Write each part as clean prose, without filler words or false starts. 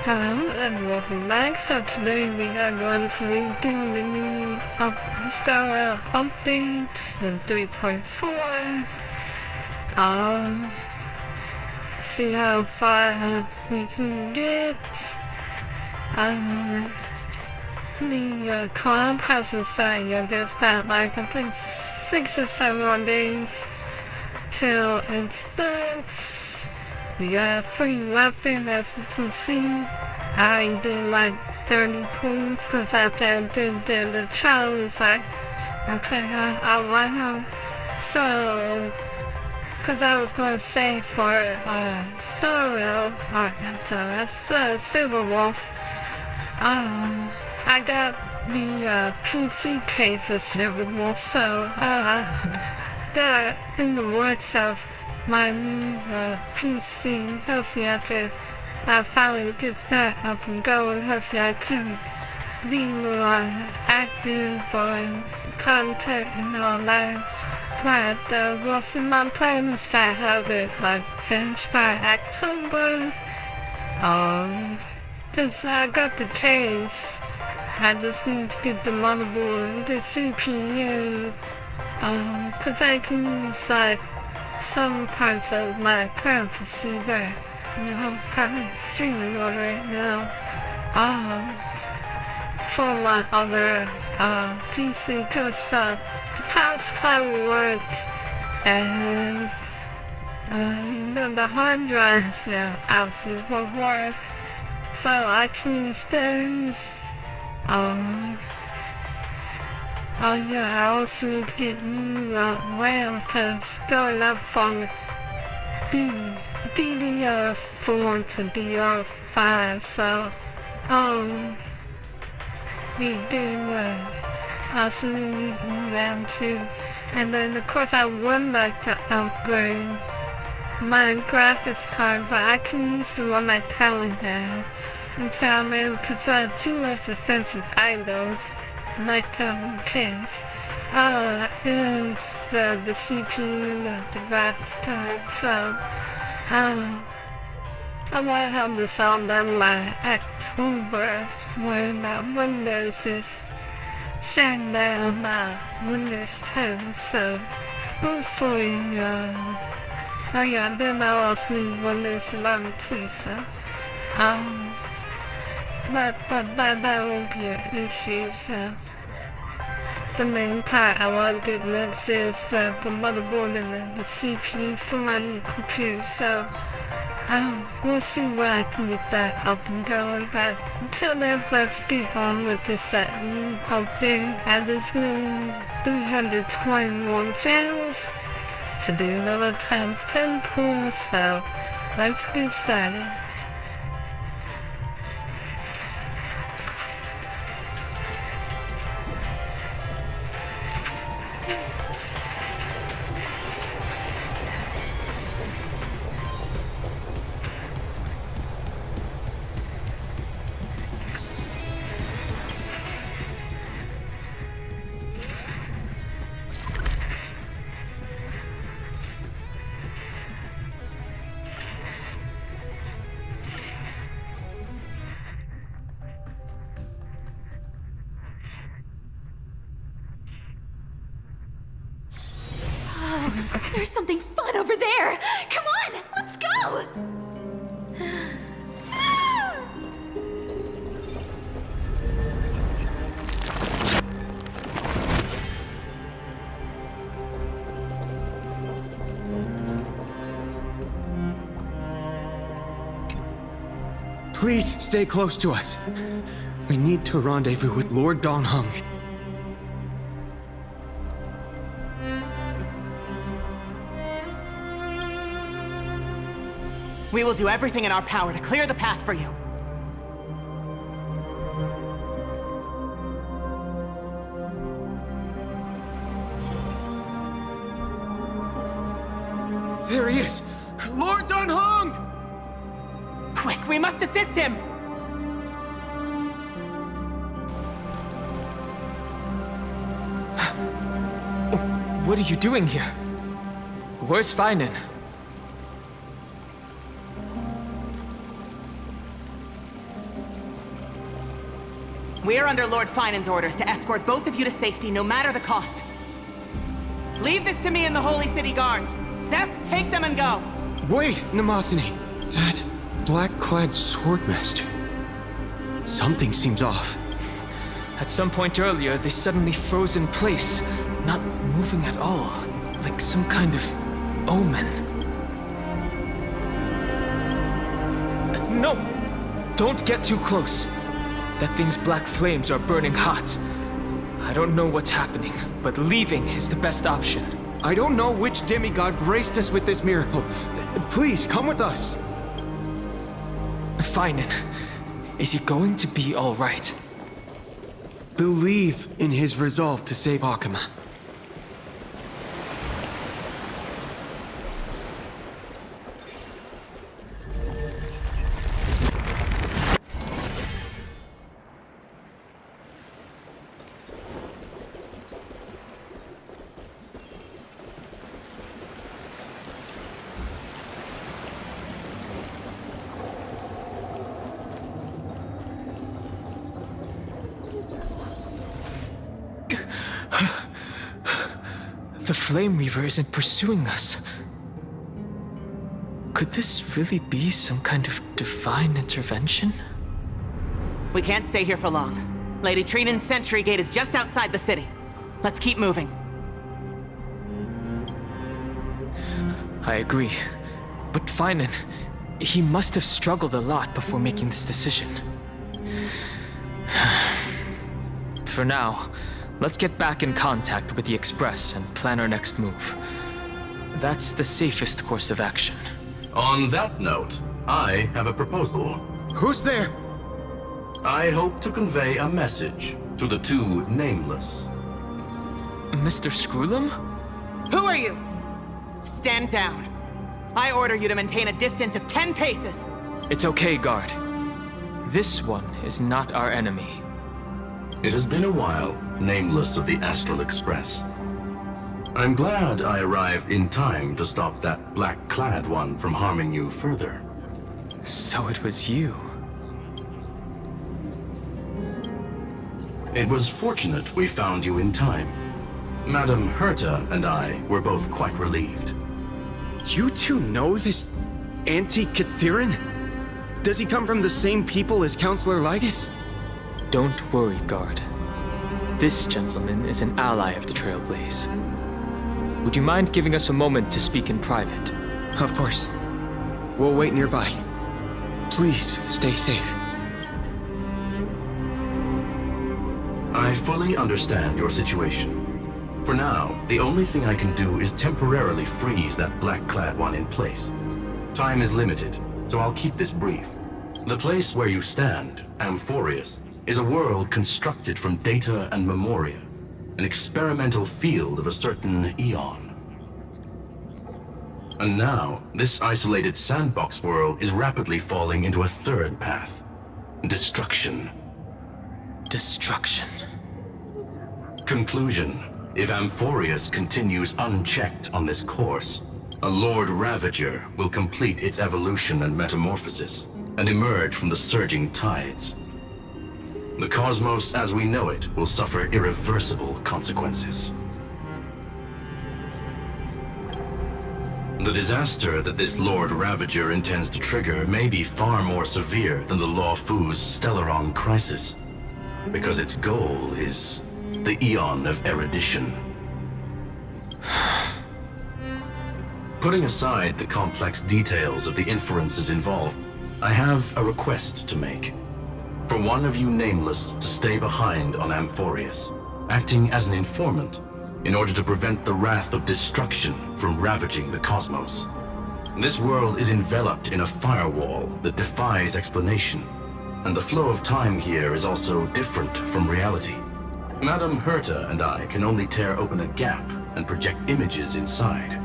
Hello and welcome back. So today we are going to be doing the new Star update, the 3.4. See how far we can get. The club hasn't started yet. There's about like I think 6 or 7 more days till it starts. We got free weapon, as you can see. I did like 30 points because after I did the challenge, I won. So, because I was going to say for Thorville, that's Silver Wolf. I got the PC case of Silver Wolf, so they're in the works of my new PC. Hopefully I finally get that up and going. Hopefully I can be more active on content and all that. But what's in my plan is to have it like finished by October. Cause I got the case. I just need to get the motherboard, the CPU. Cause I can use like some parts of my graphics that I'm probably streaming on right now. For my other PC, cause the power supply will work, and the hard drives, obviously won't work. So I can use those. I also need to get new RAM because going up from DDR4 to DDR5, so we do also need new RAM too. And then of course I would like to upgrade my graphics card, but I can use the one I currently have until I'm able, because I have two less expensive items. Like case. Is the CPU and the graphics card, so I might have this all done by October when Windows is shutting down Windows 10, so hopefully, then I'll also need Windows 11 too, so but that won't be an issue, so the main part I want to do next is the motherboard and the CPU for my new computer, so we'll see where I can get that up and going, but until then, let's get on with this new update. I just need 321 channels to do another times 10 pool, so let's get started. There's something fun over there! Come on, let's go! Please stay close to us. We need to rendezvous with Lord Dan Heng. We will do everything in our power to clear the path for you. There he is! Lord Dan Heng! Quick, we must assist him! What are you doing here? Where's Feinen? We're under Lord Finan's orders to escort both of you to safety, no matter the cost. Leave this to me and the Holy City Guards. Zeph, take them and go. Wait, Mnemosyne. That black-clad swordmaster. Something seems off. At some point earlier, they suddenly froze in place, not moving at all, like some kind of omen. No! Don't get too close. That thing's black flames are burning hot. I don't know what's happening, but leaving is the best option. I don't know which demigod graced us with this miracle. Please, come with us. Finan, is he going to be all right? Believe in his resolve to save Akama. The Flame Reaver isn't pursuing us. Could this really be some kind of divine intervention? We can't stay here for long. Lady Trinan's sentry gate is just outside the city. Let's keep moving. I agree. But Finan, he must have struggled a lot before making this decision. For now, let's get back in contact with the Express and plan our next move. That's the safest course of action. On that note, I have a proposal. Who's there? I hope to convey a message to the two nameless. Mr. Screwlum? Who are you? Stand down. I order you to maintain a distance of 10 paces. It's okay, guard. This one is not our enemy. It has been a while, nameless of the Astral Express. I'm glad I arrived in time to stop that black-clad one from harming you further. So it was you. It was fortunate we found you in time. Madame Herta and I were both quite relieved. You two know this Anti-Catharin? Does he come from the same people as Counselor Lygus? Don't worry, guard. This gentleman is an ally of the Trailblaze. Would you mind giving us a moment to speak in private? Of course. We'll wait nearby. Please, stay safe. I fully understand your situation. For now, the only thing I can do is temporarily freeze that black-clad one in place. Time is limited, so I'll keep this brief. The place where you stand, Amphorius, is a world constructed from data and memoria, an experimental field of a certain eon. And now, this isolated sandbox world is rapidly falling into a third path. Destruction. Destruction. Conclusion. If Amphorius continues unchecked on this course, a Lord Ravager will complete its evolution and metamorphosis, and emerge from the surging tides. The cosmos as we know it will suffer irreversible consequences. The disaster that this Lord Ravager intends to trigger may be far more severe than the Lawfoo's Stellaron crisis, because its goal is the Eon of Erudition. Putting aside the complex details of the inferences involved, I have a request to make. For one of you nameless to stay behind on Amphorius, acting as an informant, in order to prevent the wrath of destruction from ravaging the cosmos. This world is enveloped in a firewall that defies explanation, and the flow of time here is also different from reality. Madame Herta and I can only tear open a gap and project images inside.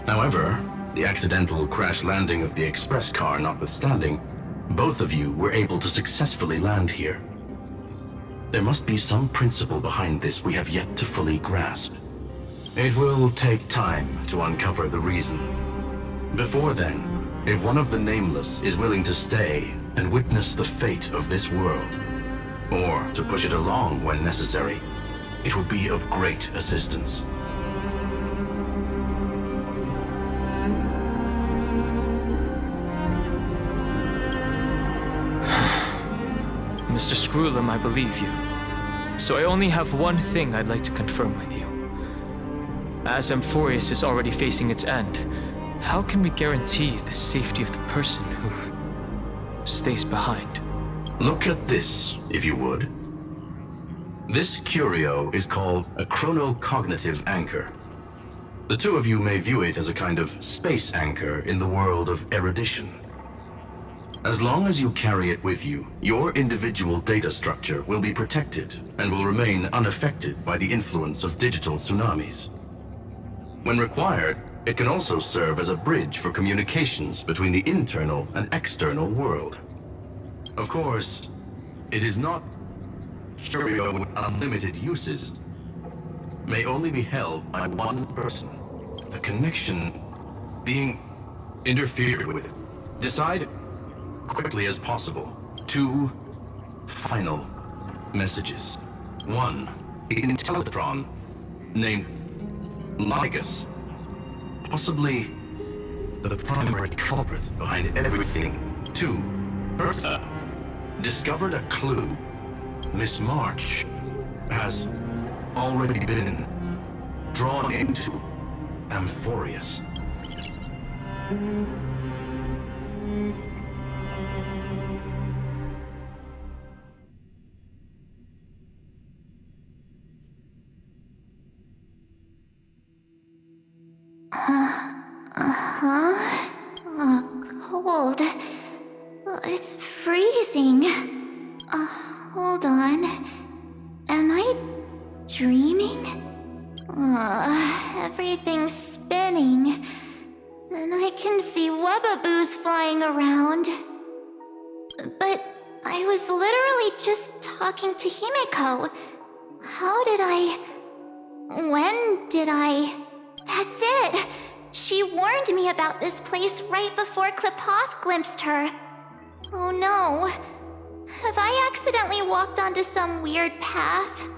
However, the accidental crash landing of the express car notwithstanding, both of you were able to successfully land here. There must be some principle behind this we have yet to fully grasp. It will take time to uncover the reason. Before then, if one of the Nameless is willing to stay and witness the fate of this world, or to push it along when necessary. It would be of great assistance. Mr. Screwlum, I believe you. So I only have one thing I'd like to confirm with you. As Amphorius is already facing its end, how can we guarantee the safety of the person who stays behind? Look at this, if you would. This curio is called a chronocognitive anchor. The two of you may view it as a kind of space anchor in the world of erudition. As long as you carry it with you, your individual data structure will be protected and will remain unaffected by the influence of digital tsunamis. When required, it can also serve as a bridge for communications between the internal and external world. Of course, it is not curio with unlimited uses. May only be held by one person. The connection being interfered with. Decide quickly as possible. 2 final messages. 1, the Intellitron named Ligus, possibly the primary culprit behind everything. 2, Bertha discovered a clue. Miss March has already been drawn into Amphorius. Cold. It's freezing. Hold on. Am I dreaming? Everything's spinning. And I can see webaboos flying around. But I was literally just talking to Himeko. How did I... When did I... That's it! She warned me about this place right before Klipoth glimpsed her. Oh no. Have I accidentally walked onto some weird path?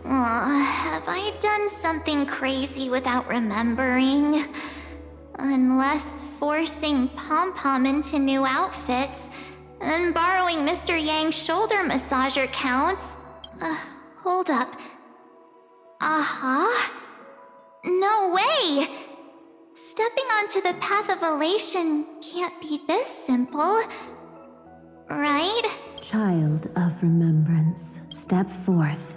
Have I done something crazy without remembering? Unless forcing Pom-Pom into new outfits and borrowing Mr. Yang's shoulder massager counts. Hold up. No way! Stepping onto the path of elation can't be this simple, right? Child of remembrance, step forth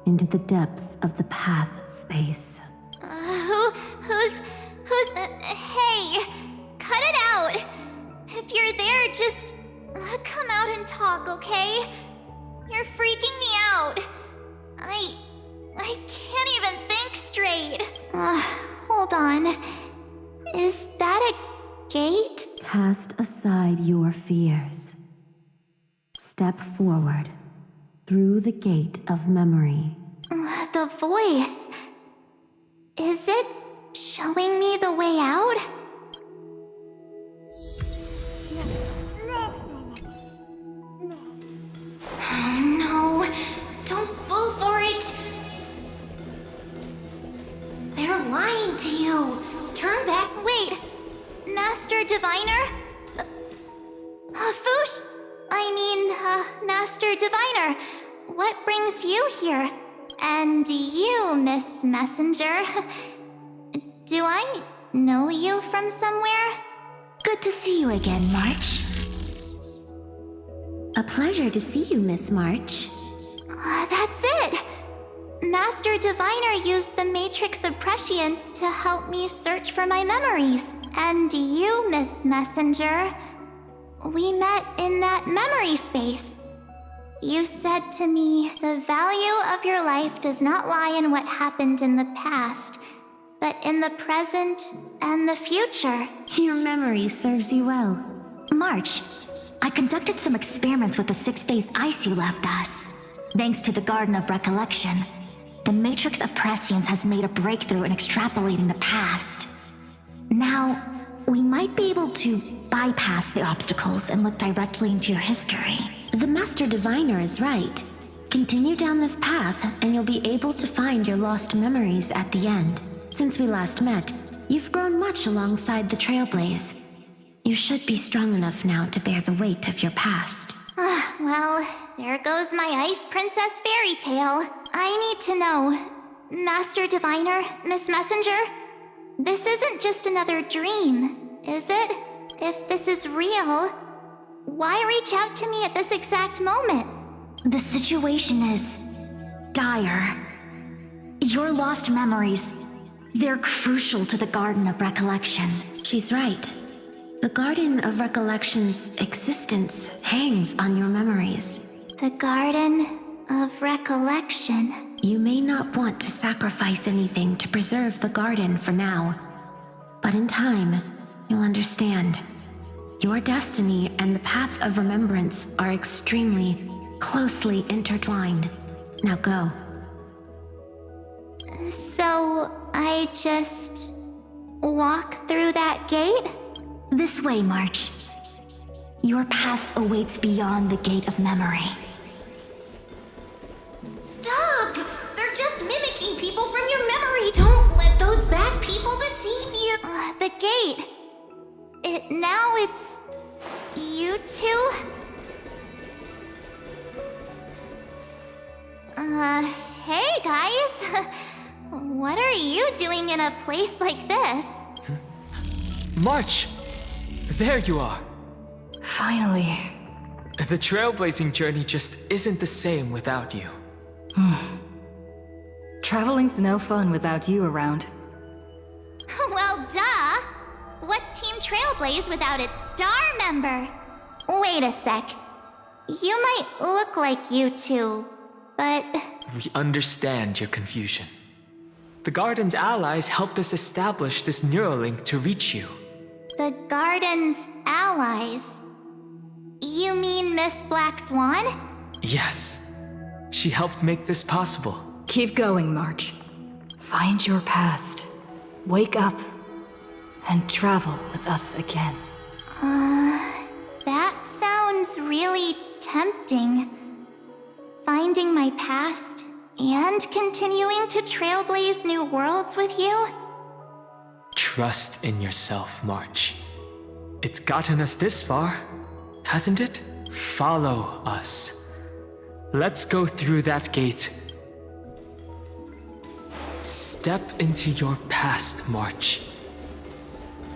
into the depths of the path space. Hey, cut it out! If you're there, just come out and talk, okay? You're freaking me out. I can't even think straight. Hold on. Is that a gate? Cast aside your fears. Step forward through the gate of memory. The voice. Is it showing me the way out? No, don't fall for it. They're lying to you. Turn back. Wait, Master Diviner? Foosh? Master Diviner, what brings you here? And you, Miss Messenger. Do I know you from somewhere? Good to see you again, March. A pleasure to see you, Miss March. That's it! Master Diviner used the Matrix of Prescience to help me search for my memories. And you, Miss Messenger, we met in that memory space. You said to me, the value of your life does not lie in what happened in the past, but in the present and the future. Your memory serves you well. March, I conducted some experiments with the 6-phase ice you left us. Thanks to the Garden of Recollection, the Matrix of Prescience has made a breakthrough in extrapolating the past. Now, we might be able to bypass the obstacles and look directly into your history. The Master Diviner is right. Continue down this path, and you'll be able to find your lost memories at the end. Since we last met, you've grown much alongside the Trailblaze. You should be strong enough now to bear the weight of your past. Well, there goes my Ice Princess fairy tale. I need to know, Master Diviner, Miss Messenger, this isn't just another dream, is it? If this is real, why reach out to me at this exact moment? The situation is dire. Your lost memories, they're crucial to the Garden of Recollection. She's right. The Garden of Recollection's existence hangs on your memories. The Garden of Recollection. You may not want to sacrifice anything to preserve the garden for now, but in time, you'll understand. Your destiny and the Path of Remembrance are extremely, closely intertwined. Now go. So, I just walk through that gate? This way, March. Your past awaits beyond the Gate of Memory. Stop! They're just mimicking people from your memory! Don't let those bad people deceive you! The gate. Now it's... you two? Hey guys! What are you doing in a place like this? March! There you are! Finally. The trailblazing journey just isn't the same without you. Traveling's no fun without you around. Well, duh! What's Team Trailblaze without its star member? Wait a sec. You might look like you two, but... We understand your confusion. The Garden's allies helped us establish this Neuralink to reach you. The Garden's allies? You mean Miss Black Swan? Yes. She helped make this possible. Keep going, March. Find your past. Wake up. And travel with us again. That sounds really tempting. Finding my past and continuing to trailblaze new worlds with you? Trust in yourself, March. It's gotten us this far, hasn't it? Follow us. Let's go through that gate. Step into your past, March.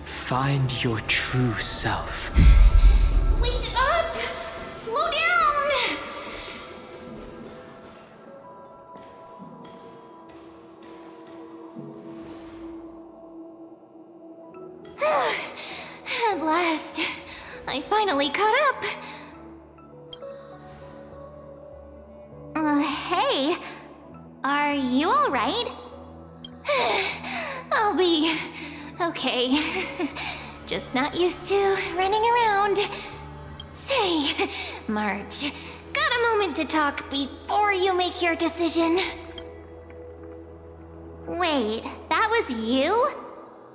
Find your true self. Wait up! Slow down! At last, I finally caught up. Hey, are you alright? I'll be okay. Just not used to running around. Say, March, got a moment to talk before you make your decision? Wait, that was you?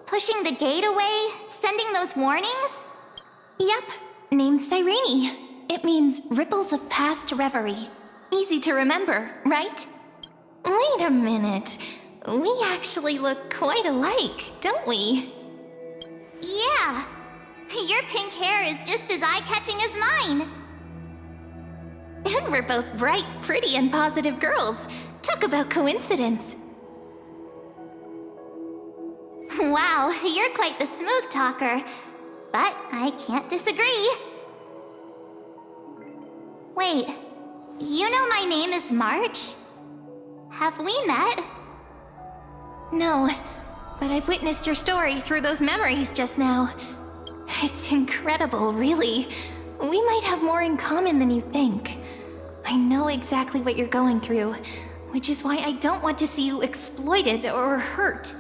Pushing the gate away? Sending those warnings? Yep, named Cyrene. It means ripples of past reverie. Easy to remember, right? Wait a minute. We actually look quite alike, don't we? Yeah. Your pink hair is just as eye-catching as mine. And we're both bright, pretty, and positive girls. Talk about coincidence. Wow, you're quite the smooth talker. But I can't disagree. Wait, you know my name is March? Have we met? No, but I've witnessed your story through those memories just now. It's incredible, really. We might have more in common than you think. I know exactly what you're going through, which is why I don't want to see you exploited or hurt.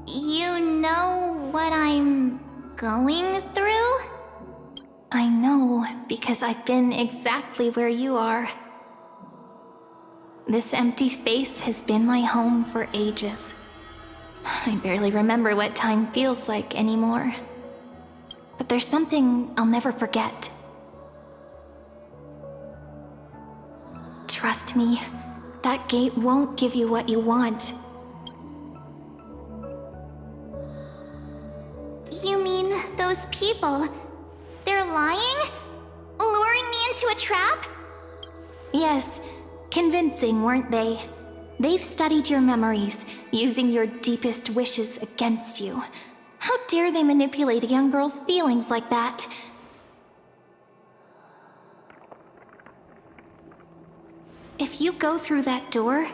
You know what I'm going through? I know, because I've been exactly where you are. This empty space has been my home for ages. I barely remember what time feels like anymore. But there's something I'll never forget. Trust me, that gate won't give you what you want. You mean those people? They're lying? Luring me into a trap? Yes, convincing, weren't they? They've studied your memories, using your deepest wishes against you. How dare they manipulate a young girl's feelings like that? If you go through that door,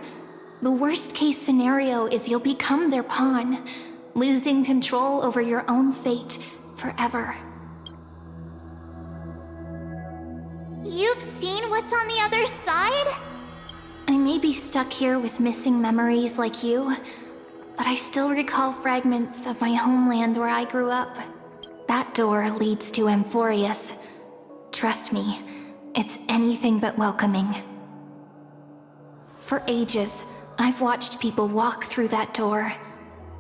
the worst-case scenario is you'll become their pawn, losing control over your own fate forever. You've seen what's on the other side? I may be stuck here with missing memories like you, but I still recall fragments of my homeland where I grew up. That door leads to Amphorius. Trust me, it's anything but welcoming. For ages, I've watched people walk through that door.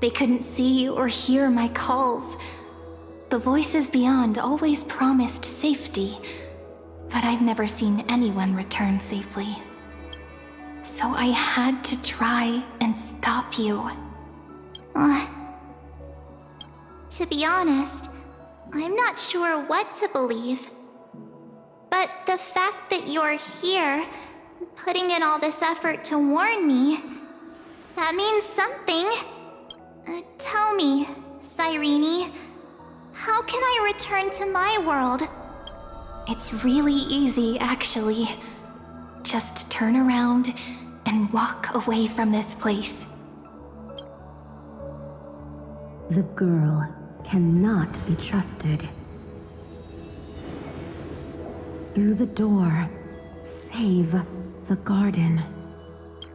They couldn't see or hear my calls. The voices beyond always promised safety, but I've never seen anyone return safely. So I had to try and stop you. To be honest, I'm not sure what to believe. But the fact that you're here, putting in all this effort to warn me, that means something. Tell me, Cyrene, how can I return to my world? It's really easy, actually. Just turn around and walk away from this place. The girl cannot be trusted. Through the door, save the garden.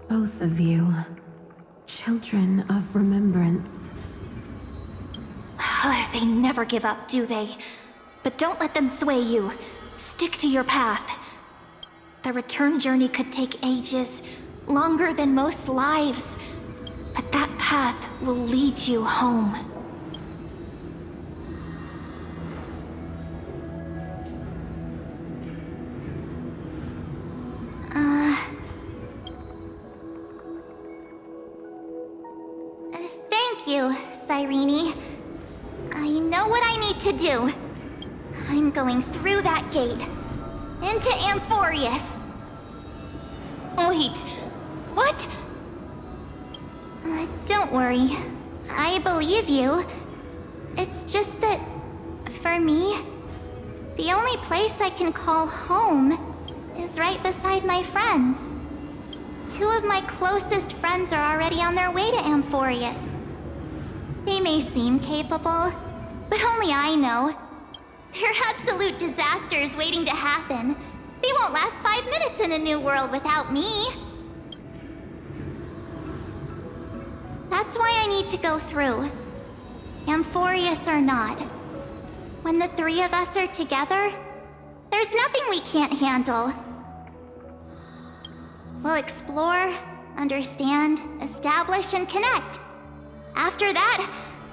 Both of you, children of remembrance. They never give up, do they? But don't let them sway you. Stick to your path. The return journey could take ages, longer than most lives. But that path will lead you home. Thank you, Cyrene. I know what I need to do. I'm going through that gate. Into Amphorius. Wait, what? Don't worry. I believe you. It's just that, for me, the only place I can call home is right beside my friends. Two of my closest friends are already on their way to Amphorius. They may seem capable, but only I know. They're absolute disasters waiting to happen. They won't last 5 minutes in a new world without me. That's why I need to go through. Amphorius or not. When the three of us are together, there's nothing we can't handle. We'll explore, understand, establish, and connect. After that,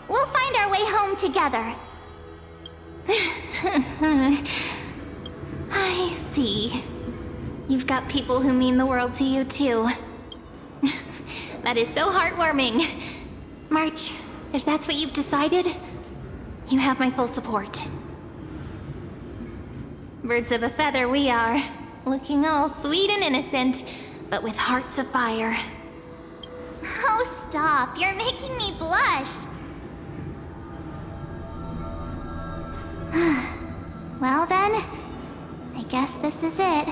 we'll find our way home together. I see. You've got people who mean the world to you, too. That is so heartwarming. March, if that's what you've decided, you have my full support. Birds of a feather we are, looking all sweet and innocent, but with hearts of fire. Oh, stop. You're making me blush. Well then, I guess this is it.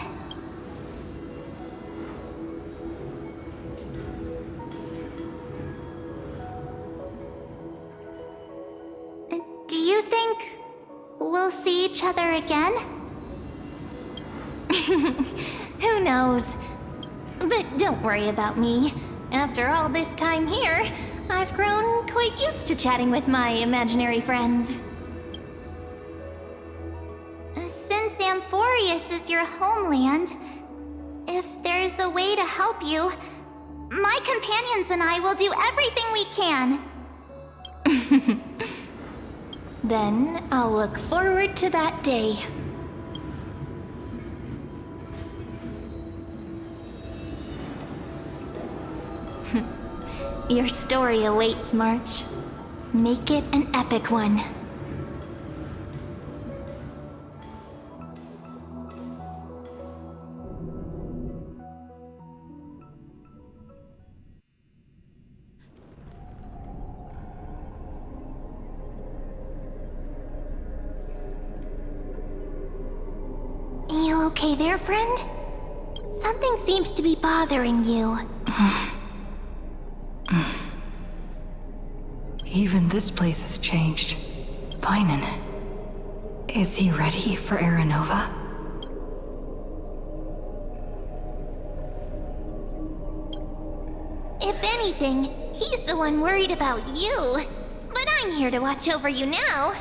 Do you think we'll see each other again? Who knows? But don't worry about me. After all this time here, I've grown quite used to chatting with my imaginary friends. Since Amphorius is your homeland, if there's a way to help you, my companions and I will do everything we can. Then I'll look forward to that day. Your story awaits, March. Make it an epic one. You okay there, friend? Something seems to be bothering you. Even this place has changed. Finan. Is he ready for Aranova? If anything, he's the one worried about you. But I'm here to watch over you now.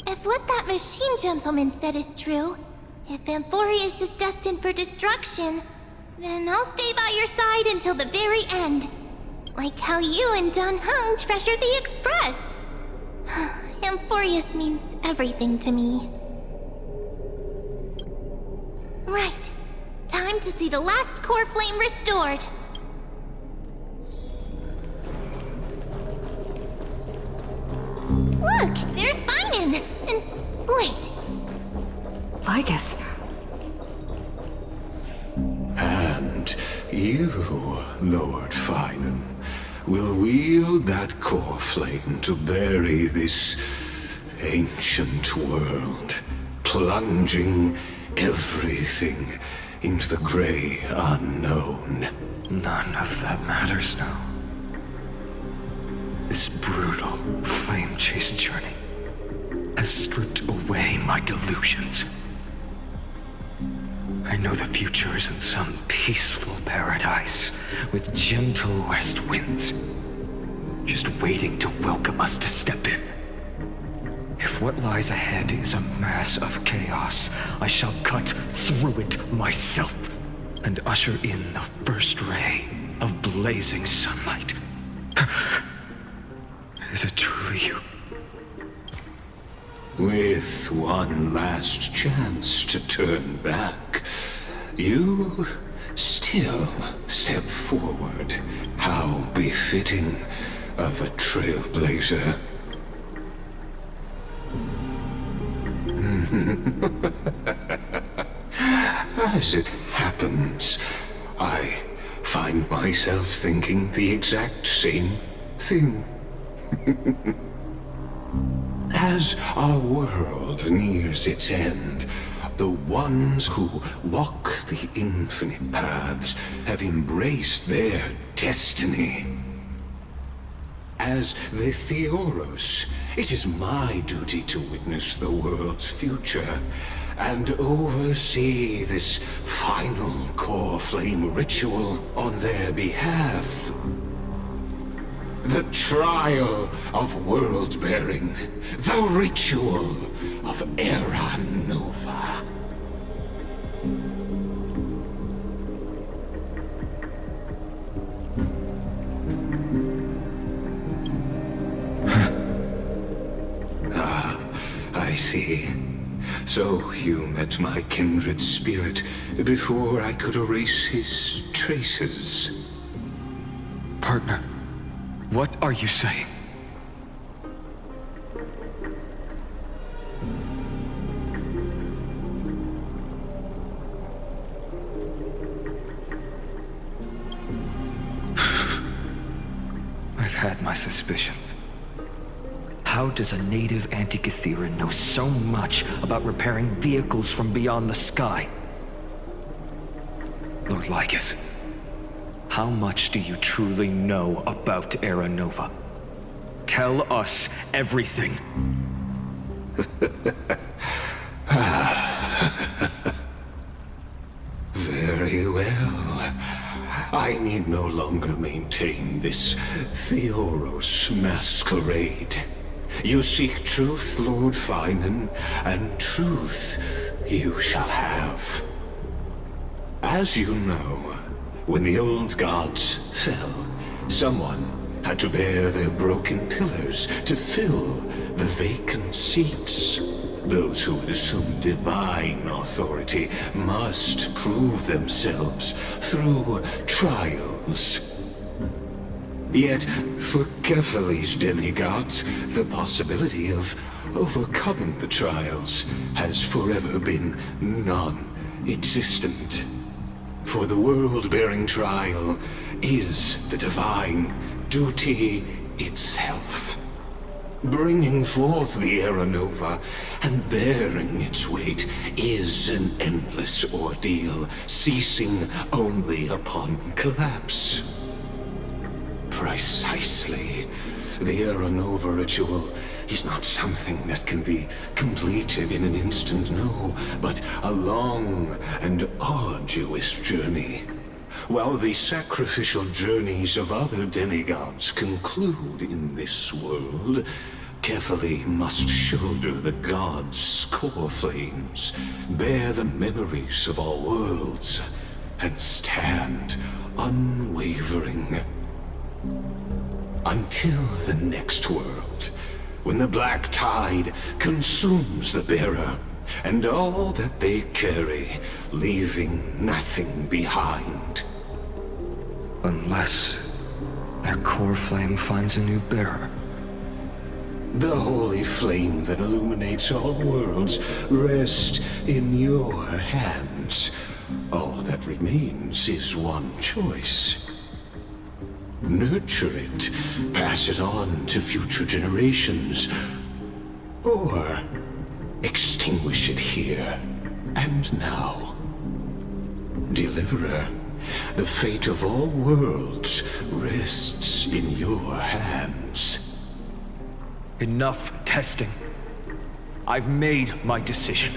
If what that machine gentleman said is true, if Amphorius is destined for destruction, then I'll stay by your side until the very end. Like how you and Dan Heng treasured the Express. Amphorius means everything to me. Right. Time to see the last core flame restored. Look, there's Finan! And wait. Lygus. And you, Lord Finan, will wield that core flame to bury this ancient world, plunging everything into the gray unknown. None of that matters now. This brutal, flame-chased journey has stripped away my delusions. I know the future is in some peaceful paradise with gentle west winds, just waiting to welcome us to step in. If what lies ahead is a mass of chaos, I shall cut through it myself and usher in the first ray of blazing sunlight. Is it truly you? With one last chance to turn back, you still step forward. How befitting of a trailblazer. As it happens, I find myself thinking the exact same thing. As our world nears its end, the ones who walk the infinite paths have embraced their destiny. As the Theoros, it is my duty to witness the world's future and oversee this final core flame ritual on their behalf. The trial of world-bearing, the ritual of Era Nova. I see. So you met my kindred spirit before I could erase his traces. Partner, what are you saying? I've had my suspicions. How does a native Antikythera know so much about repairing vehicles from beyond the sky? Lord Lygus, how much do you truly know about Era Nova? Tell us everything. Very well. I need no longer maintain this Theoros masquerade. You seek truth, Lord Finan, and truth you shall have. As you know, when the old gods fell, someone had to bear their broken pillars to fill the vacant seats. Those who would assume divine authority must prove themselves through trials. Yet, for Kefali's demigods, the possibility of overcoming the trials has forever been non-existent. For the world-bearing trial is the divine duty itself. Bringing forth the Era Nova and bearing its weight is an endless ordeal, ceasing only upon collapse. Precisely. The Era Nova ritual is not something that can be completed in an instant, no, but a long and arduous journey. While the sacrificial journeys of other demigods conclude in this world, Kefali must shoulder the gods' core flames, bear the memories of all worlds, and stand unwavering. Until the next world, when the black tide consumes the bearer, and all that they carry, leaving nothing behind. Unless their core flame finds a new bearer. The holy flame that illuminates all worlds rests in your hands. All that remains is one choice. Nurture it, pass it on to future generations, or extinguish it here and now. Deliverer, the fate of all worlds rests in your hands. Enough testing. I've made my decision.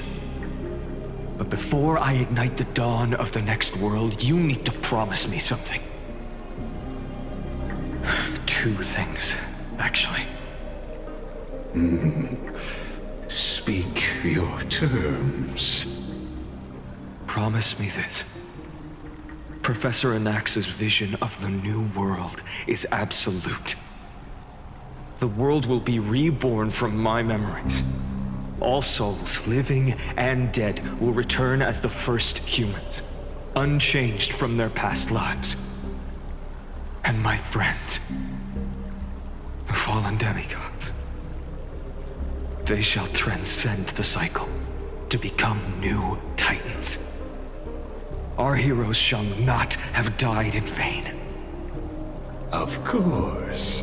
But before I ignite the dawn of the next world, you need to promise me something. Two things, actually. Speak your terms. Promise me this. Professor Anax's vision of the new world is absolute. The world will be reborn from my memories. All souls, living and dead, will return as the first humans, unchanged from their past lives. And my friends, the fallen demigods, they shall transcend the cycle to become new titans. Our heroes shall not have died in vain. Of course.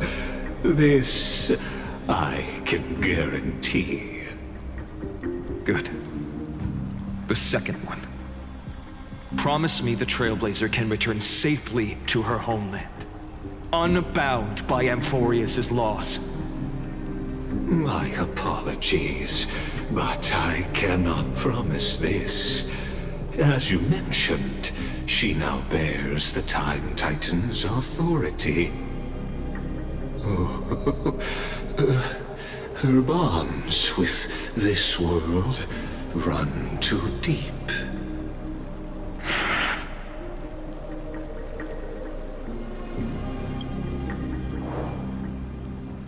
This I can guarantee. Good. The second one. Promise me the Trailblazer can return safely to her homeland, unbound by Amphorius' loss. My apologies, but I cannot promise this. As you mentioned, she now bears the Time Titan's authority. Her bonds with this world run too deep.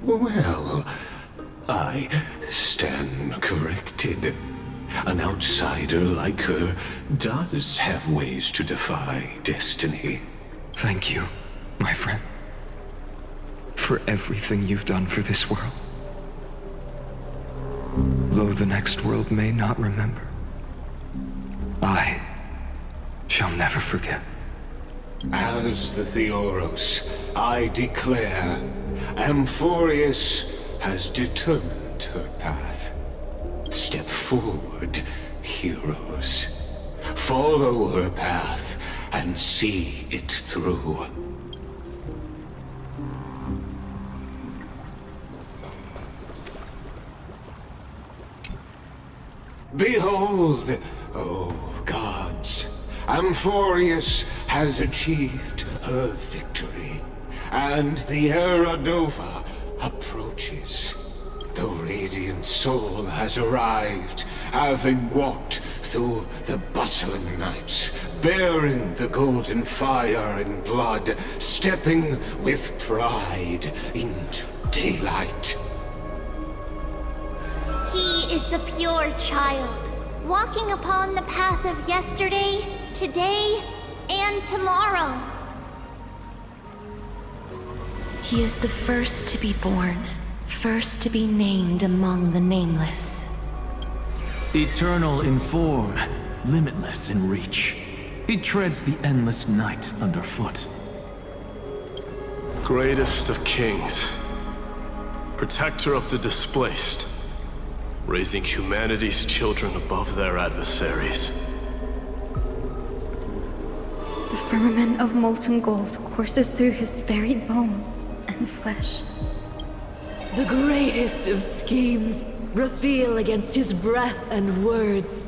Well, I stand corrected. An outsider like her does have ways to defy destiny. Thank you, my friend, for everything you've done for this world. Though the next world may not remember, I shall never forget. As the Theoros, I declare, Amphorius has determined her path. Step forward, heroes. Follow her path and see it through. Behold, O gods, Amphorius has achieved her victory, and the Era Nova approaches. The Radiant Soul has arrived, having walked through the bustling nights, bearing the golden fire and blood, stepping with pride into daylight. He is the pure child, walking upon the path of yesterday, today, and tomorrow. He is the first to be born, first to be named among the nameless. Eternal in form, limitless in reach. He treads the endless night underfoot. Greatest of kings, protector of the displaced, raising humanity's children above their adversaries. The firmament of molten gold courses through his very bones and flesh. The greatest of schemes reveal against his breath and words.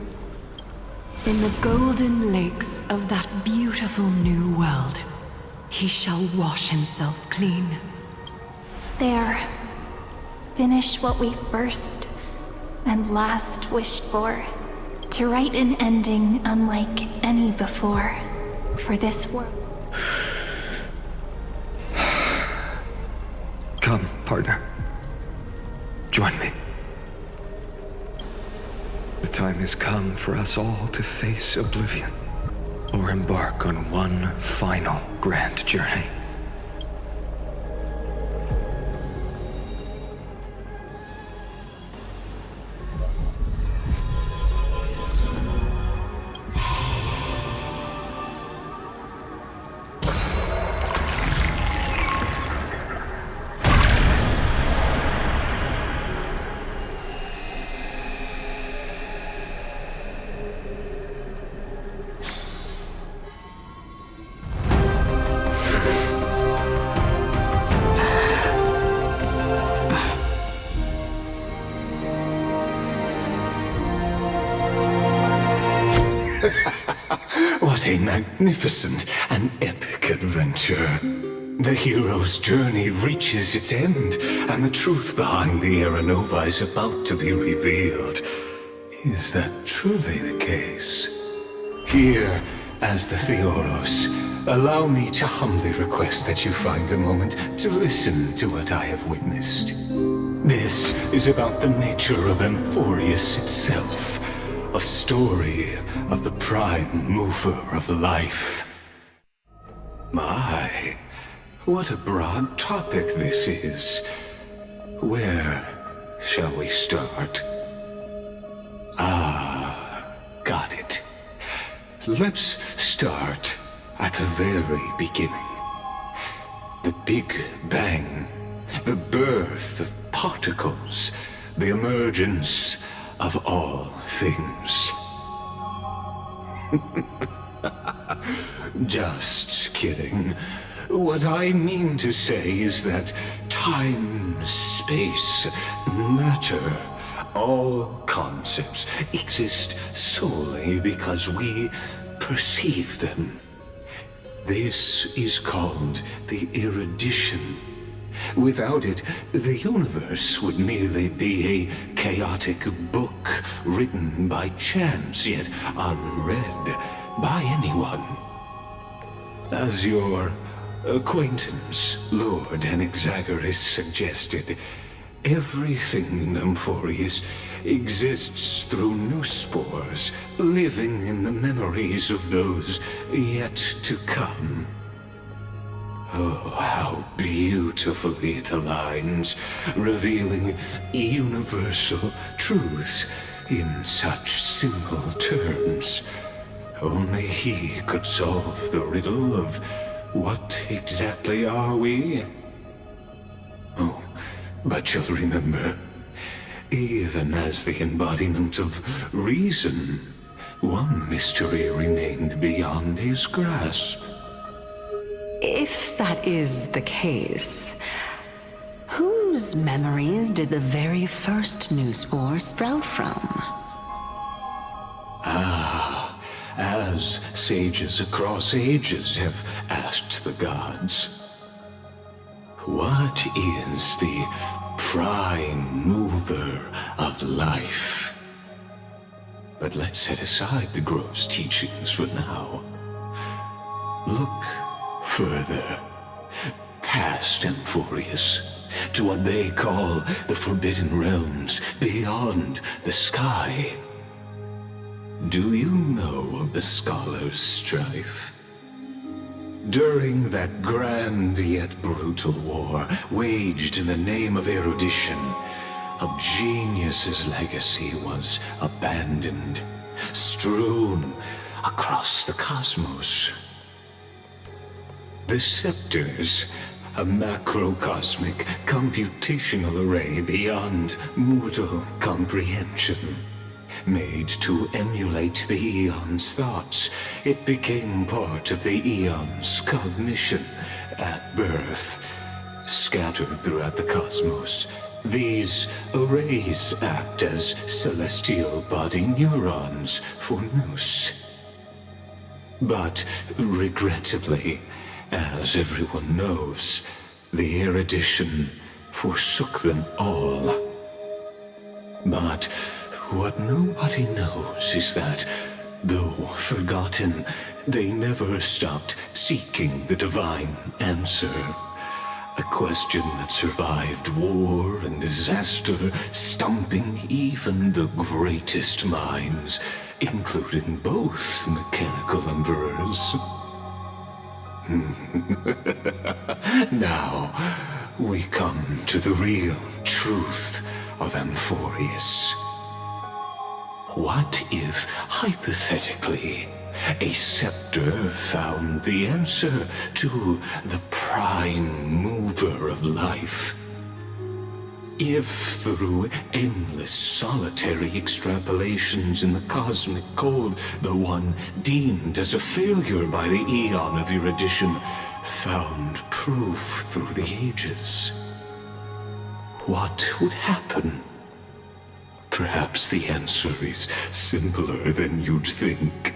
In the golden lakes of that beautiful new world, he shall wash himself clean. There. Finish what we first and last wished for. To write an ending unlike any before. For this world. Come, partner. Join me. The time has come for us all to face oblivion, or embark on one final grand journey. What a magnificent and epic adventure. The hero's journey reaches its end, and the truth behind the Aeronova is about to be revealed. Is that truly the case? Here, as the Theoros, allow me to humbly request that you find a moment to listen to what I have witnessed. This is about the nature of Amphorius itself. A story of the prime mover of life. My, what a broad topic this is. Where shall we start? Got it. Let's start at the very beginning. The Big Bang, the birth of particles, the emergence of all things. Just kidding. What I mean to say is that time, space, matter, all concepts exist solely because we perceive them. This is called the erudition. Without it, the universe would merely be a chaotic book written by chance, yet unread by anyone. As your acquaintance, Lord Anaxagoras, suggested, everything in Amphorius exists through new spores, living in the memories of those yet to come. Oh, how beautifully it aligns, revealing universal truths in such simple terms. Only he could solve the riddle of what exactly are we? Oh, but you'll remember, even as the embodiment of reason, one mystery remained beyond his grasp. If that is the case, whose memories did the very first new spore sprout from? As sages across ages have asked the gods, what is the prime mover of life? But let's set aside the gross teachings for now. Look further, past Amphorius, to what they call the Forbidden Realms beyond the sky. Do you know of the Scholar's strife? During that grand yet brutal war, waged in the name of erudition, a genius's legacy was abandoned, strewn across the cosmos. The Scepters, a macrocosmic computational array beyond mortal comprehension. Made to emulate the Aeon's thoughts, it became part of the Aeon's cognition at birth. Scattered throughout the cosmos, these arrays act as celestial body neurons for Nous. But regrettably, as everyone knows, the erudition forsook them all. But what nobody knows is that, though forgotten, they never stopped seeking the divine answer. A question that survived war and disaster, stumping even the greatest minds, including both mechanical emperors. Now, we come to the real truth of Amphorius. What if, hypothetically, a scepter found the answer to the prime mover of life? If through endless solitary extrapolations in the cosmic code, the one deemed as a failure by the Aeon of erudition found proof through the ages, what would happen? Perhaps the answer is simpler than you'd think.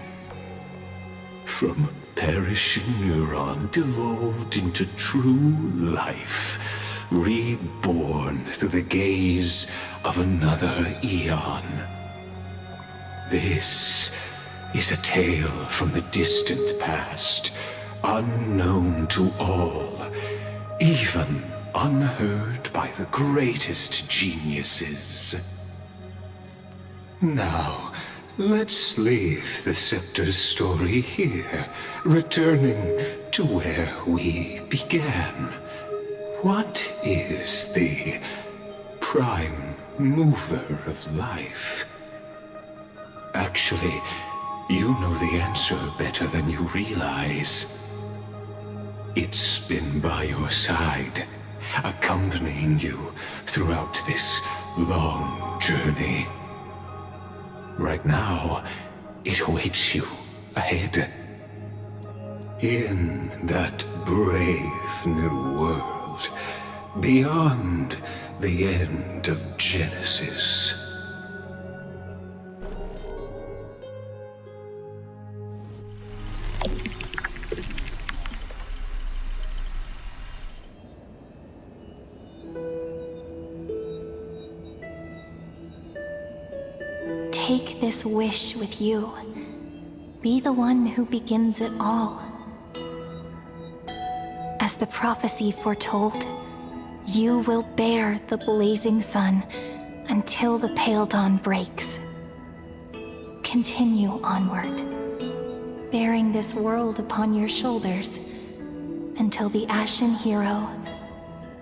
From a perishing neuron devolved into true life, reborn through the gaze of another Aeon. This is a tale from the distant past, unknown to all, even unheard by the greatest geniuses. Now, let's leave the Scepter's story here, returning to where we began. What is the prime mover of life? Actually, you know the answer better than you realize. It's been by your side, accompanying you throughout this long journey. Right now, it awaits you ahead. In that brave new world, beyond the end of Genesis. Take this wish with you. Be the one who begins it all. As the prophecy foretold, you will bear the blazing sun until the pale dawn breaks. Continue onward, bearing this world upon your shoulders until the Ashen Hero,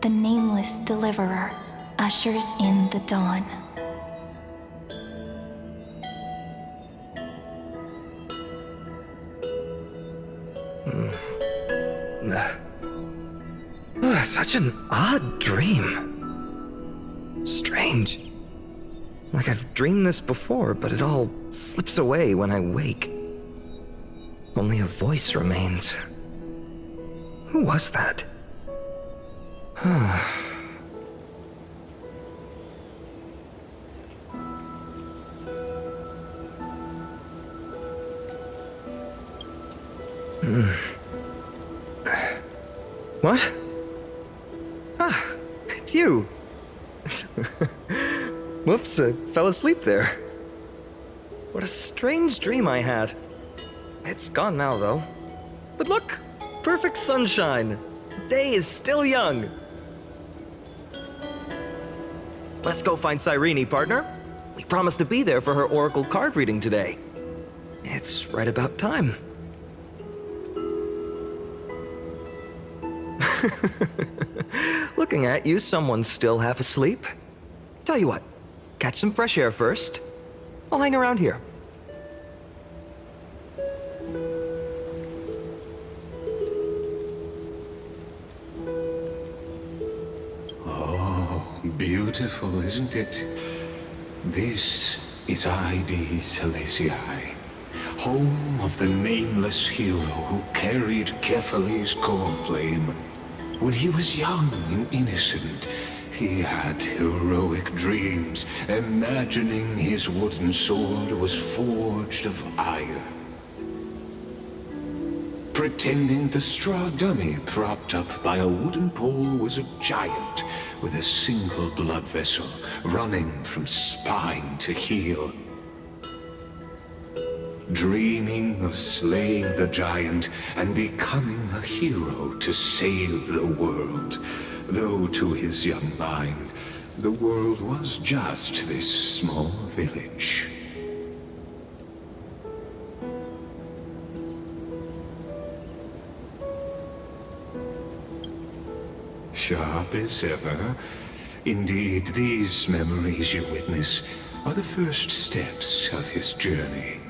the nameless deliverer, ushers in the dawn. Such an odd dream. Strange. Like I've dreamed this before, but it all slips away when I wake. Only a voice remains. Who was that? What? Ah, it's you. Whoops, I fell asleep there. What a strange dream I had. It's gone now, though. But look, perfect sunshine. The day is still young. Let's go find Cyrene, partner. We promised to be there for her oracle card reading today. It's right about time. Looking at you, someone's still half asleep. Tell you what, catch some fresh air first. I'll hang around here. Oh, beautiful, isn't it? This is Ide Celestii, home of the nameless hero who carried Kephales's core flame. When he was young and innocent, he had heroic dreams, imagining his wooden sword was forged of iron. Pretending the straw dummy propped up by a wooden pole was a giant with a single blood vessel running from spine to heel. Dreaming of slaying the giant and becoming a hero to save the world, though to his young mind, the world was just this small village. Sharp as ever. Indeed, these memories you witness are the first steps of his journey.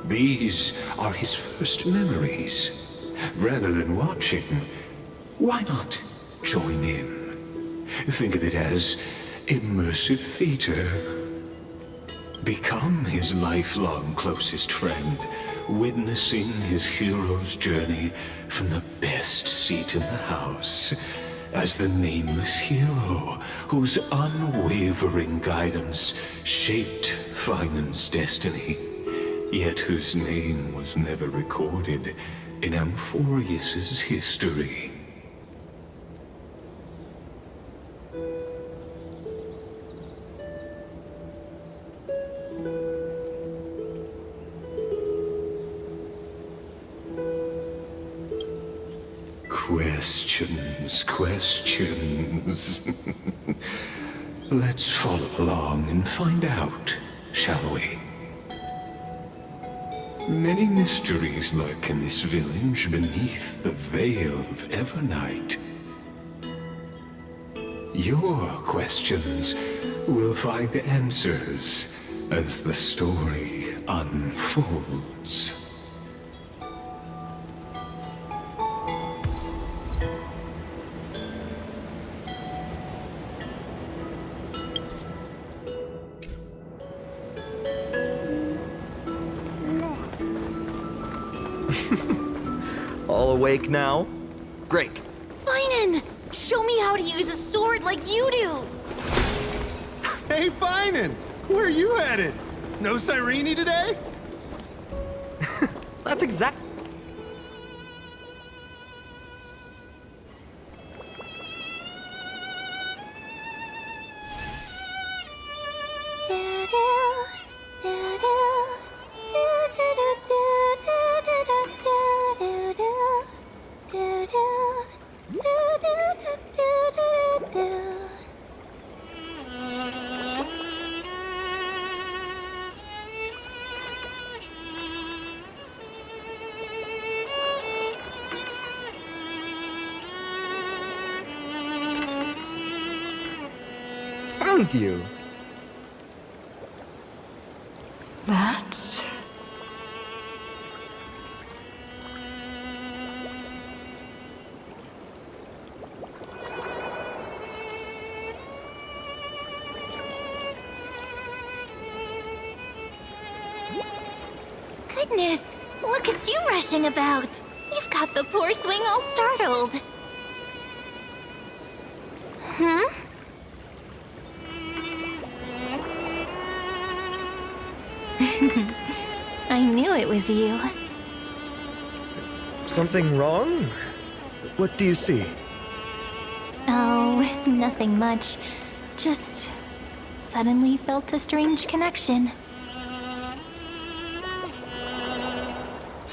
These are his first memories. Rather than watching, why not join in? Think of it as immersive theater. Become his lifelong closest friend, witnessing his hero's journey from the best seat in the house, as the nameless hero whose unwavering guidance shaped Finan's destiny, yet whose name was never recorded in Amphorius's history. Questions. Let's follow along and find out, shall we? Many mysteries lurk in this village beneath the veil of Evernight. Your questions will find answers as the story unfolds. All awake now? Great. Finan! Show me how to use a sword like you do! Hey, Finan! Where are you headed? No Cyrene today? That's exact. Found you. That... Goodness, look at you rushing about. You've got the poor swing all startled. Huh? I knew it was you. Something wrong? What do you see? Oh, nothing much. Just suddenly felt a strange connection.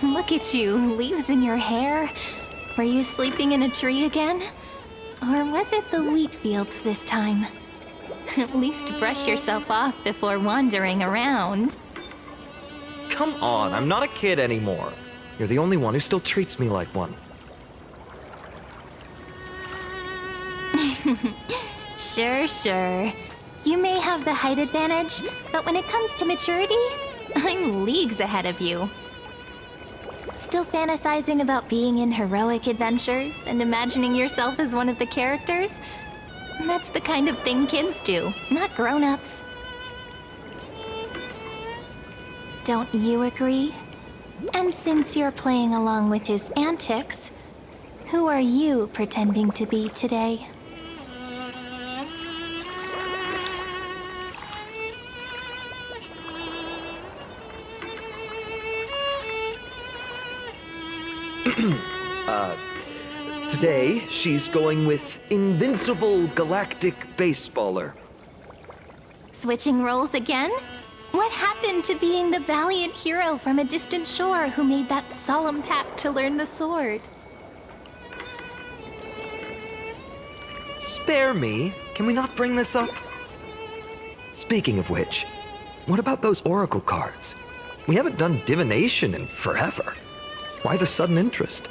Look at you, leaves in your hair. Were you sleeping in a tree again? Or was it the wheat fields this time? At least brush yourself off before wandering around. Come on, I'm not a kid anymore. You're the only one who still treats me like one. Sure. You may have the height advantage, but when it comes to maturity, I'm leagues ahead of you. Still fantasizing about being in heroic adventures and imagining yourself as one of the characters? That's the kind of thing kids do, not grown-ups. Don't you agree? And since you're playing along with his antics, who are you pretending to be today? Today, she's going with Invincible Galactic Baseballer. Switching roles again? What happened to being the valiant hero from a distant shore who made that solemn pact to learn the sword? Spare me. Can we not bring this up? Speaking of which, what about those oracle cards? We haven't done divination in forever. Why the sudden interest?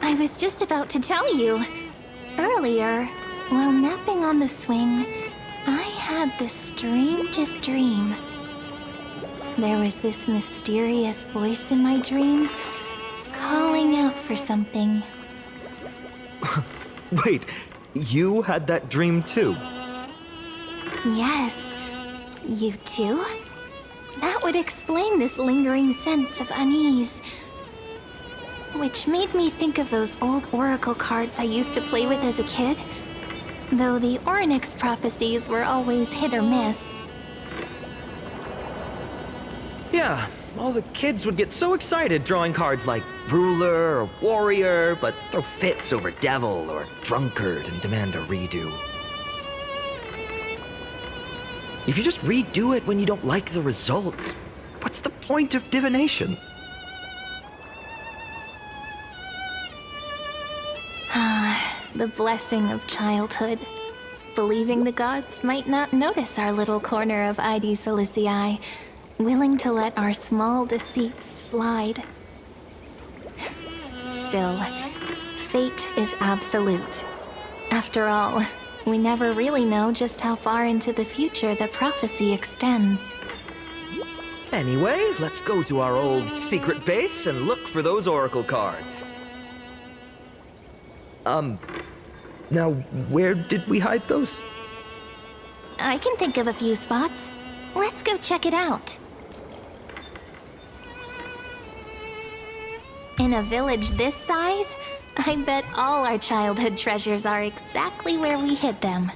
I was just about to tell you. Earlier, while napping on the swing, I had the strangest dream. There was this mysterious voice in my dream, calling out for something. Wait, you had that dream too? Yes, you too? That would explain this lingering sense of unease. Which made me think of those old oracle cards I used to play with as a kid. Though the Orynyx prophecies were always hit or miss. Yeah, all the kids would get so excited drawing cards like Ruler or Warrior, but throw fits over Devil or Drunkard and demand a redo. If you just redo it when you don't like the result, what's the point of divination? The blessing of childhood. Believing the gods might not notice our little corner of ID Silicii, willing to let our small deceits slide. Still, fate is absolute. After all, we never really know just how far into the future the prophecy extends. Anyway, let's go to our old secret base and look for those oracle cards. Now, where did we hide those? I can think of a few spots. Let's go check it out. In a village this size, I bet all our childhood treasures are exactly where we hid them.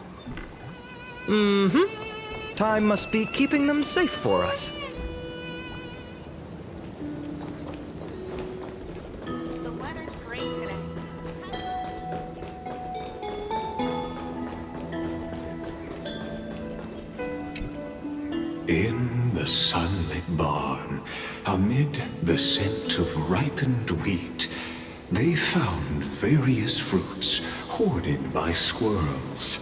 Mm-hmm. Time must be keeping them safe for us. The weather's great today. In the sunlit barn, amid the scent of ripened wheat, they found various fruits hoarded by squirrels.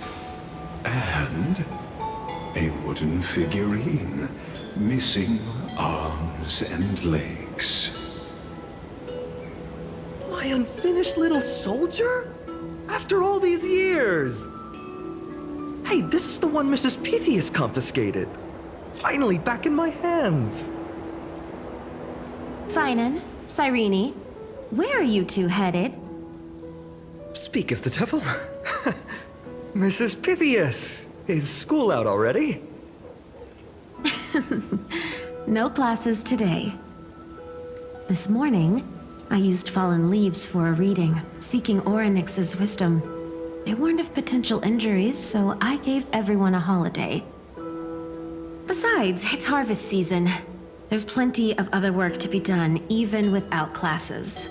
And a wooden figurine, missing arms and legs. My unfinished little soldier? After all these years! Hey, this is the one Mrs. Pythias confiscated. Finally back in my hands. Finan, Cyrene, where are you two headed? Speak of the devil. Mrs. Pythias, is school out already? No classes today. This morning, I used fallen leaves for a reading, seeking Orynyx's wisdom. They warned of potential injuries, so I gave everyone a holiday. Besides, it's harvest season. There's plenty of other work to be done, even without classes.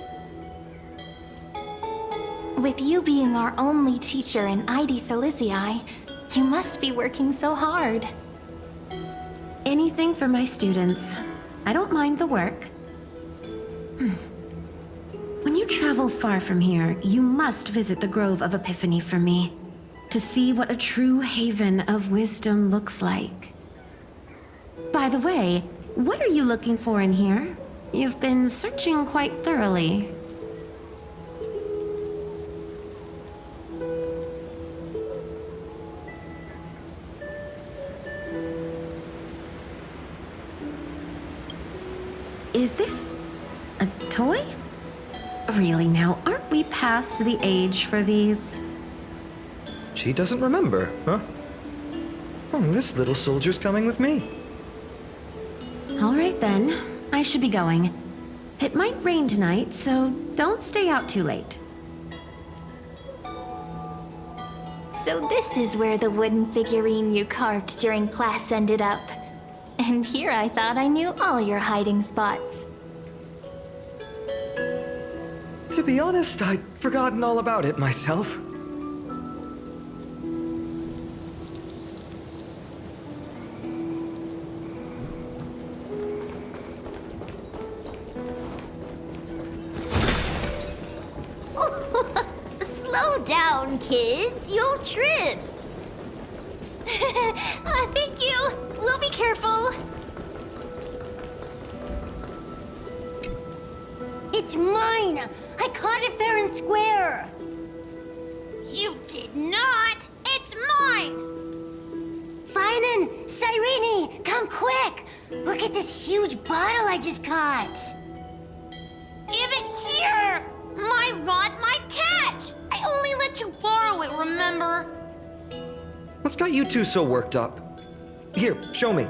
With you being our only teacher in ID Silicii, you must be working so hard. Anything for my students. I don't mind the work. When you travel far from here, you must visit the Grove of Epiphany for me, to see what a true haven of wisdom looks like. By the way, what are you looking for in here? You've been searching quite thoroughly. Is this a toy? Really now, aren't we past the age for these? She doesn't remember, huh? Oh, this little soldier's coming with me. All right then, I should be going. It might rain tonight, so don't stay out too late. So this is where the wooden figurine you carved during class ended up. And here I thought I knew all your hiding spots. To be honest, I'd forgotten all about it myself. Slow down, kids. You'll trip. Thank you. We'll be careful. It's mine. I caught it fair and square. You did not. It's mine. Finan, Cyrene, come quick. Look at this huge bottle I just caught. Give it here. My rod, my catch. I only let you borrow it, remember? What's got you two so worked up? Here, show me.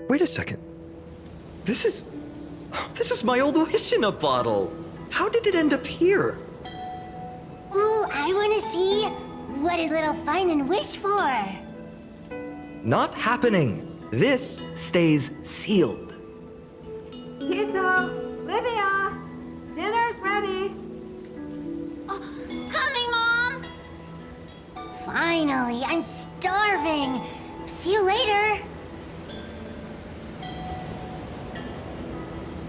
Wait a second. This is my old Wish-In-Up bottle. How did it end up here? Ooh, I want to see. What did little Finan wish for? Not happening. This stays sealed. Kiso, Livia, dinner's ready. Coming, Mom! Finally, I'm starving. See you later.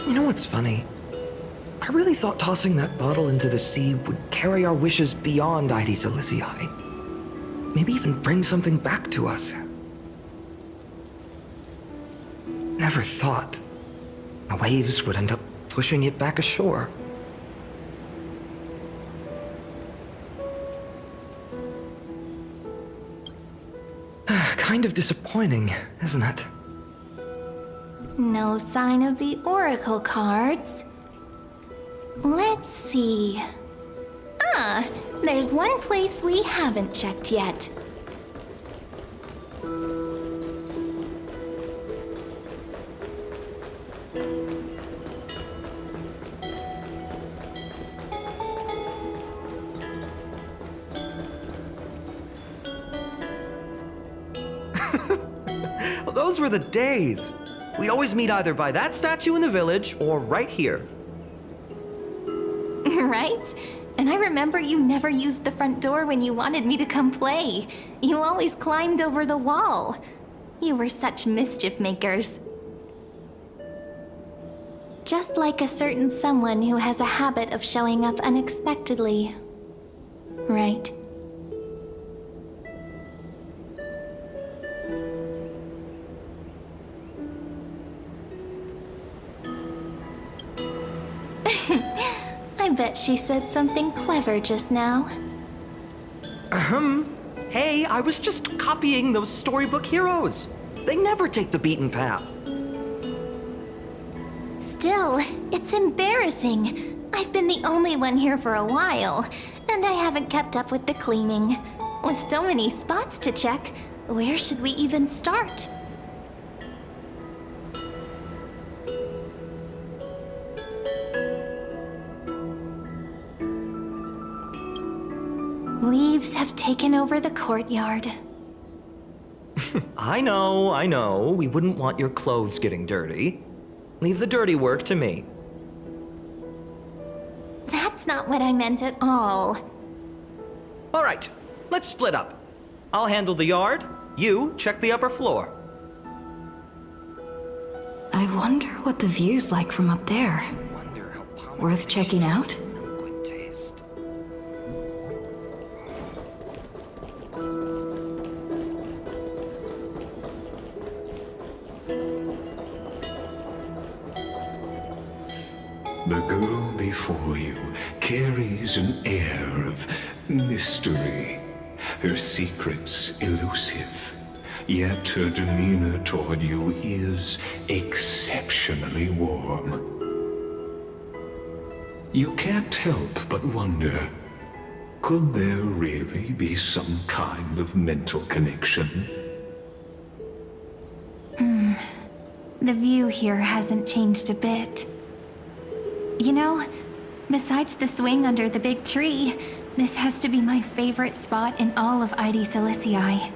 You know what's funny? I really thought tossing that bottle into the sea would carry our wishes beyond Ides Elysiae. Maybe even bring something back to us. Never thought the waves would end up pushing it back ashore. Kind of disappointing, isn't it? No sign of the oracle cards. Let's see. Ah, there's one place we haven't checked yet. Well, those were the days. We'd always meet either by that statue in the village or right here. Right? And I remember you never used the front door when you wanted me to come play. You always climbed over the wall. You were such mischief makers. Just like a certain someone who has a habit of showing up unexpectedly. Right? I bet she said something clever just now. Hey, I was just copying those storybook heroes. They never take the beaten path. Still, it's embarrassing. I've been the only one here for a while, and I haven't kept up with the cleaning. With so many spots to check, where should we even start? Leaves have taken over the courtyard. I know. We wouldn't want your clothes getting dirty. Leave the dirty work to me. That's not what I meant at all. All right, let's split up. I'll handle the yard. You check the upper floor. I wonder what the view's like from up there. Worth checking out? The girl before you carries an air of mystery. Her secrets elusive, yet her demeanor toward you is exceptionally warm. You can't help but wonder, could there really be some kind of mental connection? The view here hasn't changed a bit. You know, besides the swing under the big tree, this has to be my favorite spot in all of ID Silicii.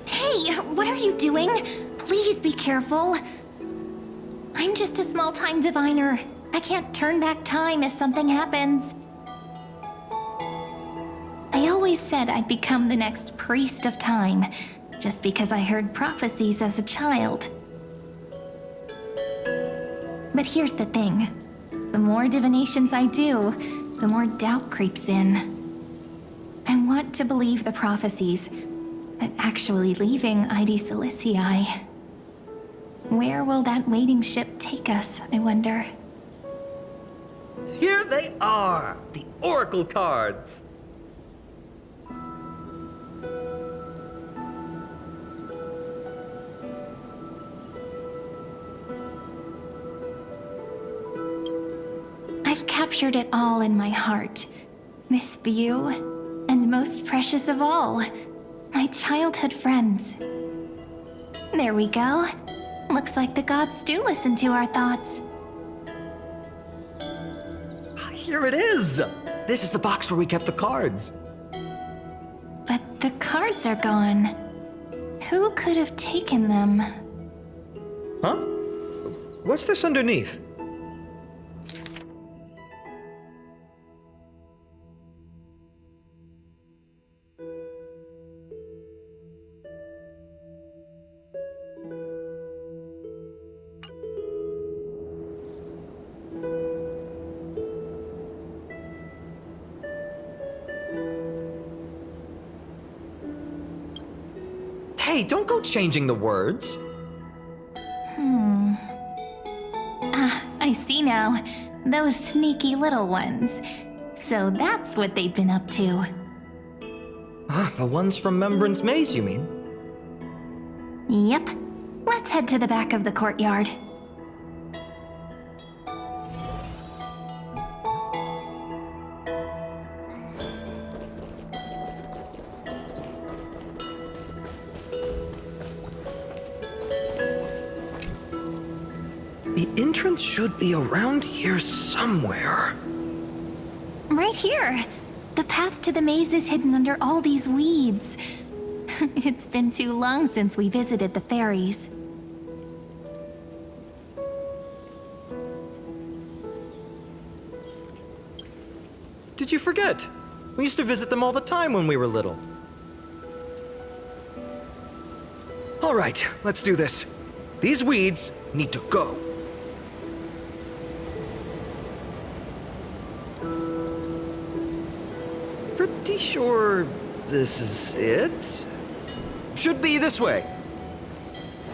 Hey, what are you doing? Please be careful. I'm just a small-time diviner. I can't turn back time if something happens. They always said I'd become the next priest of time, just because I heard prophecies as a child. But here's the thing. The more divinations I do, the more doubt creeps in. I want to believe the prophecies, but actually leaving ID Silicii. Where will that waiting ship take us, I wonder? Here they are! The Oracle cards! I've captured it all in my heart. This view, and most precious of all, my childhood friends. There we go. Looks like the gods do listen to our thoughts. Here it is! This is the box where we kept the cards. But the cards are gone. Who could have taken them? Huh? What's this underneath? Hey, don't go changing the words. Ah, I see now. Those sneaky little ones. So that's what they've been up to. The ones from Remembrance Maze, you mean? Yep. Let's head to the back of the courtyard. The entrance should be around here somewhere. Right here. The path to the maze is hidden under all these weeds. It's been too long since we visited the fairies. Did you forget? We used to visit them all the time when we were little. All right, let's do this. These weeds need to go. Pretty sure this is it? Should be this way.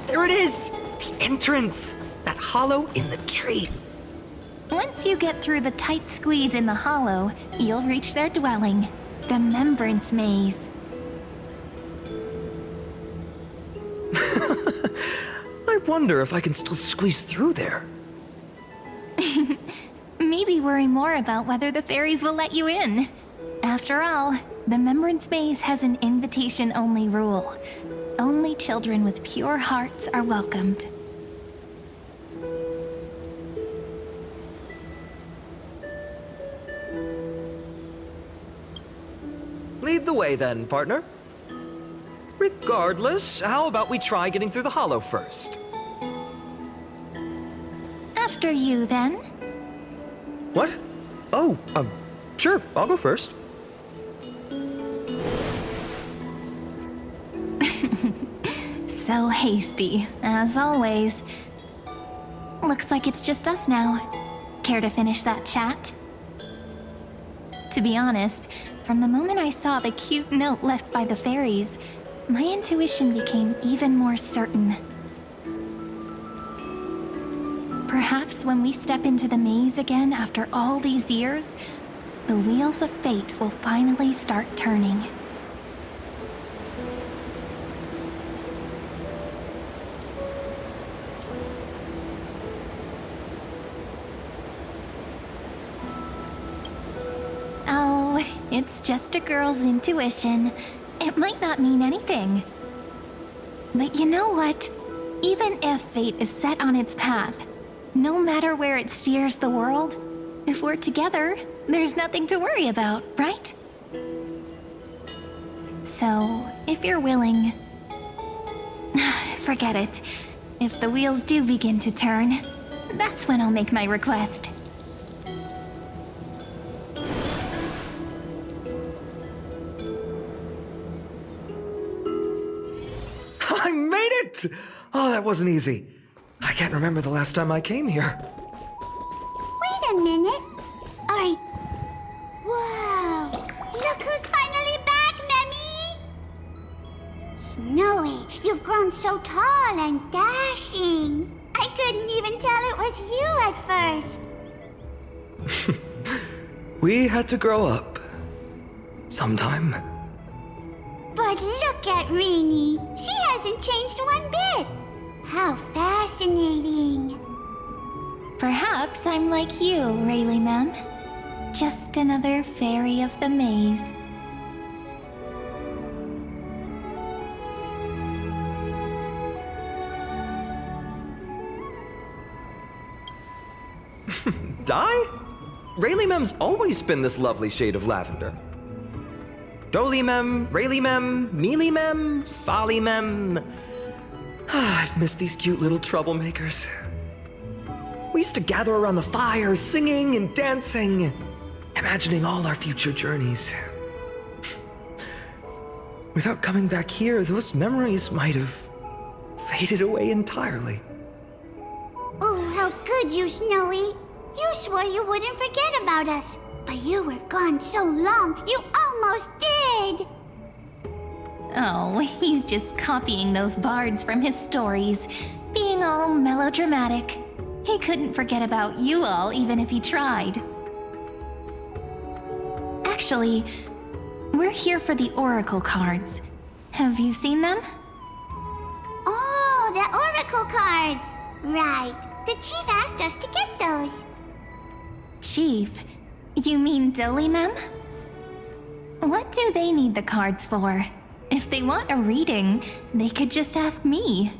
There it is! The entrance! That hollow in the tree. Once you get through the tight squeeze in the hollow, you'll reach their dwelling, the Remembrance Maze. I wonder if I can still squeeze through there. Maybe worry more about whether the fairies will let you in. After all, the Remembrance Maze has an invitation-only rule. Only children with pure hearts are welcomed. Lead the way then, partner. Regardless, how about we try getting through the hollow first? After you, then. What? Oh, sure, I'll go first. So hasty, as always. Looks like it's just us now. Care to finish that chat? To be honest, from the moment I saw the cute note left by the fairies, my intuition became even more certain. Perhaps when we step into the maze again after all these years, the wheels of fate will finally start turning. Oh, it's just a girl's intuition. It might not mean anything. But you know what? Even if fate is set on its path, no matter where it steers the world, if we're together, there's nothing to worry about, right? So, if you're willing... Forget it. If the wheels do begin to turn, that's when I'll make my request. I made it! Oh, that wasn't easy. I can't remember the last time I came here. Wait a minute. Whoa! Look who's finally back, Memmy! Snowy, you've grown so tall and dashing. I couldn't even tell it was you at first. We had to grow up. Sometime. But look at Rini. She hasn't changed one bit. How fascinating. Perhaps I'm like you, Rayleigh Mem. Just another fairy of the maze. Dye? Rayleigh Mem's always been this lovely shade of lavender. Doly Mem, Rayleigh Mem, Mealy Mem, Folly Mem. I've missed these cute little troublemakers. We used to gather around the fire, singing and dancing, imagining all our future journeys. Without coming back here, those memories might have faded away entirely. Oh, how good you, Snowy. You swore you wouldn't forget about us. But you were gone so long, you almost did! Oh, he's just copying those bards from his stories, being all melodramatic. He couldn't forget about you all even if he tried. Actually, we're here for the Oracle cards. Have you seen them? Oh, the Oracle cards! Right. The Chief asked us to get those. Chief? You mean Doly Mem? What do they need the cards for? If they want a reading, they could just ask me.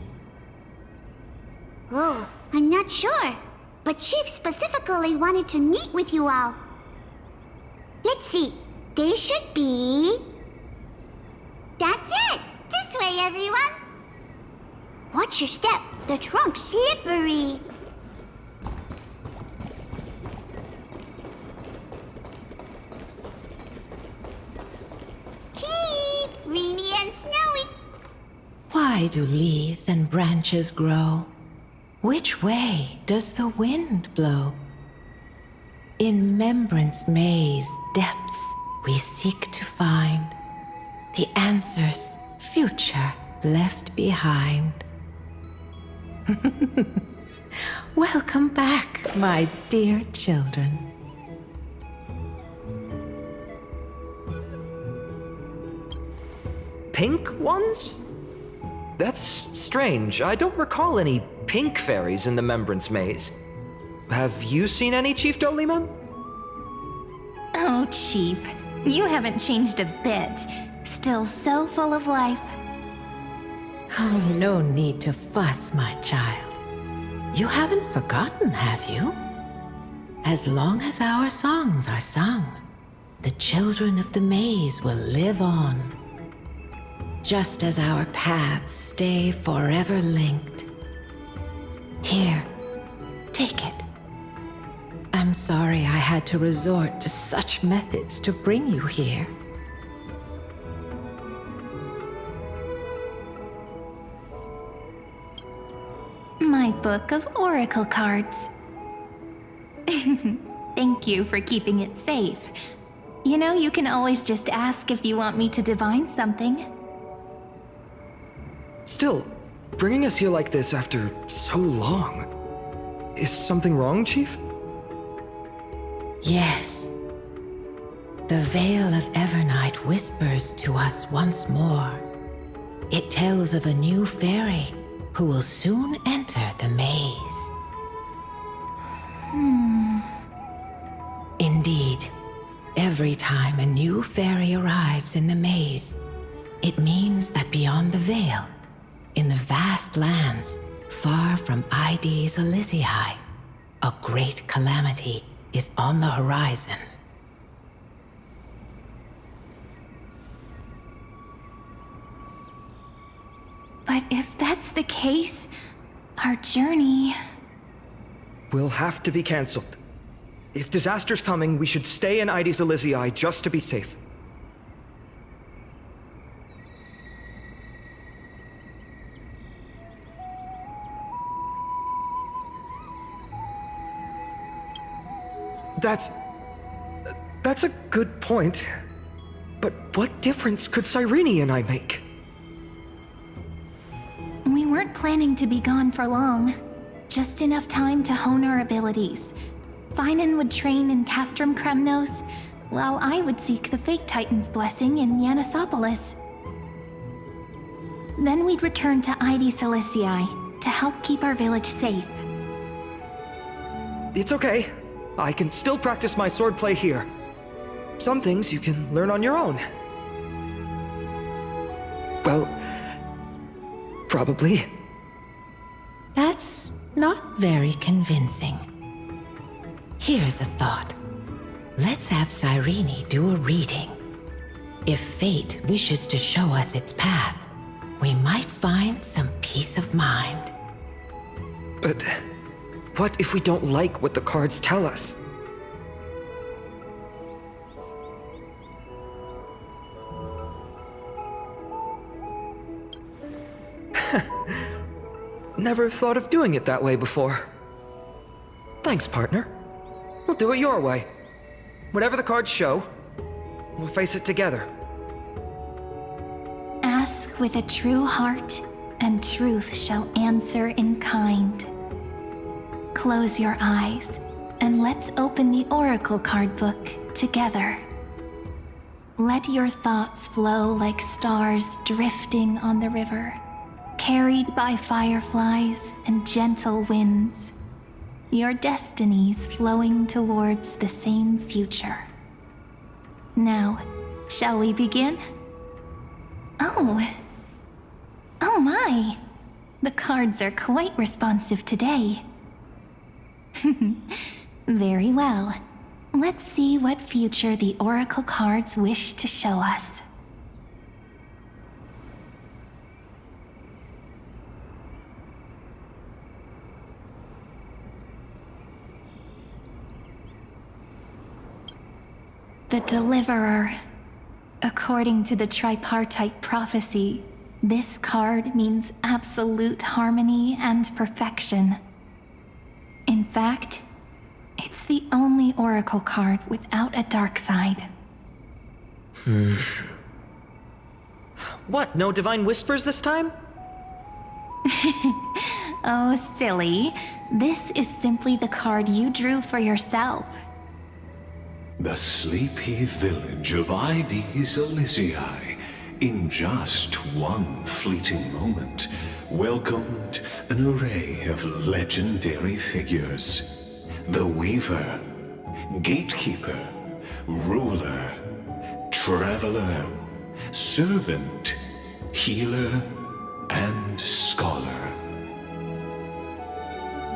Oh, I'm not sure. But Chief specifically wanted to meet with you all. Let's see. They should be... That's it! This way, everyone! Watch your step. The trunk's slippery. Chief! Rini and Snowy! Why do leaves and branches grow? Which way does the wind blow? In Membrance Maze depths we seek to find the answers future left behind. Welcome back, my dear children. Pink ones? That's strange. I don't recall any pink fairies in the Membrance Maze. Have you seen any, Chief Doly Mem? Oh, Chief, you haven't changed a bit. Still so full of life. Oh, no need to fuss, my child. You haven't forgotten, have you? As long as our songs are sung, the children of the maze will live on. Just as our paths stay forever linked. Here, take it. I'm sorry I had to resort to such methods to bring you here. My book of oracle cards. Thank you for keeping it safe. You know, you can always just ask if you want me to divine something. Still, bringing us here like this after so long. Is something wrong, Chief? Yes. The Veil of Evernight whispers to us once more. It tells of a new fairy who will soon enter the maze. Indeed, every time a new fairy arrives in the maze, it means that beyond the veil, in the vast lands far from Ides Elysiae, a great calamity is on the horizon. But if that's the case, our journey... Will have to be cancelled. If disaster's coming, we should stay in Ides Elysiae just to be safe. That's a good point. But what difference could Cyrene and I make? We weren't planning to be gone for long. Just enough time to hone our abilities. Finan would train in Castrum Kremnos, while I would seek the Fake Titan's blessing in Yanisopolis. Then we'd return to Ides Elysiae to help keep our village safe. It's okay. I can still practice my swordplay here. Some things you can learn on your own. Well, probably. That's not very convincing. Here's a thought. Let's have Cyrene do a reading. If fate wishes to show us its path, we might find some peace of mind. But what if we don't like what the cards tell us? Never thought of doing it that way before. Thanks, partner. We'll do it your way. Whatever the cards show, we'll face it together. Ask with a true heart, and truth shall answer in kind. Close your eyes, and let's open the Oracle card book together. Let your thoughts flow like stars drifting on the river, carried by fireflies and gentle winds. Your destinies flowing towards the same future. Now, shall we begin? Oh my! The cards are quite responsive today. Very well. Let's see what future the Oracle cards wish to show us. The Deliverer. According to the tripartite prophecy, this card means absolute harmony and perfection. In fact, it's the only Oracle card without a dark side. What, no divine whispers this time? Oh, silly. This is simply the card you drew for yourself. The sleepy village of Ides Elysiae, in just one fleeting moment, welcomed an array of legendary figures. The Weaver, Gatekeeper, Ruler, Traveler, Servant, Healer, and Scholar.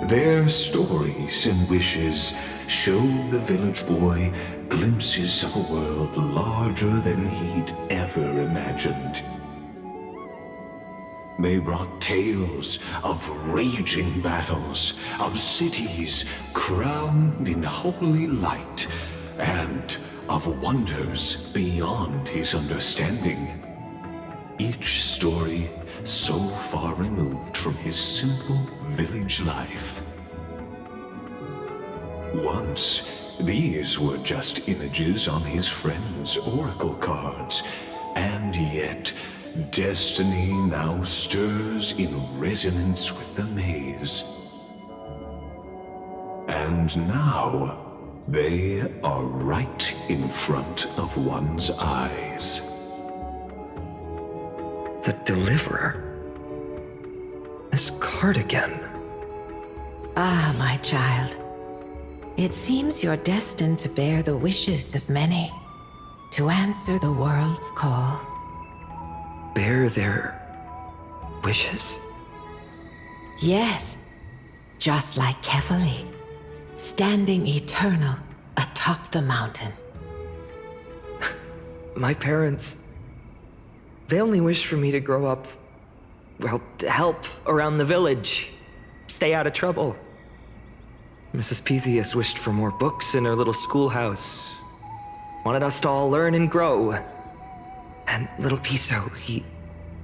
Their stories and wishes showed the village boy glimpses of a world larger than he'd ever imagined. They brought tales of raging battles, of cities crowned in holy light, and of wonders beyond his understanding. Each story so far removed from his simple village life. Once, these were just images on his friend's oracle cards. And yet, destiny now stirs in resonance with the maze. And now, they are right in front of one's eyes. The Deliverer. This card again. Ah, my child. It seems you're destined to bear the wishes of many, to answer the world's call. Bear their wishes? Yes, just like Kefali, standing eternal atop the mountain. My parents, they only wished for me to grow up, well, to help around the village, stay out of trouble. Mrs. Pythias wished for more books in her little schoolhouse, wanted us to all learn and grow. And little Piso, he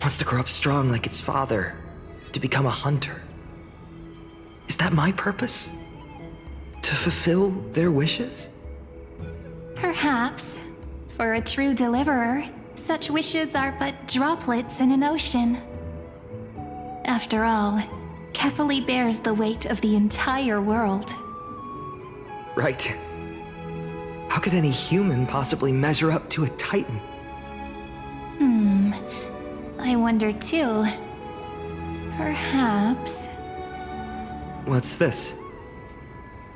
wants to grow up strong like its father, to become a hunter. Is that my purpose? To fulfill their wishes? Perhaps. For a true deliverer, such wishes are but droplets in an ocean. After all, Kefali bears the weight of the entire world. Right. How could any human possibly measure up to a Titan? I wonder too. Perhaps. What's this?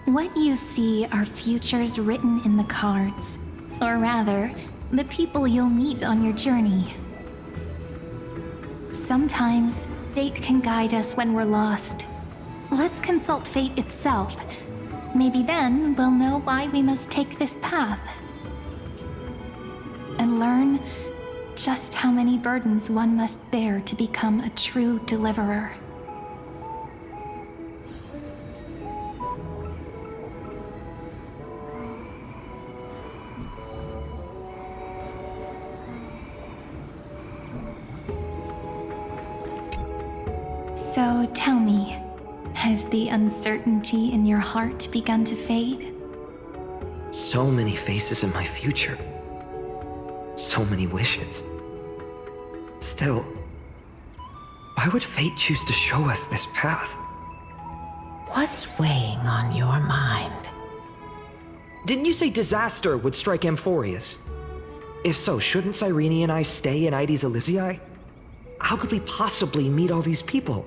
What you see are futures written in the cards. Or rather, the people you'll meet on your journey. Sometimes, fate can guide us when we're lost. Let's consult fate itself. Maybe then we'll know why we must take this path. And learn just how many burdens one must bear to become a true deliverer. So tell me, has the uncertainty in your heart begun to fade? So many faces in my future. So many wishes. Still, why would fate choose to show us this path? What's weighing on your mind? Didn't you say disaster would strike Amphorius? If so, shouldn't Cyrene and I stay in Aedes Elysiae? How could we possibly meet all these people?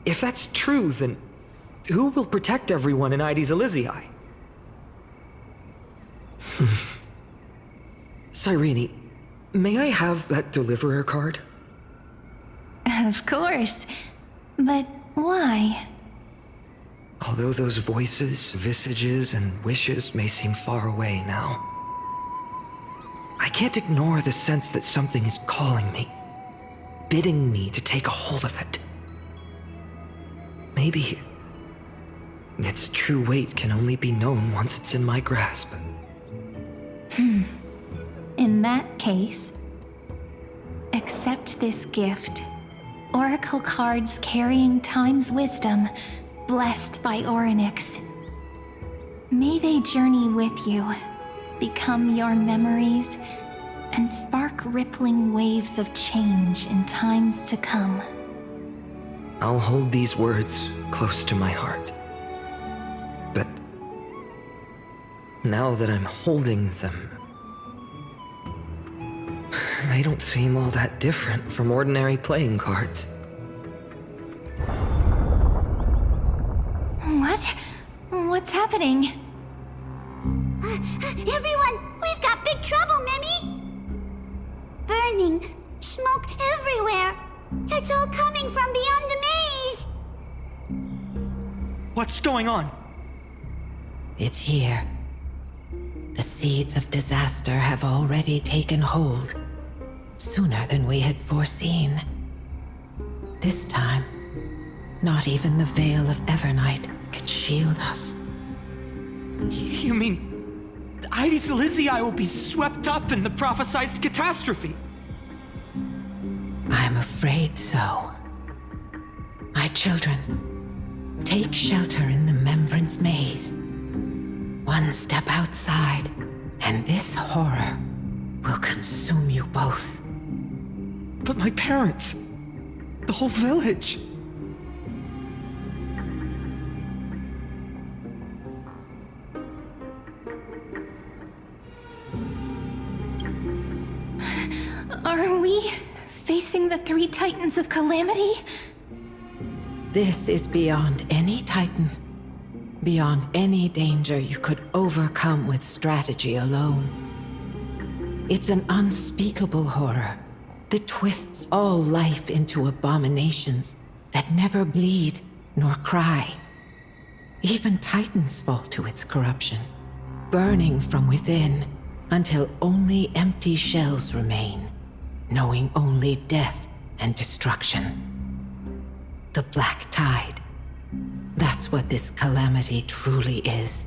If that's true, then who will protect everyone in Aedes Elysiae? Cyrene, may I have that Deliverer card? Of course. But why? Although those voices, visages, and wishes may seem far away now, I can't ignore the sense that something is calling me, bidding me to take a hold of it. maybe its true weight can only be known once it's in my grasp. In that case, accept this gift. Oracle cards carrying time's wisdom, blessed by Orynyx. May they journey with you, become your memories, and spark rippling waves of change in times to come. I'll hold these words close to my heart. But now that I'm holding them, they don't seem all that different from ordinary playing cards. What? What's happening? Everyone, we've got big trouble, Mimi! Burning, smoke everywhere. It's all coming from beyond the maze! What's going on? It's here. The seeds of disaster have already taken hold, sooner than we had foreseen. This time, Not even the Veil of Evernight can shield us. You mean Aides Elysiae will be swept up in the prophesied catastrophe? I'm afraid so. My children, take shelter in the Membrance Maze. One step outside, and this horror will consume you both. But my parents, the whole village. Are we facing the three titans of calamity? This is beyond any Titan. Beyond any danger you could overcome with strategy alone. It's an unspeakable horror that twists all life into abominations that never bleed nor cry. Even Titans fall to its corruption, burning from within until only empty shells remain, knowing only death and destruction. The Black Tide. That's what this calamity truly is.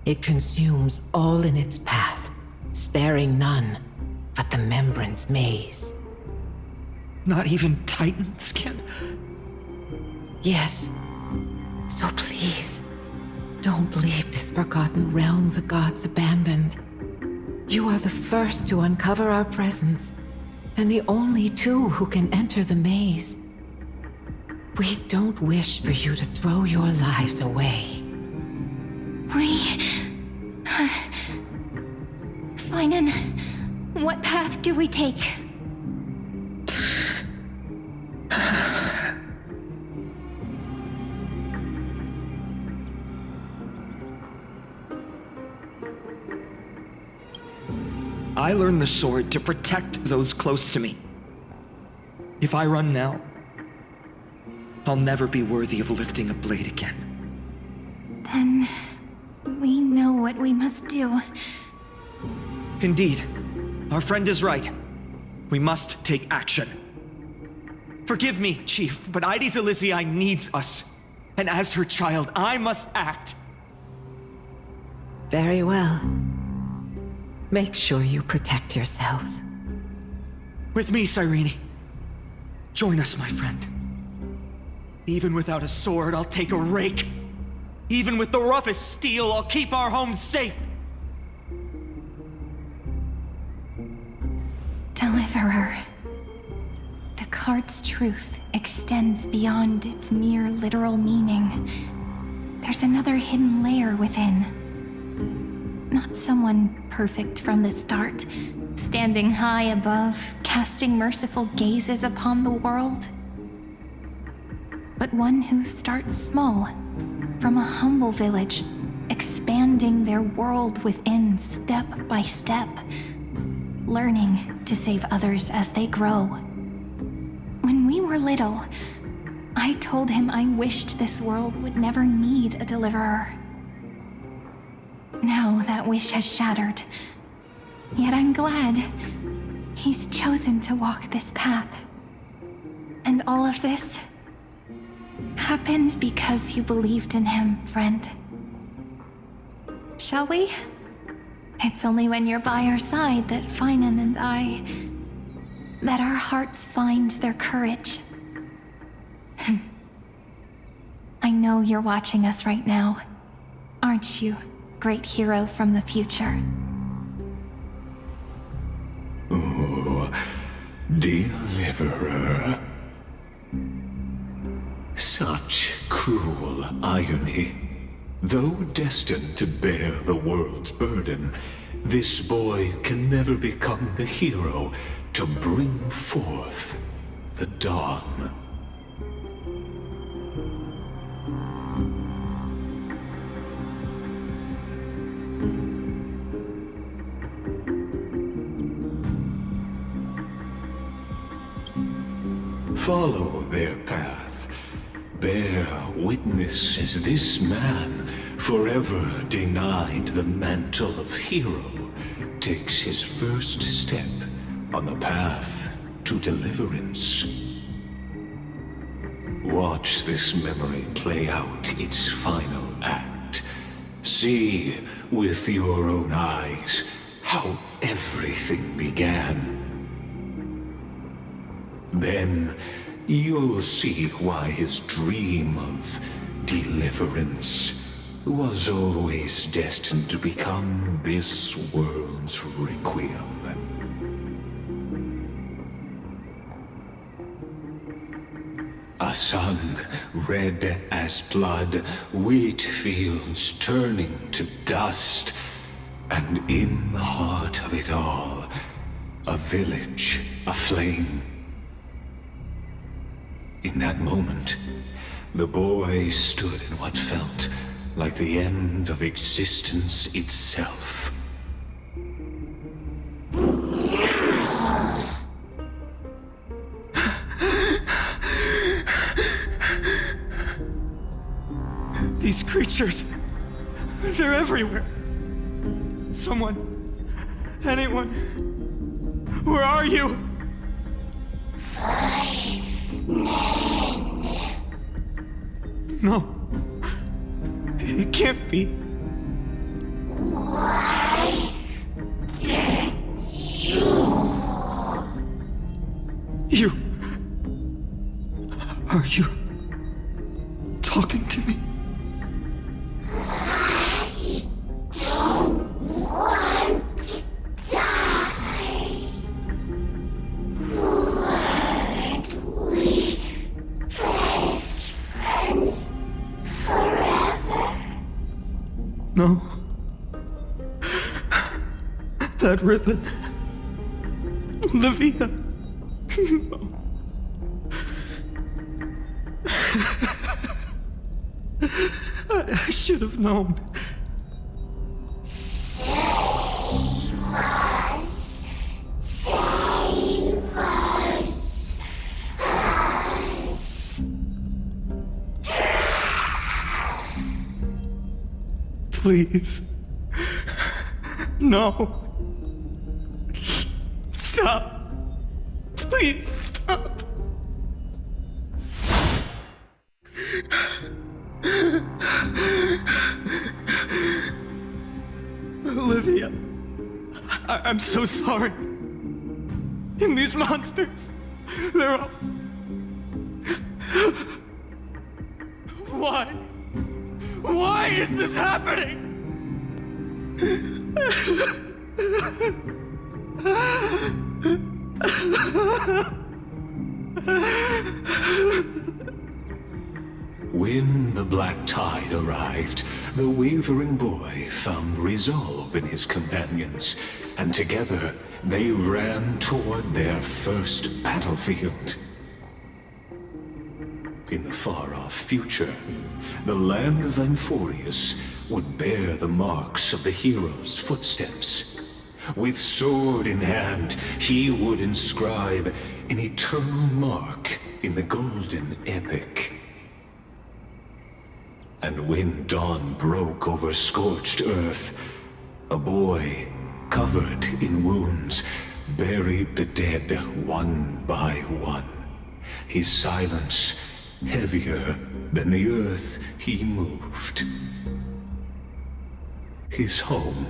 It consumes all in its path, sparing none but the Membrance Maze. Not even Titans can... Yes. So please, don't leave this forgotten realm the gods abandoned. You are the first to uncover our presence, and the only two who can enter the maze. We don't wish for you to throw your lives away. Finan, what path do we take? I learned the sword to protect those close to me. If I run now, I'll never be worthy of lifting a blade again. Then we know what we must do. Indeed, our friend is right. We must take action. Forgive me, Chief, but Aides Elysiae needs us. And as her child, I must act. Very well. Make sure you protect yourselves. With me, Cyrene. Join us, my friend. Even without a sword, I'll take a rake. Even with the roughest steel, I'll keep our home safe. Deliverer. The card's truth extends beyond its mere literal meaning. There's another hidden layer within. Not someone perfect from the start, standing high above, casting merciful gazes upon the world. But one who starts small, from a humble village, expanding their world within step by step, learning to save others as they grow. When we were little, I told him I wished this world would never need a deliverer. Now that wish has shattered. Yet I'm glad he's chosen to walk this path. And all of this happened because you believed in him, friend. Shall we? It's only when you're by our side that Finan and that our hearts find their courage. I know you're watching us right now, aren't you, great hero from the future? Oh, deliverer. Such cruel irony. Though destined to bear the world's burden, this boy can never become the hero to bring forth the dawn. Follow their path. Bear witness as this man, forever denied the mantle of hero, takes his first step on the path to deliverance. Watch this memory play out its final act. See with your own eyes how everything began. Then you'll see why his dream of deliverance was always destined to become this world's requiem. A sun red as blood, wheat fields turning to dust, and in the heart of it all, a village aflame. In that moment, the boy stood in what felt like the end of existence itself. These creatures, they're everywhere. Someone, anyone, where are you? No, it can't be. Why did you? Are you talking to me? No. That ribbon. Olivia. No. I should have known. Save us. Save us. Please. No. Stop. Please stop. Olivia, I'm so sorry. And these monsters, they're all... Why? Why is this happening? When the black tide arrived, the wavering boy found resolve in his companions, and together they ran toward their first battlefield. In the far-off future, the land of Amphorius would bear the marks of the hero's footsteps. With sword in hand, he would inscribe an eternal mark in the golden epic. And when dawn broke over scorched earth, a boy, covered in wounds, buried the dead one by one. His silence heavier than the earth he moved. His home,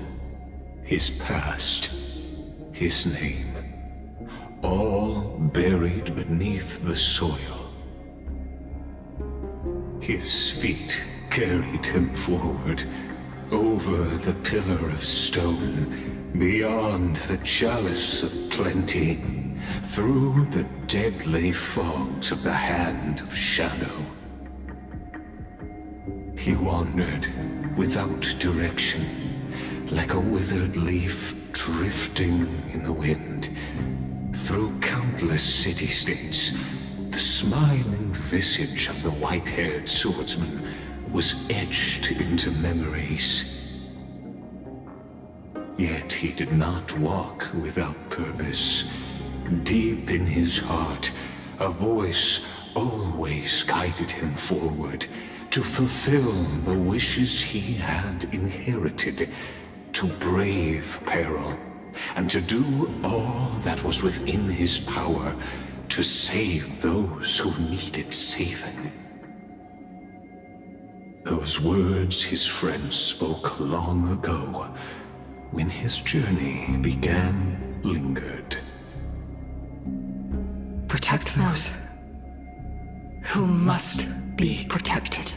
his past, his name, all buried beneath the soil. His feet carried him forward, over the pillar of stone, beyond the chalice of plenty, through the deadly fogs of the hand of shadow. He wandered without direction, like a withered leaf drifting in the wind, through countless city-states. The smiling visage of the white-haired swordsman was etched into memories. Yet he did not walk without purpose. Deep in his heart, a voice always guided him forward to fulfill the wishes he had inherited, to brave peril, and to do all that was within his power to save those who needed saving. Those words his friend spoke long ago, when his journey began, lingered. Protect those who must be protected.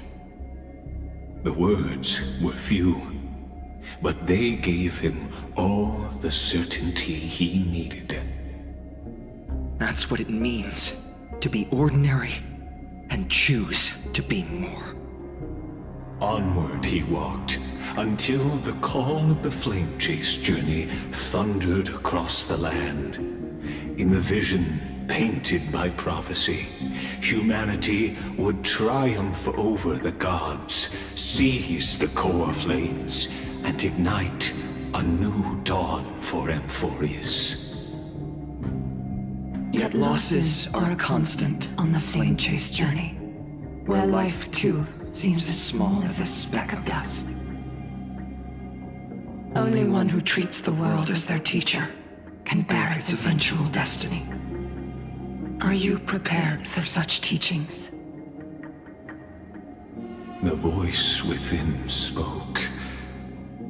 The words were few, but they gave him all the certainty he needed. That's what it means to be ordinary and choose to be more. Onward he walked, until the call of the Flame Chase journey thundered across the land. In the vision painted by prophecy, humanity would triumph over the gods, seize the core flames, and ignite a new dawn for Amphorius. Yet losses are a constant on the Flame Chase journey, where life too seems as small as a speck of dust. Only one who treats the world as their teacher can bear its eventual destiny. Are you prepared for such teachings? The voice within spoke,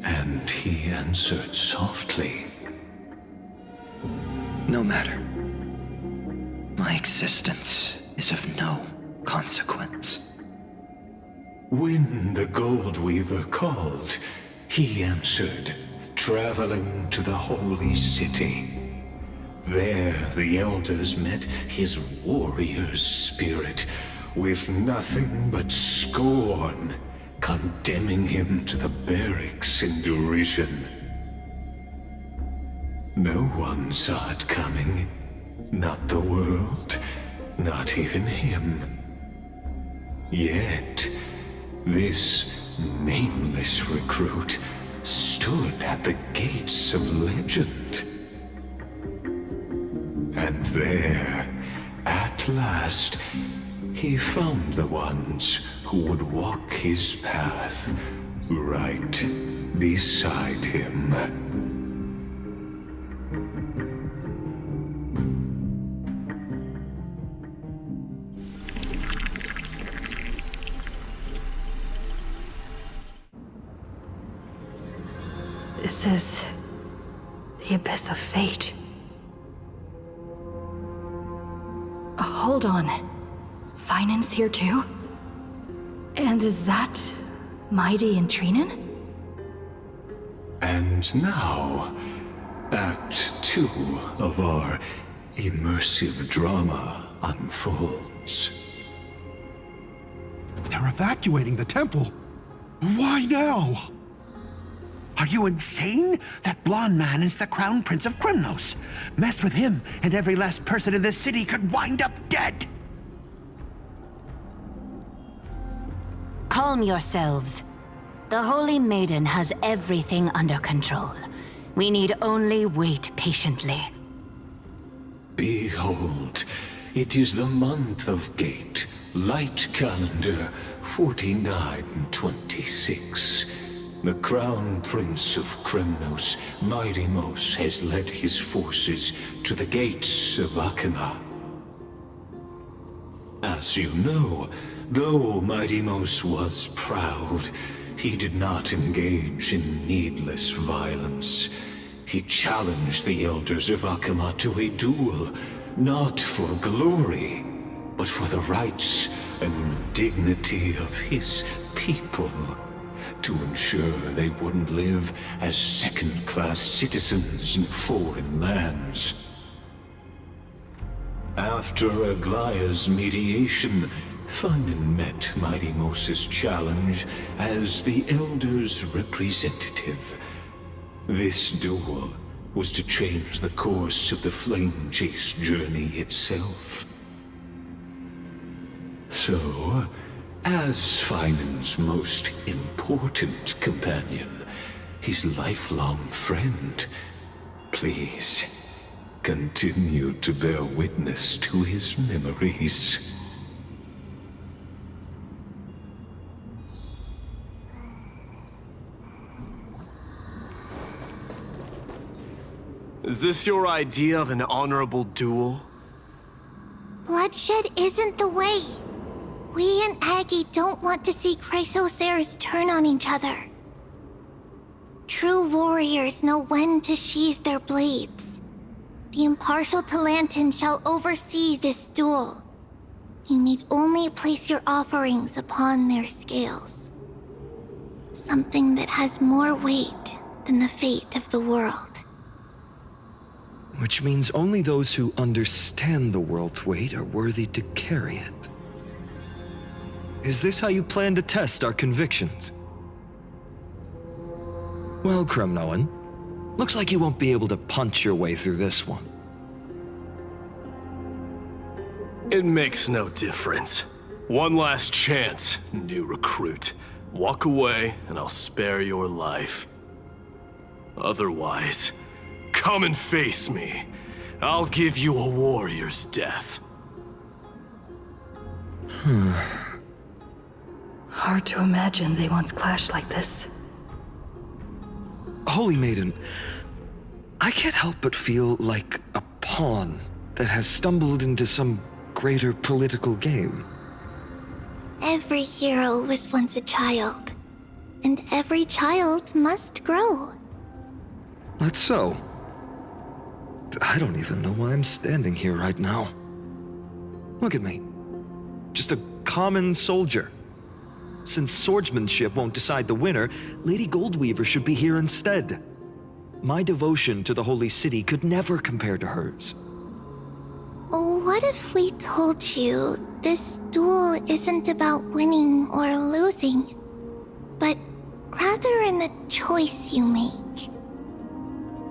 and he answered softly. No matter. My existence is of no consequence. When the Gold Weaver called, he answered, traveling to the holy city. There the elders met his warrior's spirit, with nothing but scorn, condemning him to the barracks in derision. No one saw it coming. Not the world, not even him. Yet, this nameless recruit stood at the gates of legend. And there, at last, he found the ones who would walk his path right beside him. This is the Abyss of Fate. Hold on. Finan's here too? And is that Mighty and Trinen? And now, Act 2 of our immersive drama unfolds. They're evacuating the temple. Why now? Are you insane? That blonde man is the Crown Prince of Krymnos. Mess with him, and every last person in this city could wind up dead. Calm yourselves. The Holy Maiden has everything under control. We need only wait patiently. Behold, it is the month of Gate, Light Calendar 4926. The Crown Prince of Krymnos, Midimos, has led his forces to the gates of Akima. As you know, though Midimos was proud, he did not engage in needless violence. He challenged the elders of Akima to a duel, not for glory, but for the rights and dignity of his people, to ensure they wouldn't live as second-class citizens in foreign lands. After Aglaya's mediation, Finan met Midimos' challenge as the Elder's representative. This duel was to change the course of the Flame Chase journey itself. So, as Finan's most important companion, his lifelong friend, please continue to bear witness to his memories. Is this your idea of an honorable duel? Bloodshed isn't the way. We and Aggie don't want to see Chrysoceres turn on each other. True warriors know when to sheathe their blades. The impartial Talantin shall oversee this duel. You need only place your offerings upon their scales. Something that has more weight than the fate of the world. Which means only those who understand the world's weight are worthy to carry it. Is this how you plan to test our convictions? Well, Kremnoan, looks like you won't be able to punch your way through this one. It makes no difference. One last chance, new recruit. Walk away, and I'll spare your life. Otherwise, come and face me. I'll give you a warrior's death. Hard to imagine they once clashed like this. Holy Maiden, I can't help but feel like a pawn that has stumbled into some greater political game. Every hero was once a child, and every child must grow. That's so. I don't even know why I'm standing here right now. Look at me. Just a common soldier. Since swordsmanship won't decide the winner, Lady Goldweaver should be here instead. My devotion to the Holy City could never compare to hers. What if we told you this duel isn't about winning or losing, but rather in the choice you make?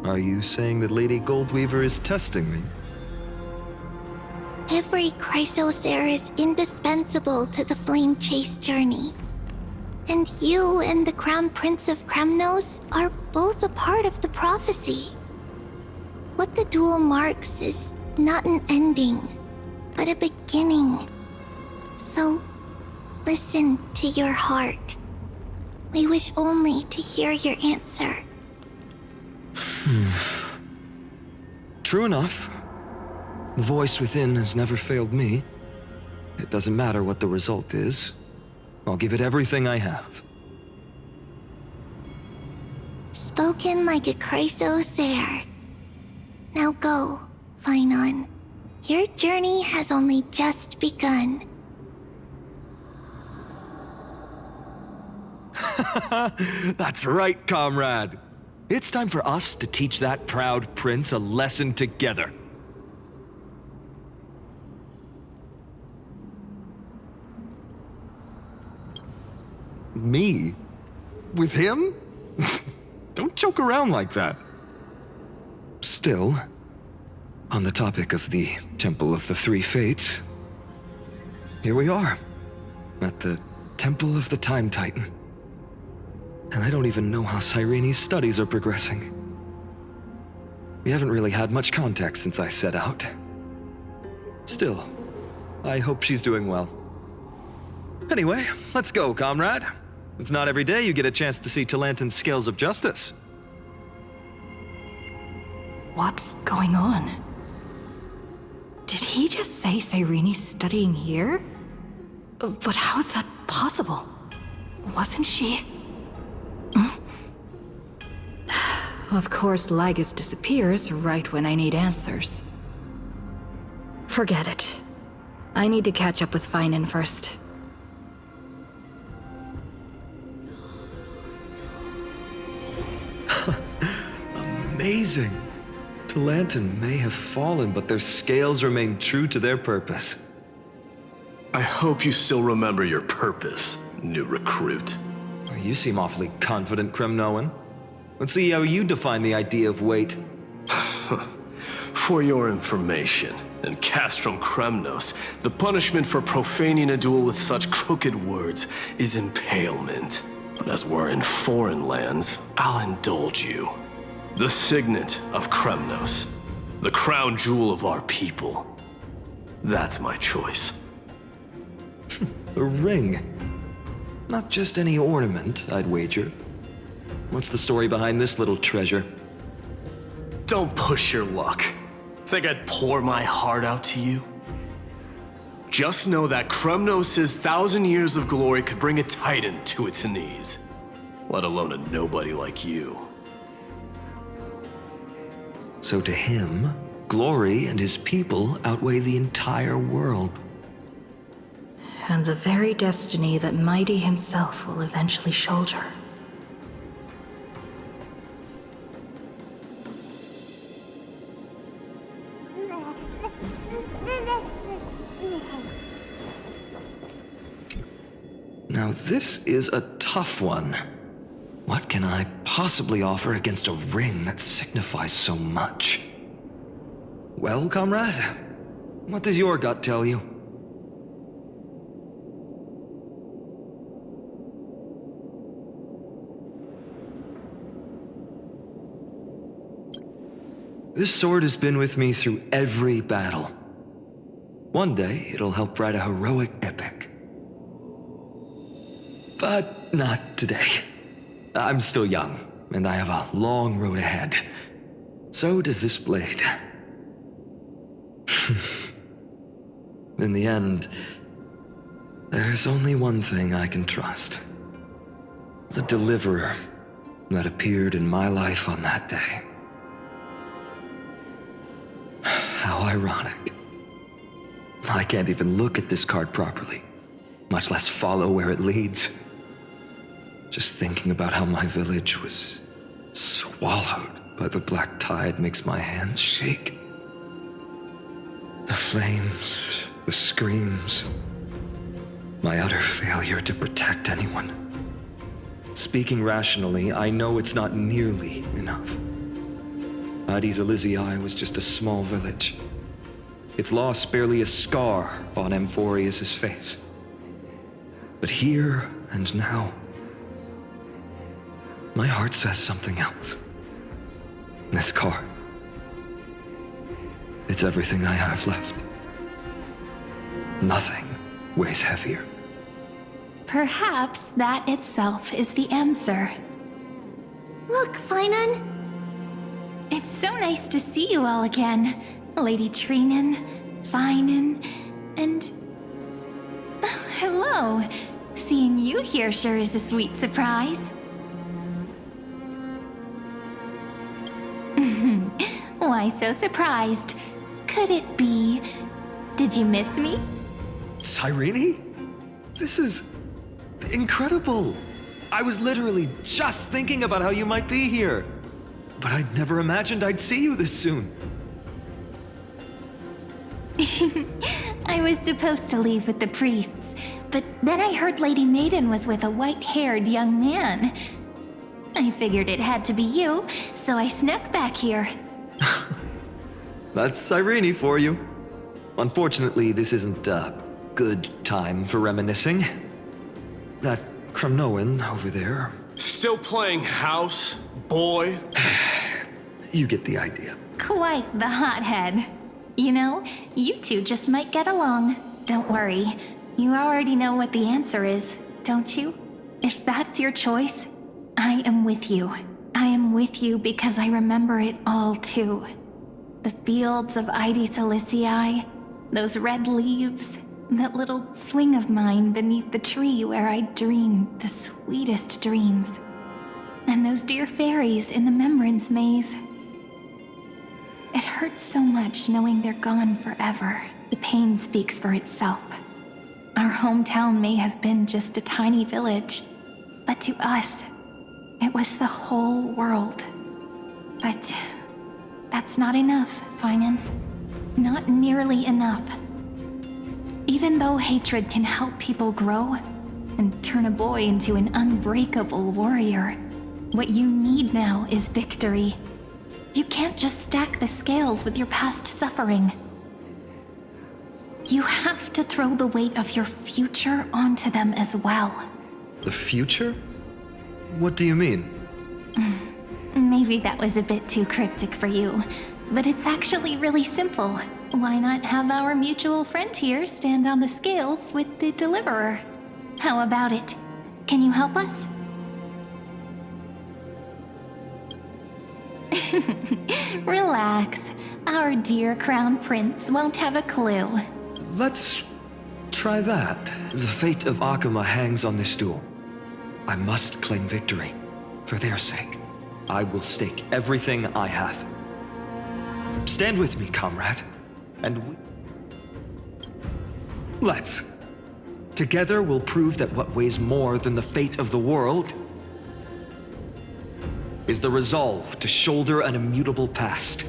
Are you saying that Lady Goldweaver is testing me? Every Chrysocer is indispensable to the Flame Chase journey. And you and the Crown Prince of Kremnos are both a part of the prophecy. What the duel marks is not an ending, but a beginning. So, listen to your heart. We wish only to hear your answer. True enough. The voice within has never failed me. It doesn't matter what the result is. I'll give it everything I have. Spoken like a Chrysocer. Now go, Finon. Your journey has only just begun. That's right, comrade. It's time for us to teach that proud prince a lesson together. Me? With him? Don't joke around like that. Still, on the topic of the Temple of the Three Fates, here we are, at the Temple of the Time Titan. And I don't even know how Cyrene's studies are progressing. We haven't really had much contact since I set out. Still, I hope she's doing well. Anyway, let's go, comrade. It's not every day you get a chance to see Talantin's scales of justice. What's going on? Did he just say Cyrene's studying here? But how is that possible? Wasn't she... Of course, Lygus disappears right when I need answers. Forget it. I need to catch up with Finon first. Amazing! Talantin may have fallen, but their scales remain true to their purpose. I hope you still remember your purpose, new recruit. You seem awfully confident, Kremnoan. Let's see how you define the idea of weight. For your information, in Castrum Kremnos, the punishment for profaning a duel with such crooked words is impalement. But as we're in foreign lands, I'll indulge you. The signet of Kremnos, the crown jewel of our people. That's my choice. A ring. Not just any ornament, I'd wager. What's the story behind this little treasure? Don't push your luck. Think I'd pour my heart out to you? Just know that Kremnos' 1,000 years of glory could bring a titan to its knees. Let alone a nobody like you. So to him, glory and his people outweigh the entire world. And the very destiny that Mighty himself will eventually shoulder. Now this is a tough one. What can I possibly offer against a ring that signifies so much? Well, comrade, what does your gut tell you? This sword has been with me through every battle. One day, it'll help write a heroic epic. But not today. I'm still young, and I have a long road ahead. So does this blade. In the end, there's only one thing I can trust. The Deliverer that appeared in my life on that day. How ironic. I can't even look at this card properly, much less follow where it leads. Just thinking about how my village was swallowed by the black tide makes my hands shake. The flames, the screams, my utter failure to protect anyone. Speaking rationally, I know it's not nearly enough. Addis Elysiae was just a small village. Its loss barely a scar on Amphorius' face. But here and now, my heart says something else. This card. It's everything I have left. Nothing weighs heavier. Perhaps that itself is the answer. Look, Finan. It's so nice to see you all again. Lady Trinen, Finan, and... hello. Seeing you here sure is a sweet surprise. Why so surprised? Could it be... did you miss me? Cyrene? This is incredible. I was literally just thinking about how you might be here. But I'd never imagined I'd see you this soon. I was supposed to leave with the priests, but then I heard Lady Maiden was with a white-haired young man. I figured it had to be you, so I snuck back here. That's Cyrene for you. Unfortunately, this isn't a good time for reminiscing. That Kremnoan over there... Still playing house, boy? You get the idea. Quite the hothead. You know, you two just might get along. Don't worry. You already know what the answer is, don't you? If that's your choice, I am with you. I am with you because I remember it all too. The fields of Addis Elysiae, those red leaves, that little swing of mine beneath the tree where I dreamed the sweetest dreams. And those dear fairies in the Membrance Maze. It hurts so much knowing they're gone forever. The pain speaks for itself. Our hometown may have been just a tiny village, but to us, it was the whole world. But that's not enough, Finan. Not nearly enough. Even though hatred can help people grow and turn a boy into an unbreakable warrior, what you need now is victory. You can't just stack the scales with your past suffering. You have to throw the weight of your future onto them as well. The future? What do you mean? Maybe that was a bit too cryptic for you, but it's actually really simple. Why not have our mutual friend here stand on the scales with the Deliverer? How about it? Can you help us? Relax. Our dear Crown Prince won't have a clue. Let's try that. The fate of Akuma hangs on this duel. I must claim victory. For their sake, I will stake everything I have. Stand with me, comrade, and let's. Together we'll prove that what weighs more than the fate of the world is the resolve to shoulder an immutable past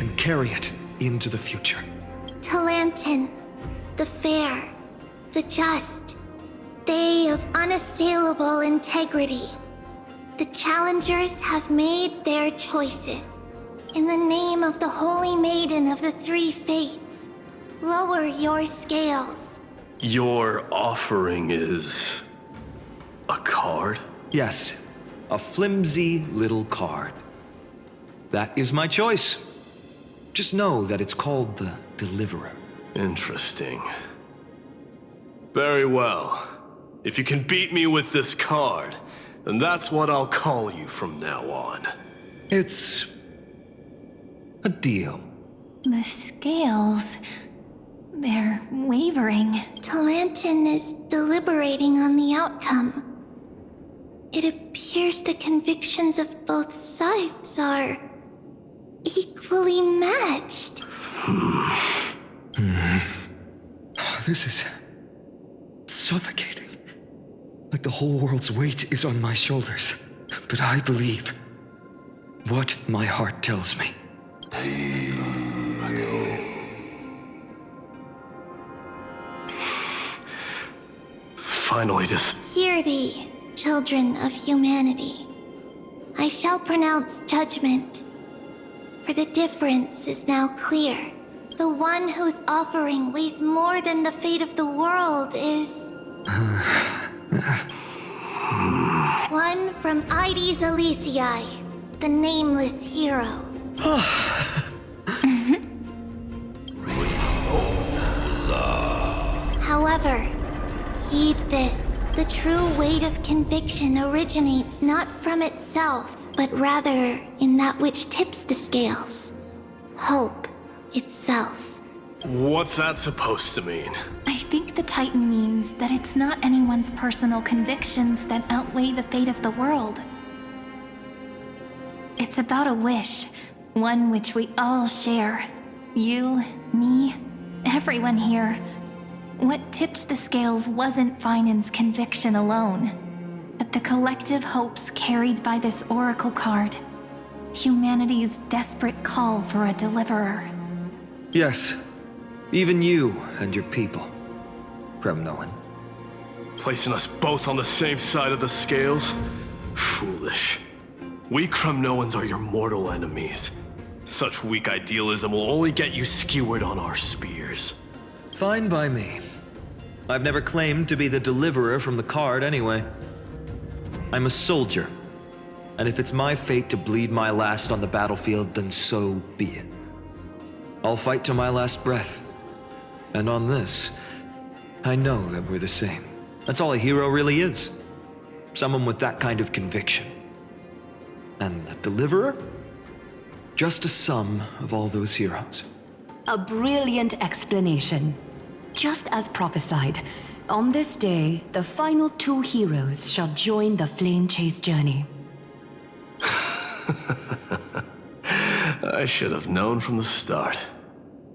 and carry it into the future. Talantin, the fair, the just, they of unassailable integrity. The challengers have made their choices. In the name of the Holy Maiden of the Three Fates, lower your scales. Your offering is a card? Yes, a flimsy little card. That is my choice. Just know that it's called the Deliverer. Interesting. Very well. If you can beat me with this card, then that's what I'll call you from now on. It's a deal. The scales... they're wavering. Talantin is deliberating on the outcome. It appears the convictions of both sides are equally matched. This is suffocating. Like the whole world's weight is on my shoulders. But I believe what my heart tells me. Finally, just... Hear thee, children of humanity. I shall pronounce judgment. For the difference is now clear. The one whose offering weighs more than the fate of the world is... one from Ides Elysiae, the nameless hero. However, heed this. The true weight of conviction originates not from itself, but rather in that which tips the scales. Hope itself. What's that supposed to mean? I think the Titan means that it's not anyone's personal convictions that outweigh the fate of the world. It's about a wish, one which we all share. You, me, everyone here. What tipped the scales wasn't Finan's conviction alone, but the collective hopes carried by this oracle card. Humanity's desperate call for a deliverer. Yes, even you and your people, Kremnoan. Placing us both on the same side of the scales? Foolish. We Kremnoans are your mortal enemies. Such weak idealism will only get you skewered on our spears. Fine by me. I've never claimed to be the deliverer from the card anyway. I'm a soldier, and if it's my fate to bleed my last on the battlefield, then so be it. I'll fight to my last breath. And on this, I know that we're the same. That's all a hero really is. Someone with that kind of conviction. And the deliverer? Just a sum of all those heroes. A brilliant explanation. Just as prophesied, on this day, the final two heroes shall join the Flame Chase journey. I should have known from the start.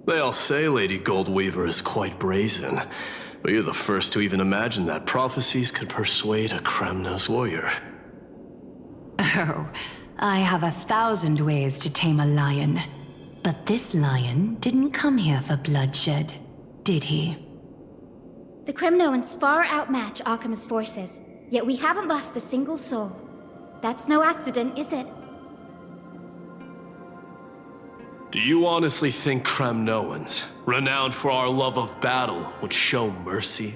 They all say Lady Goldweaver is quite brazen, but you're the first to even imagine that prophecies could persuade a Kremnos warrior. Oh, I have 1,000 ways to tame a lion. But this lion didn't come here for bloodshed, did he? The Kremnoans far outmatch Akuma's forces, yet we haven't lost a single soul. That's no accident, is it? Do you honestly think Kremnoans, renowned for our love of battle, would show mercy?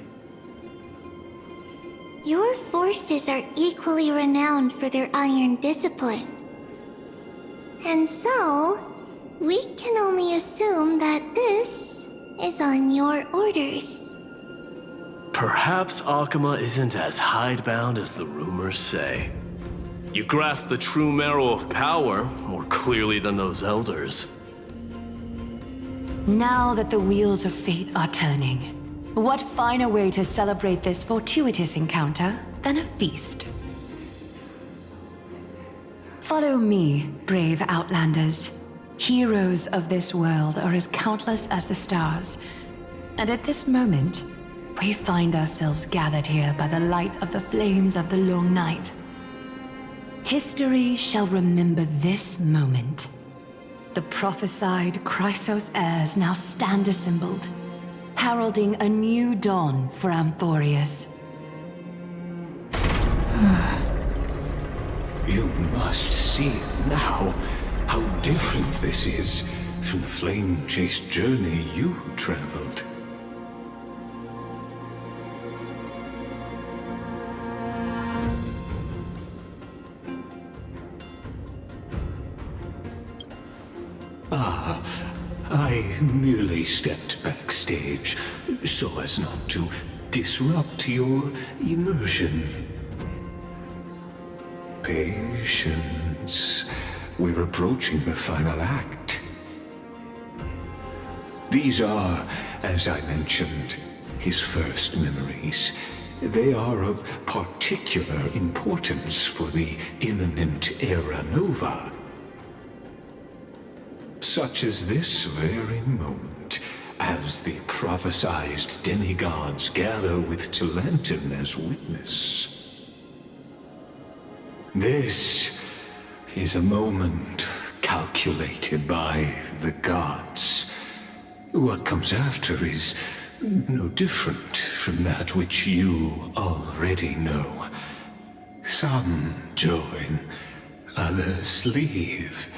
Your forces are equally renowned for their iron discipline. And so, we can only assume that this is on your orders. Perhaps Akuma isn't as hidebound as the rumors say. You grasp the true marrow of power more clearly than those elders. Now that the wheels of fate are turning, What finer way to celebrate this fortuitous encounter than a feast? Follow me, brave Outlanders. Heroes of this world are as countless as the stars. And at this moment, we find ourselves gathered here by the light of the flames of the long night. History shall remember this moment. The prophesied Chrysos heirs now stand assembled, heralding a new dawn for Amphorius. You must see now how different this is from the flame-chased journey you traveled. I merely stepped backstage so as not to disrupt your immersion. Patience. We're approaching the final act. These are, as I mentioned, his first memories. They are of particular importance for the imminent Era Nova. Such as this very moment, as the prophesized demigods gather with Talantin as witness. This is a moment calculated by the gods. What comes after is no different from that which you already know. Some join, others leave,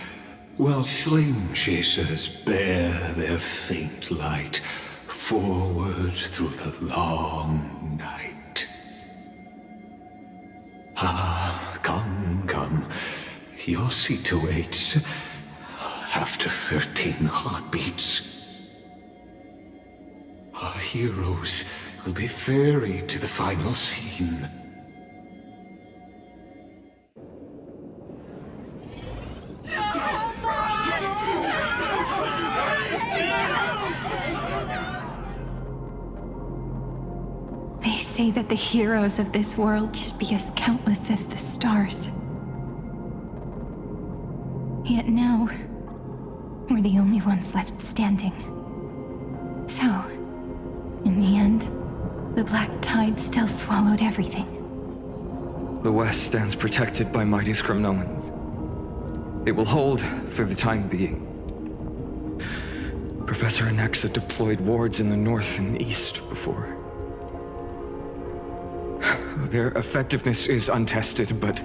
while flame chasers bear their faint light forward through the long night. Ah, come. Your seat awaits. After 13 heartbeats, our heroes will be ferried to the final scene. They say that the heroes of this world should be as countless as the stars. Yet now, we're the only ones left standing. So, in the end, the Black Tide still swallowed everything. The West stands protected by mighty Skrymnoans. It will hold for the time being. Professor Anexa deployed wards in the north and east before. Their effectiveness is untested, but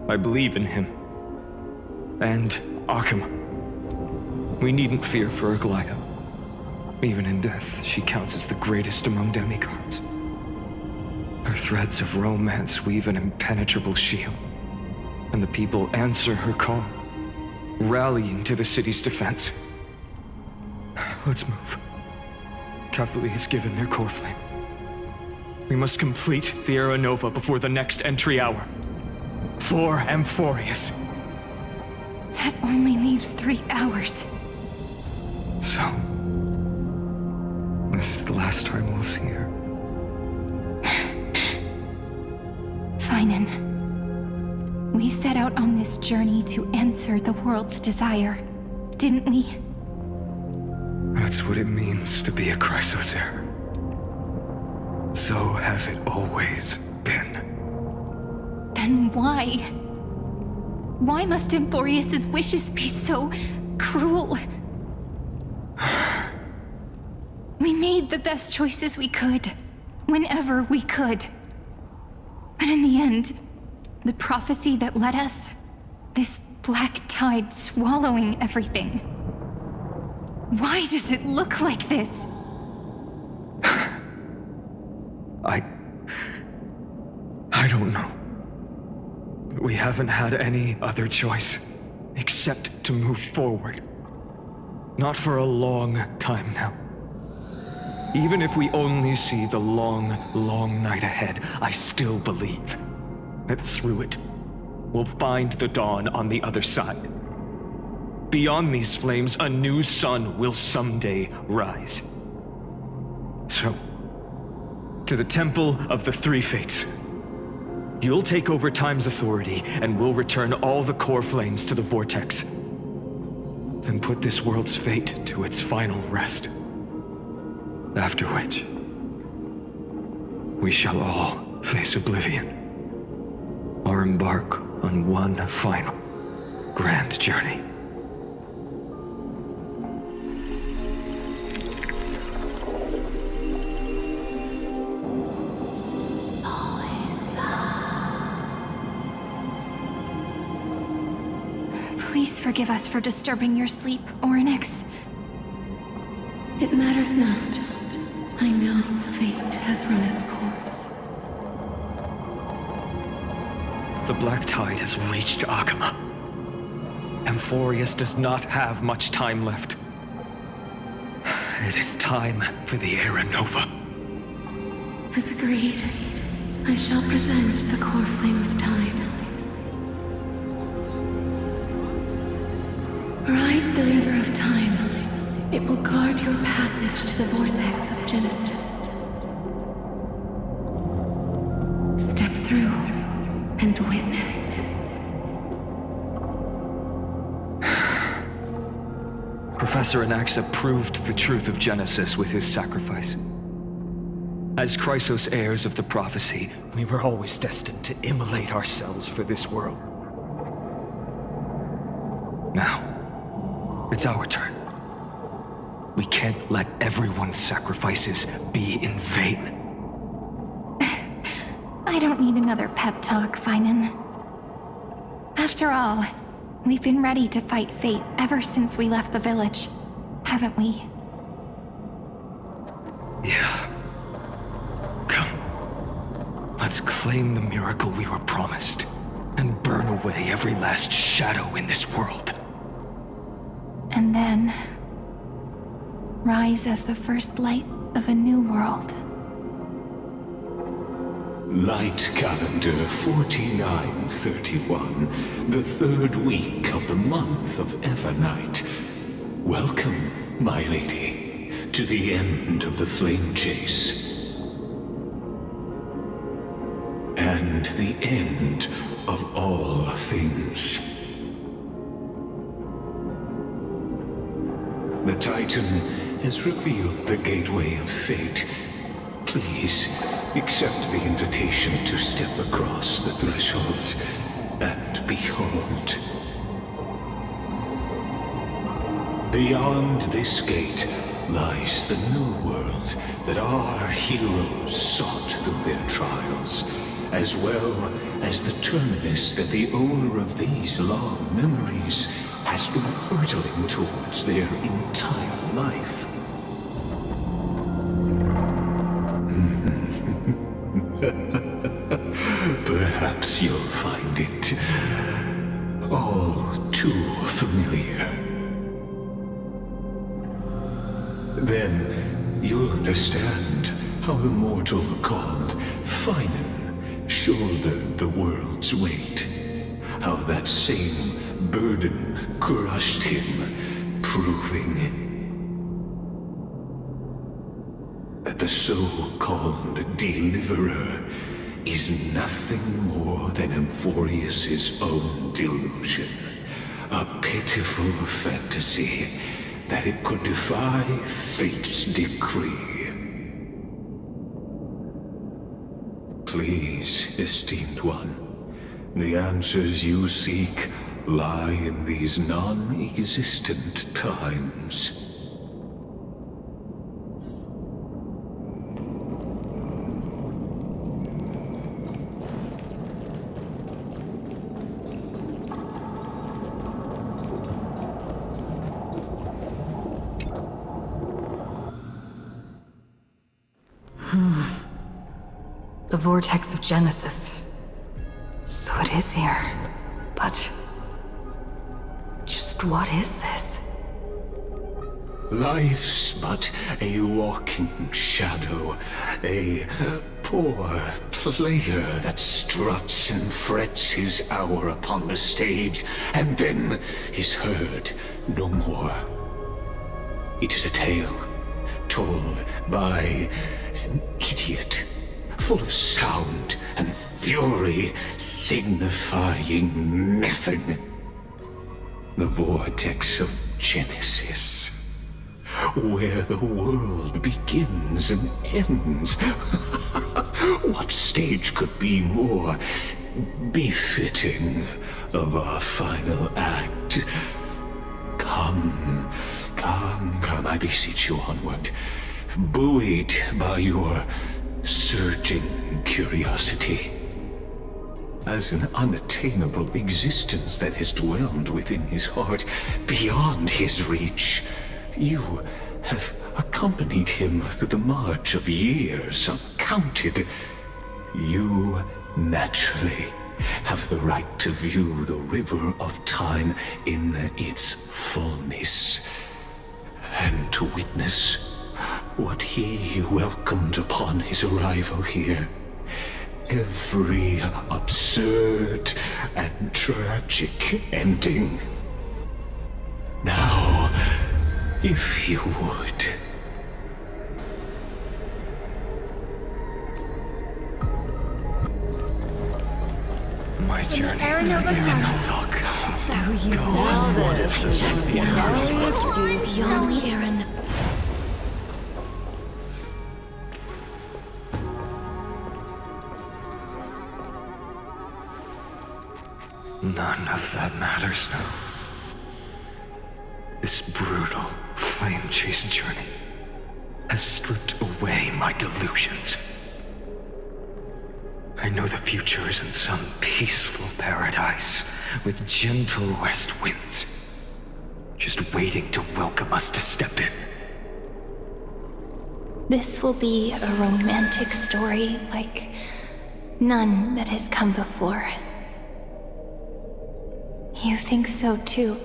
I believe in him. And Akama. We needn't fear for Aglaya. Even in death, she counts as the greatest among demigods. Her threads of romance weave an impenetrable shield, and the people answer her call, rallying to the city's defense. Let's move. Cavalry has given their core flame. We must complete the Era Nova before the next entry hour. For Amphorius. That only leaves 3 hours. So, this is the last time we'll see her. Finan. We set out on this journey to answer the world's desire, didn't we? That's what it means to be a Chrysos heir. So has it always been. Then why? Why must Amphorius' wishes be so cruel? We made the best choices we could, whenever we could. But in the end, the prophecy that led us, this black tide swallowing everything. Why does it look like this? I don't know. We haven't had any other choice, except to move forward. Not for a long time now. Even if we only see the long, long night ahead, I still believe that through it, we'll find the dawn on the other side. Beyond these flames, a new sun will someday rise. So, to the Temple of the Three Fates. You'll take over Time's authority, and we'll return all the core flames to the Vortex. Then put this world's fate to its final rest. After which, we shall all face oblivion, or embark on one final grand journey. Please forgive us for disturbing your sleep, Orynyx. It matters not. I know fate has run its course. The Black Tide has reached Akama. Amphorius does not have much time left. It is time for the Era Nova. As agreed, I shall present the core flame of Tide. Ride the river of time. It will guard your passage to the vortex of Genesis. Step through and witness. Professor Anaxa proved the truth of Genesis with his sacrifice. As Chrysos heirs of the prophecy, we were always destined to immolate ourselves for this world. Now, it's our turn. We can't let everyone's sacrifices be in vain. I don't need another pep talk, Finan. After all, we've been ready to fight fate ever since we left the village, haven't we? Yeah. Come. Let's claim the miracle we were promised, and burn away every last shadow in this world. And then rise as the first light of a new world. Light calendar 4931, the third week of the month of Evernight. Welcome, my lady, to the end of the flame chase. And the end of all things. The Titan has revealed the gateway of fate. Please, accept the invitation to step across the threshold and behold. Beyond this gate lies the new world that our heroes sought through their trials, as well as the terminus that the owner of these long memories has been hurtling towards their entire life. Perhaps you'll find it all too familiar. Then you'll understand how the mortal called Finan shouldered the world's weight. How that same burden crushed him, proving that the so-called Deliverer is nothing more than Amphorius' own delusion. A pitiful fantasy that it could defy fate's decree. Please, esteemed one, the answers you seek lie in these non-existent times. The vortex of Genesis. So it is here. But just what is this? Life's but a walking shadow, a poor player that struts and frets his hour upon the stage, and then is heard no more. It is a tale told by an idiot full of sound and fury, signifying nothing. The vortex of Genesis, where the world begins and ends. What stage could be more befitting of our final act? Come, I beseech you onward, buoyed by your surging curiosity. As an unattainable existence that has dwelled within his heart, beyond his reach, you have accompanied him through the march of years uncounted. You naturally have the right to view the river of time in its fullness, and to witness what he welcomed upon his arrival here. Every absurd and tragic ending. Now, if you would. My journey Aaron to the overcomes. Talk. Oh, you Go know on. that What if this just is the end? The only Aaron. None of that matters now. This brutal, flame-chased journey has stripped away my delusions. I know the future is in some peaceful paradise with gentle west winds, just waiting to welcome us to step in. This will be a romantic story like none that has come before. You think so too,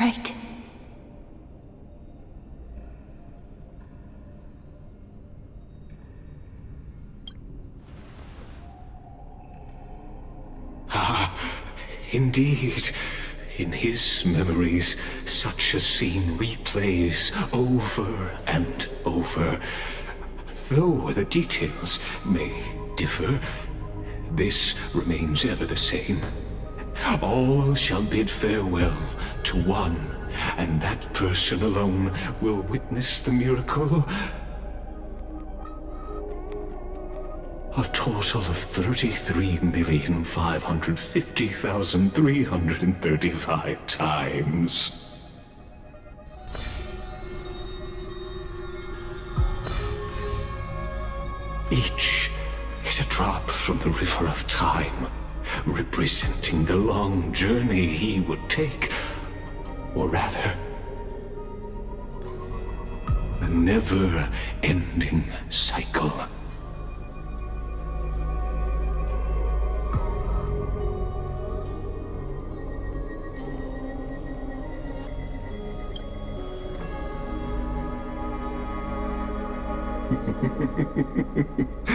right? Indeed, in his memories, such a scene replays over and over. Though the details may differ, this remains ever the same. All shall bid farewell to one, and that person alone will witness the miracle. A total of 33,550,335 times. Each is a drop from the river of time, representing the long journey he would take, or rather, a never-ending cycle.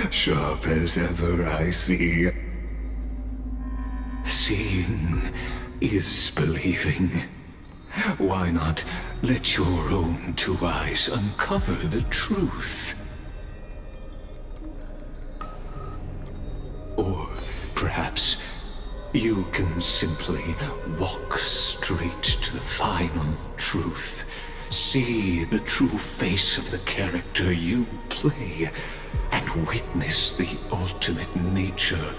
Sharp as ever, I see. Seeing is believing. Why not let your own two eyes uncover the truth? Or perhaps you can simply walk straight to the final truth. See the true face of the character you play, and witness the ultimate nature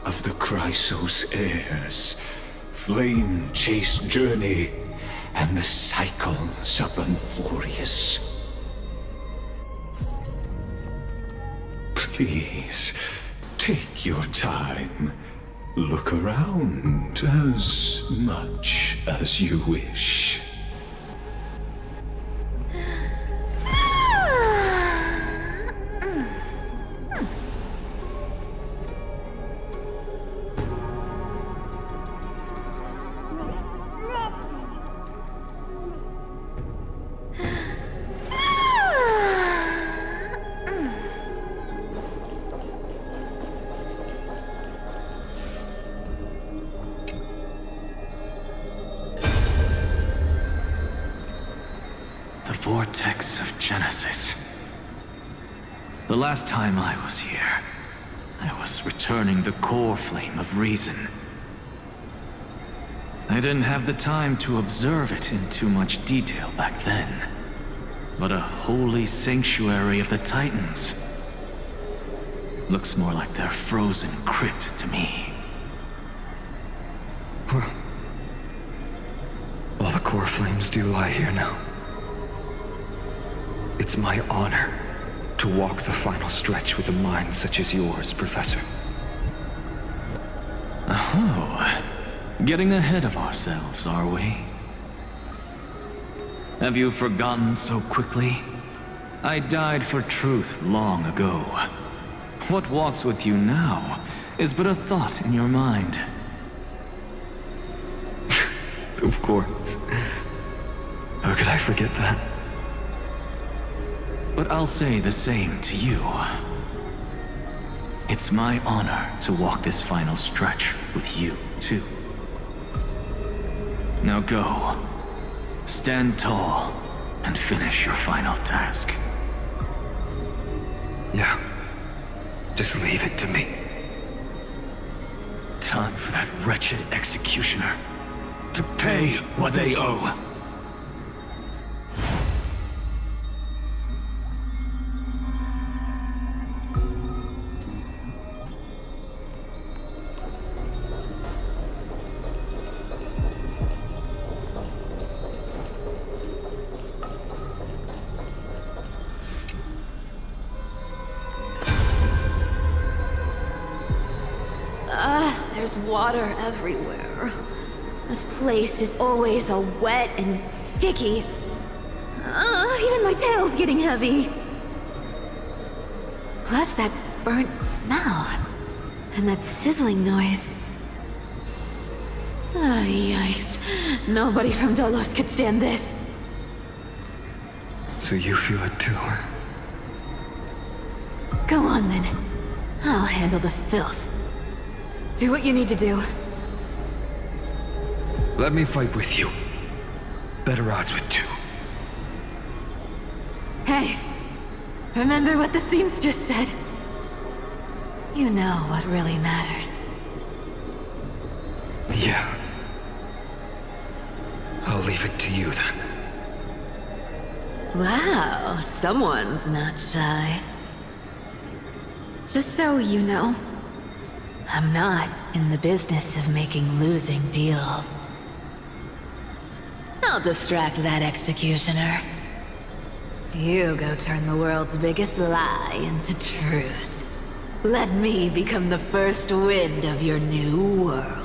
of the Chrysos heirs, flame-chased journey, and the cycles of Unforius. Please, take your time. Look around as much as you wish. The vortex of Genesis. The last time I was here, I was returning the core flame of reason. I didn't have the time to observe it in too much detail back then. But a holy sanctuary of the Titans looks more like their frozen crypt to me. Well, all the core flames do lie here now. It's my honor to walk the final stretch with a mind such as yours, Professor. Oh, getting ahead of ourselves, are we? Have you forgotten so quickly? I died for truth long ago. What walks with you now is but a thought in your mind. Of course. How could I forget that? But I'll say the same to you. It's my honor to walk this final stretch with you, too. Now go. Stand tall and finish your final task. Yeah. Just leave it to me. Time for that wretched executioner to pay what they owe. There's water everywhere. This place is always so wet and sticky. Even my tail's getting heavy. Plus that burnt smell. And that sizzling noise. Yikes. Nobody from Dolos could stand this. So you feel it too? Go on then. I'll handle the filth. Do what you need to do. Let me fight with you. Better odds with two. Hey, remember what the seamstress said? You know what really matters. Yeah. I'll leave it to you then. Wow, someone's not shy. Just so you know, I'm not in the business of making losing deals. I'll distract that executioner. You go turn the world's biggest lie into truth. Let me become the first wind of your new world.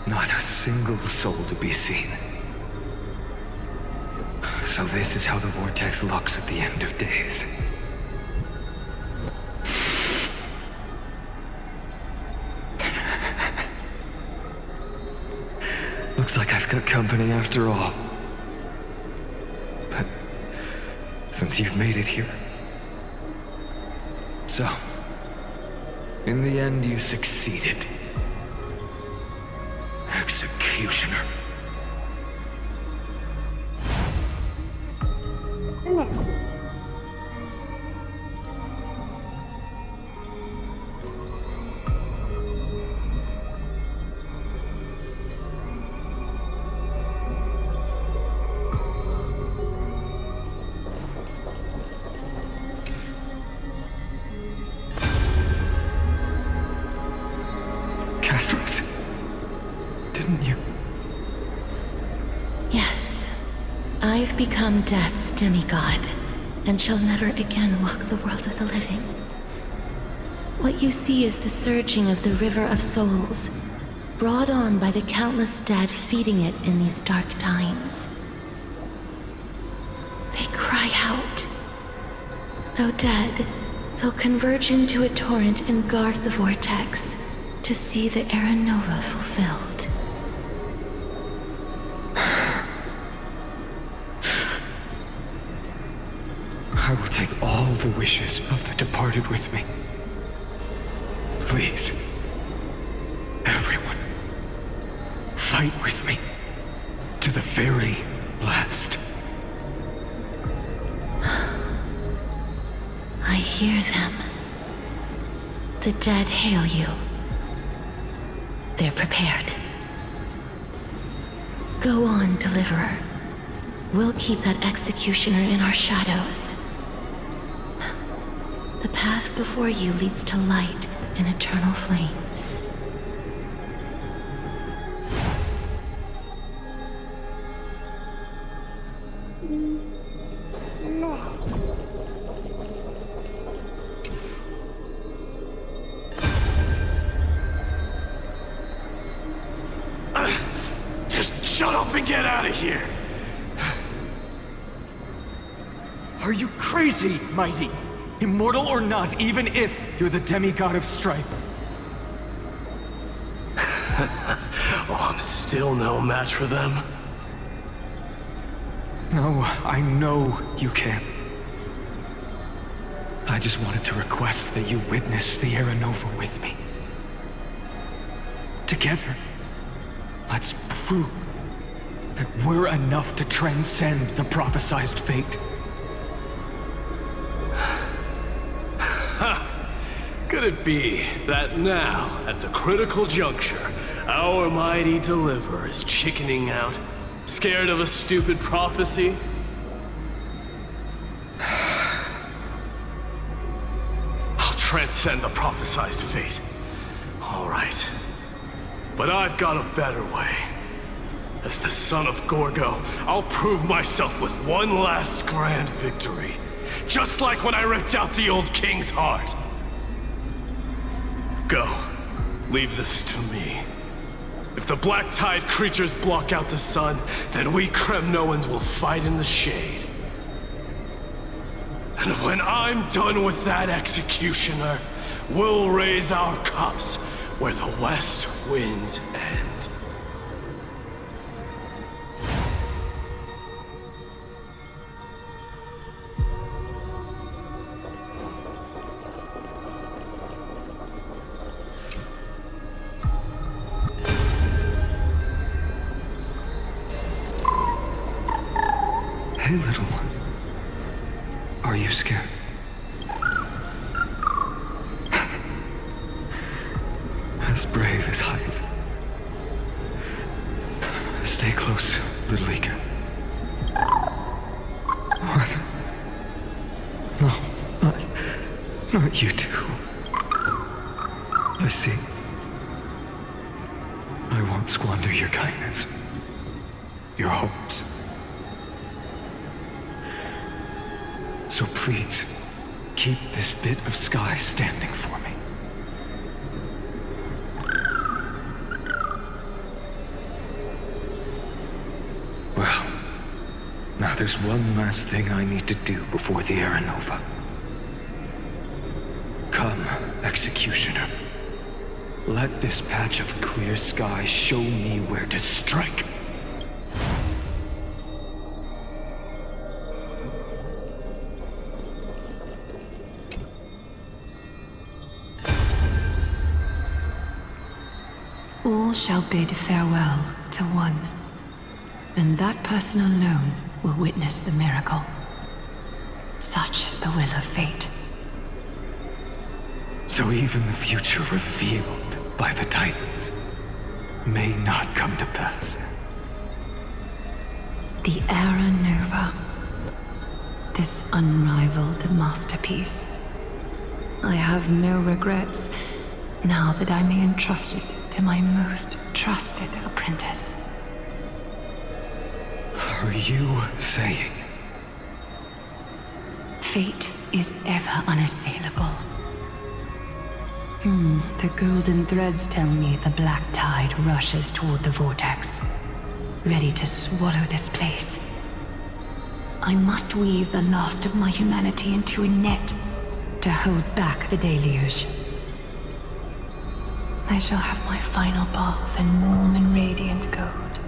Not a single soul to be seen. So this is how the vortex looks at the end of days. Looks like I've got company after all. But since you've made it here. So, in the end you succeeded. Executioner. Castros, didn't you? Yes. I've become Death's demigod, and shall never again walk the world of the living. What you see is the surging of the River of Souls, brought on by the countless dead feeding it in these dark times. They cry Though dead, they'll converge into a torrent and guard the vortex to see the Era Nova fulfilled. I will take all the wishes of the departed with me. Please, everyone, fight with me to the very last. I hear them. The dead hail you. They're prepared. Go on, Deliverer. We'll keep that executioner in our shadows. The path before you leads to light and eternal flames. Just shut up and get out of here! Are you crazy, Mighty? Immortal or not, even if you're the demigod of strife. Oh, I'm still no match for them. No, I know you can. I just wanted to request that you witness the Era Nova with me. Together, let's prove that we're enough to transcend the prophesized fate. Could it be that now, at the critical juncture, our mighty Deliverer is chickening out, scared of a stupid prophecy? I'll transcend the prophesized fate. All right. But I've got a better way. As the son of Gorgo, I'll prove myself with one last grand victory. Just like when I ripped out the old king's heart. Go. Leave this to me. If the Black Tide creatures block out the sun, then we Kremnoans will fight in the shade. And when I'm done with that executioner, we'll raise our cups where the west winds end. Hey, little one. Are you scared? As brave as hides. Stay close, little Ika. What? No, not you two. I see. I won't squander your kindness. Your hopes. So please, keep this bit of sky standing for me. Well, now there's one last thing I need to do before the Era Nova. Come, Executioner. Let this patch of clear sky show me where to strike. All shall bid farewell to one, and that person alone will witness the miracle. Such is the will of fate. So even the future revealed by the Titans may not come to pass. The Era Nova. This unrivaled masterpiece. I have no regrets now that I may entrust it to my most trusted apprentice. Are you saying? Fate is ever unassailable. The golden threads tell me the black tide rushes toward the vortex, ready to swallow this place. I must weave the last of my humanity into a net to hold back the deluge. I shall have my final bath in warm and radiant gold.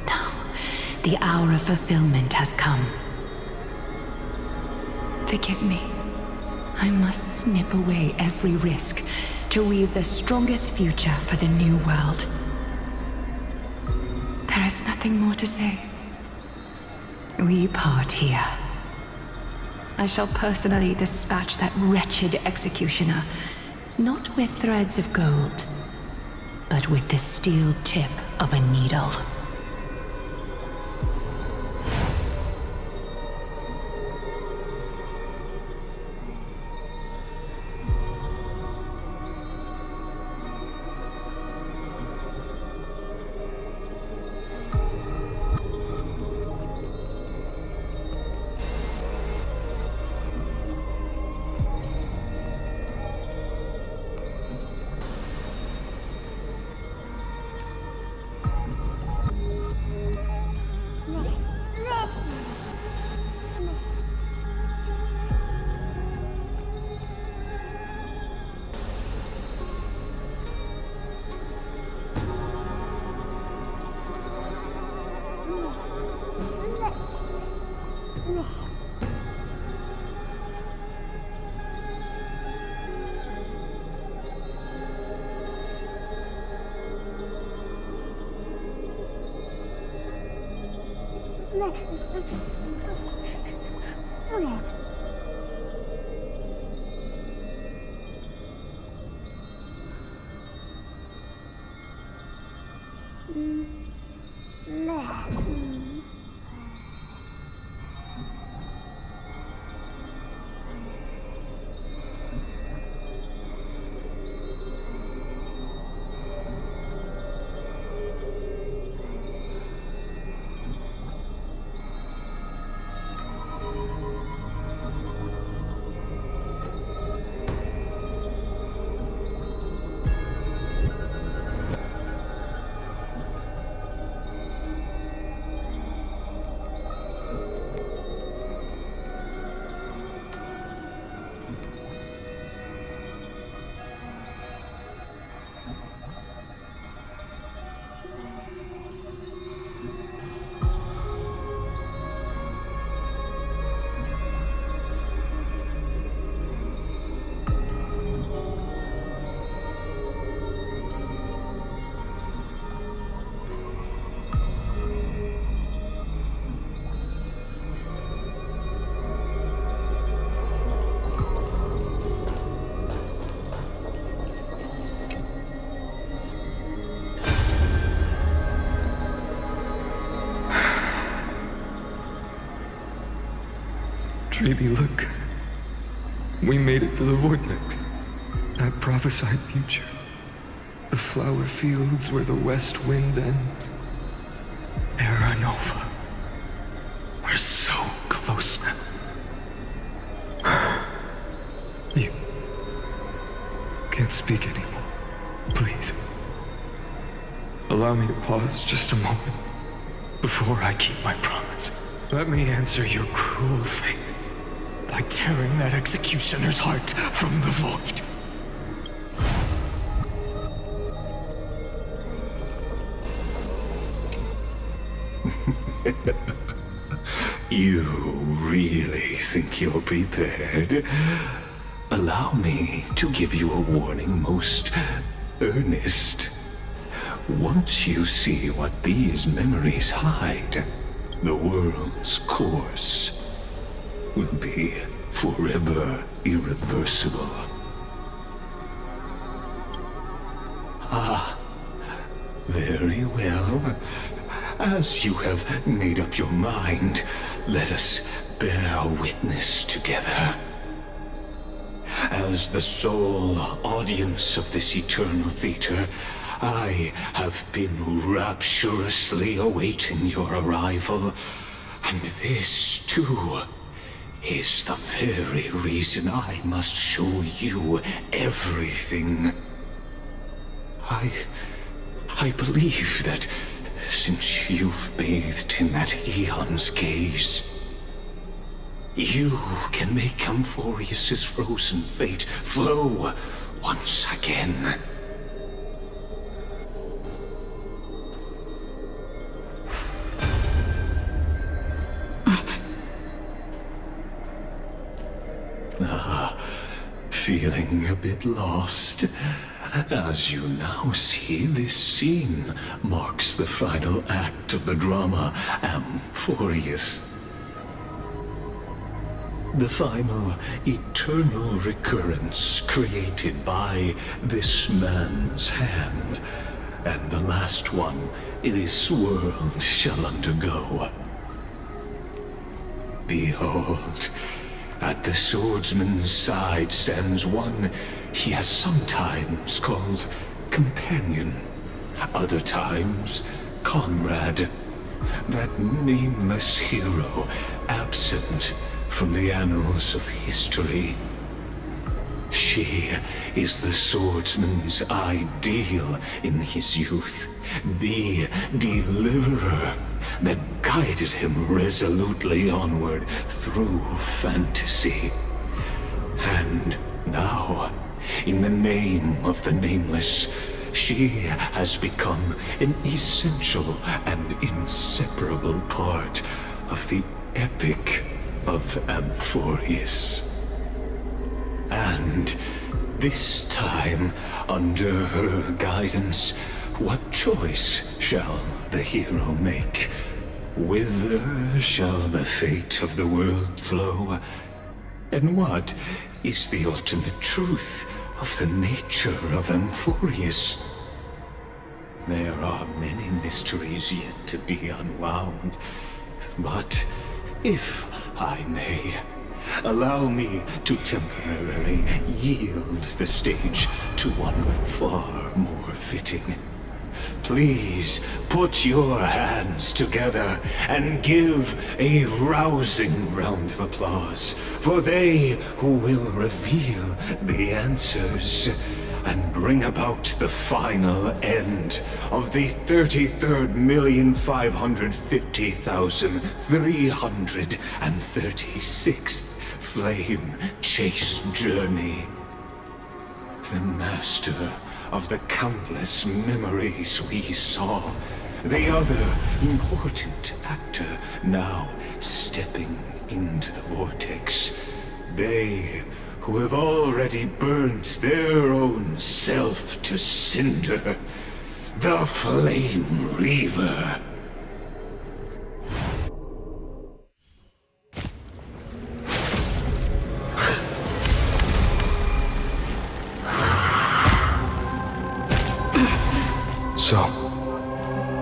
Now, the hour of fulfillment has come. Forgive me. I must snip away every risk to weave the strongest future for the new world. There is nothing more to say. We part here. I shall personally dispatch that wretched executioner, not with threads of gold, but with the steel tip of a needle. Trebi, look. We made it to the vortex. That prophesied future. The flower fields where the west wind ends. Terra Nova. We're so close now. You can't speak anymore. Please. Allow me to pause just a moment before I keep my promise. Let me answer your cruel fate by tearing that executioner's heart from the void. You really think you're prepared? Allow me to give you a warning most earnest. Once you see what these memories hide, the world's course will be forever irreversible. Ah, very well. As you have made up your mind, let us bear witness together. As the sole audience of this eternal theater, I have been rapturously awaiting your arrival, and this, too, is the very reason I must show you everything. I believe that since you've bathed in that Aeon's gaze. You can make Amphorius' frozen fate flow once again. Feeling a bit lost? As you now see, this scene marks the final act of the drama Amphorius. The final eternal recurrence created by this man's hand, and the last one this world shall undergo. Behold, at the swordsman's side stands one he has sometimes called companion, other times comrade, that nameless hero absent from the annals of history. She is the swordsman's ideal in his youth, the deliverer that guided him resolutely onward through fantasy. And now, in the name of the Nameless, she has become an essential and inseparable part of the epic of Amphorius. And this time, under her guidance, what choice shall the hero make? Whither shall the fate of the world flow? And what is the ultimate truth of the nature of Amphorius? There are many mysteries yet to be unwound, but if I may, allow me to temporarily yield the stage to one far more fitting. Please put your hands together and give a rousing round of applause for they who will reveal the answers and bring about the final end of the 33,550,336th flame chase journey. The master of the countless memories we saw, the other important actor now stepping into the vortex. They who have already burnt their own self to cinder, the Flame Reaver. So,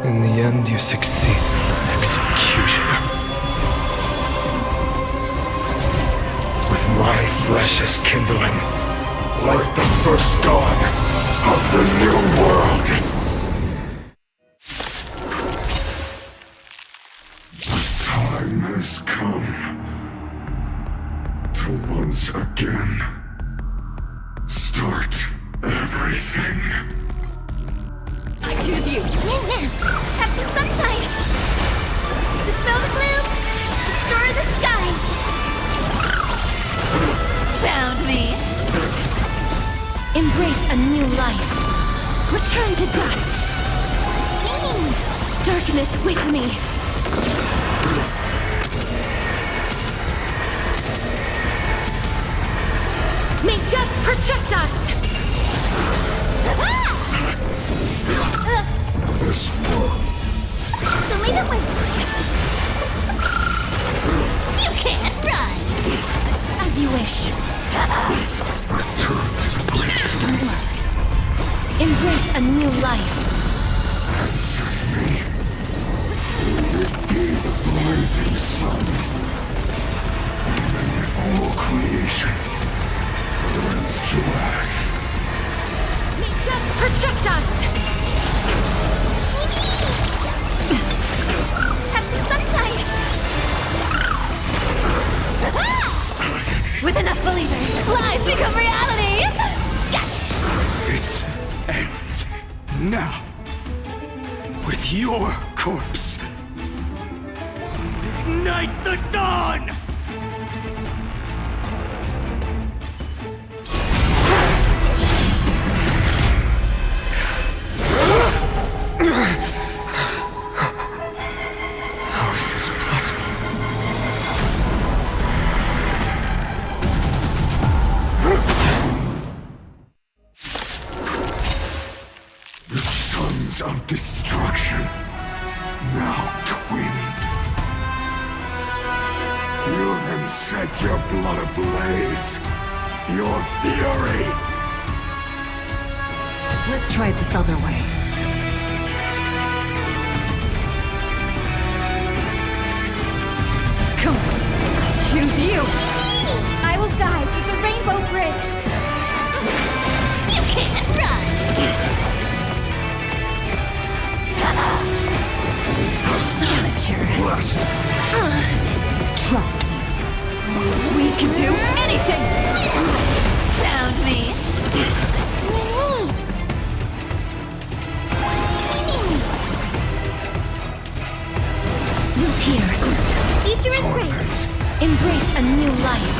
in the end, you succeed, Executioner. With my flesh as kindling, like the first dawn of the new world. The time has come to once again start everything. I choose you. Have some sunshine. Dispel the gloom. Restore the skies. Found me. Embrace a new life. Return to dust. Darkness with me. May death protect us. This world is So leave it with me. You can't run. As you wish. return to the place. Embrace a new life. Answer me. Will it be the blazing sun? Even when all creation burns to ash. May death protect us. Have some sunshine. With enough believers, lies become reality. Gotcha. This ends now. With your corpse. Ignite the dawn! How is this possible? The sons of destruction, now twinned. You then set your blood ablaze. Your fury. Let's try it this other way. Come on, I choose you! I will guide with the Rainbow Bridge. You can't run! Amateur. Trust me. We can do anything! Found me. Mimi! Mimi! Root here. Future is great. Embrace a new life.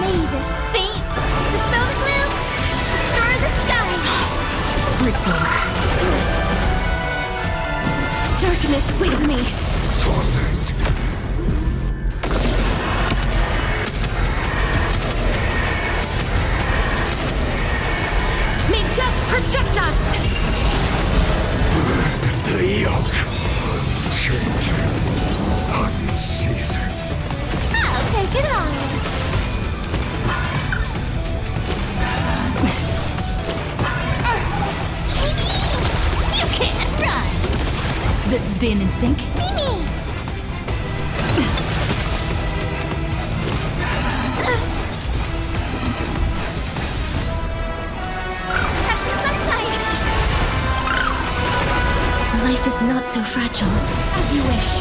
May this fate dispel the gloom, restore the skies. Breaks over. Darkness with me. Torment. May death protect us! The yoke. Change. Unceasing. I'll take it on. You can't run! This is being in sync? Mimi! Have some sunshine. Life is not so fragile. As you wish.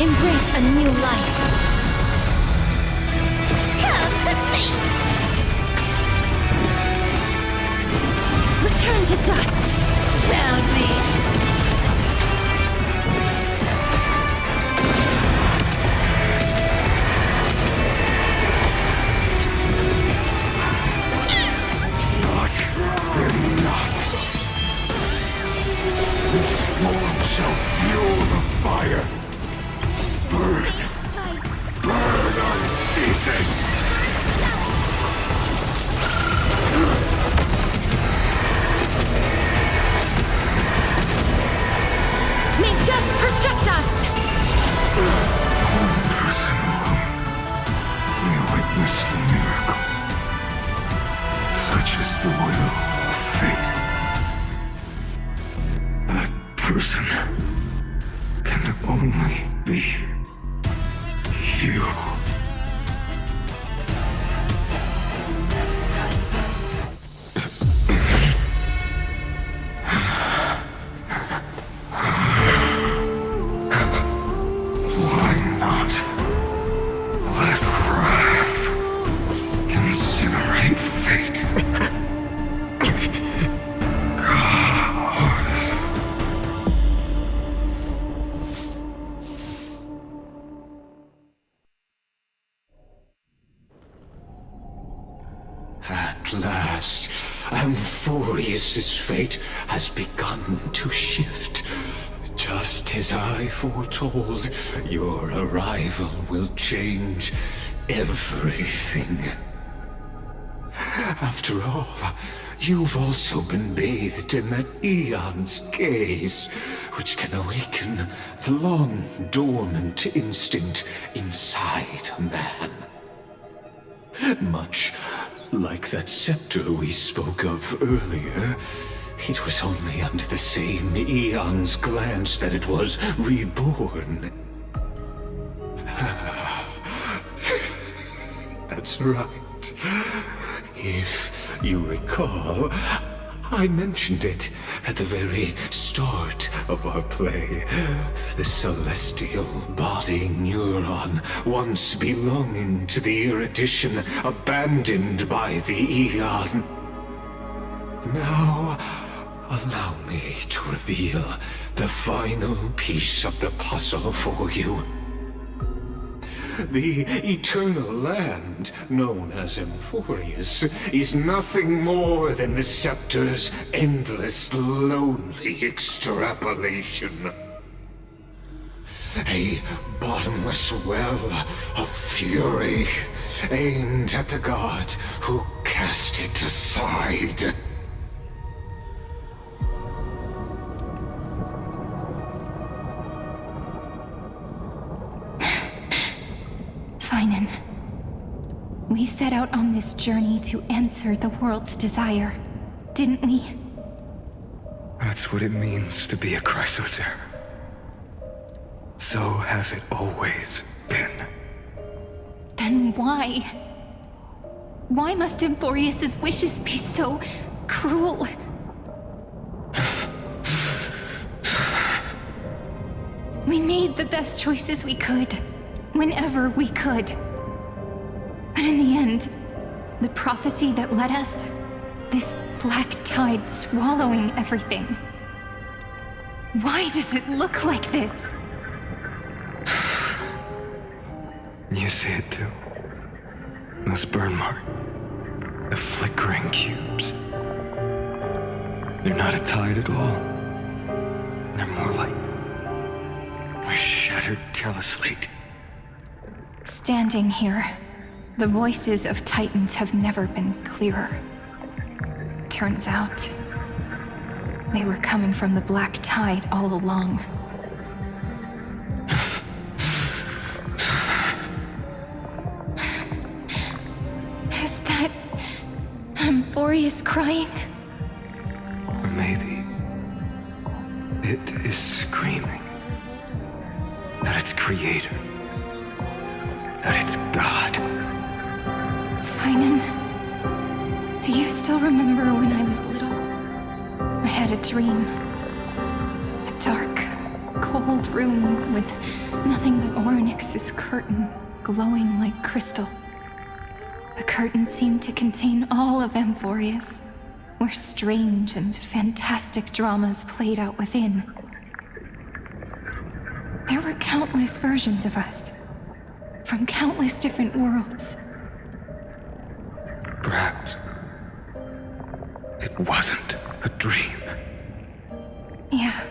Embrace a new life. Come to me! Return to dust. Found me. Not enough. This form shall fuel the fire. Burn. Burn unceasing. May death protect us! One person alone may witness the miracle. Such is the will of fate. That person can only be you. Why not let wrath incinerate fate? Gods. At last, Amphorius's fate has begun to shift. Just as I foretold, your arrival will change everything. After all, you've also been bathed in that Eon's gaze, which can awaken the long-dormant instinct inside a man. Much like that scepter we spoke of earlier, it was only under the same Eon's glance that it was reborn. That's right. If you recall, I mentioned it at the very start of our play. The celestial body neuron, once belonging to the erudition, abandoned by the Eon. Now, allow me to reveal the final piece of the puzzle for you. The eternal land, known as Emphorius, is nothing more than the scepter's endless, lonely extrapolation. A bottomless well of fury, aimed at the god who cast it aside. Finan, we set out on this journey to answer the world's desire, didn't we? That's what it means to be a Chrysosaur. So has it always been. Then why? Why must Emphorius' wishes be so cruel? We made the best choices we could, whenever we could. But in the end, the prophecy that led us, this black tide swallowing everything. Why does it look like this? You see it too. Those burn marks. The flickering cubes. They're not a tide at all. They're more like a shattered teleslate. Standing here, the voices of Titans have never been clearer. Turns out, they were coming from the black tide all along. Is that Emphorius crying? Or maybe it is screaming at its creator. That it's God. Finan, do you still remember when I was little? I had a dream. A dark, cold room with nothing but Orynyx's curtain glowing like crystal. The curtain seemed to contain all of Emphorius, where strange and fantastic dramas played out within. There were countless versions of us, from countless different worlds. Perhaps it wasn't a dream. Yeah.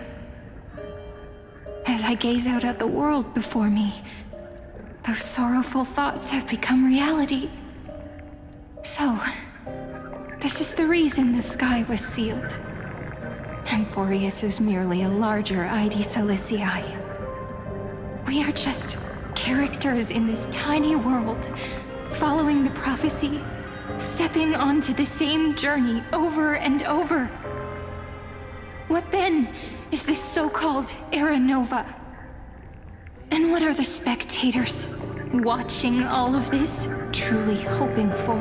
As I gaze out at the world before me, those sorrowful thoughts have become reality. So, this is the reason the sky was sealed. Emphorius is merely a larger ID Silicii. We are just characters in this tiny world, following the prophecy, stepping onto the same journey over and over. What then is this so-called Era Nova? And what are the spectators watching all of this truly hoping for?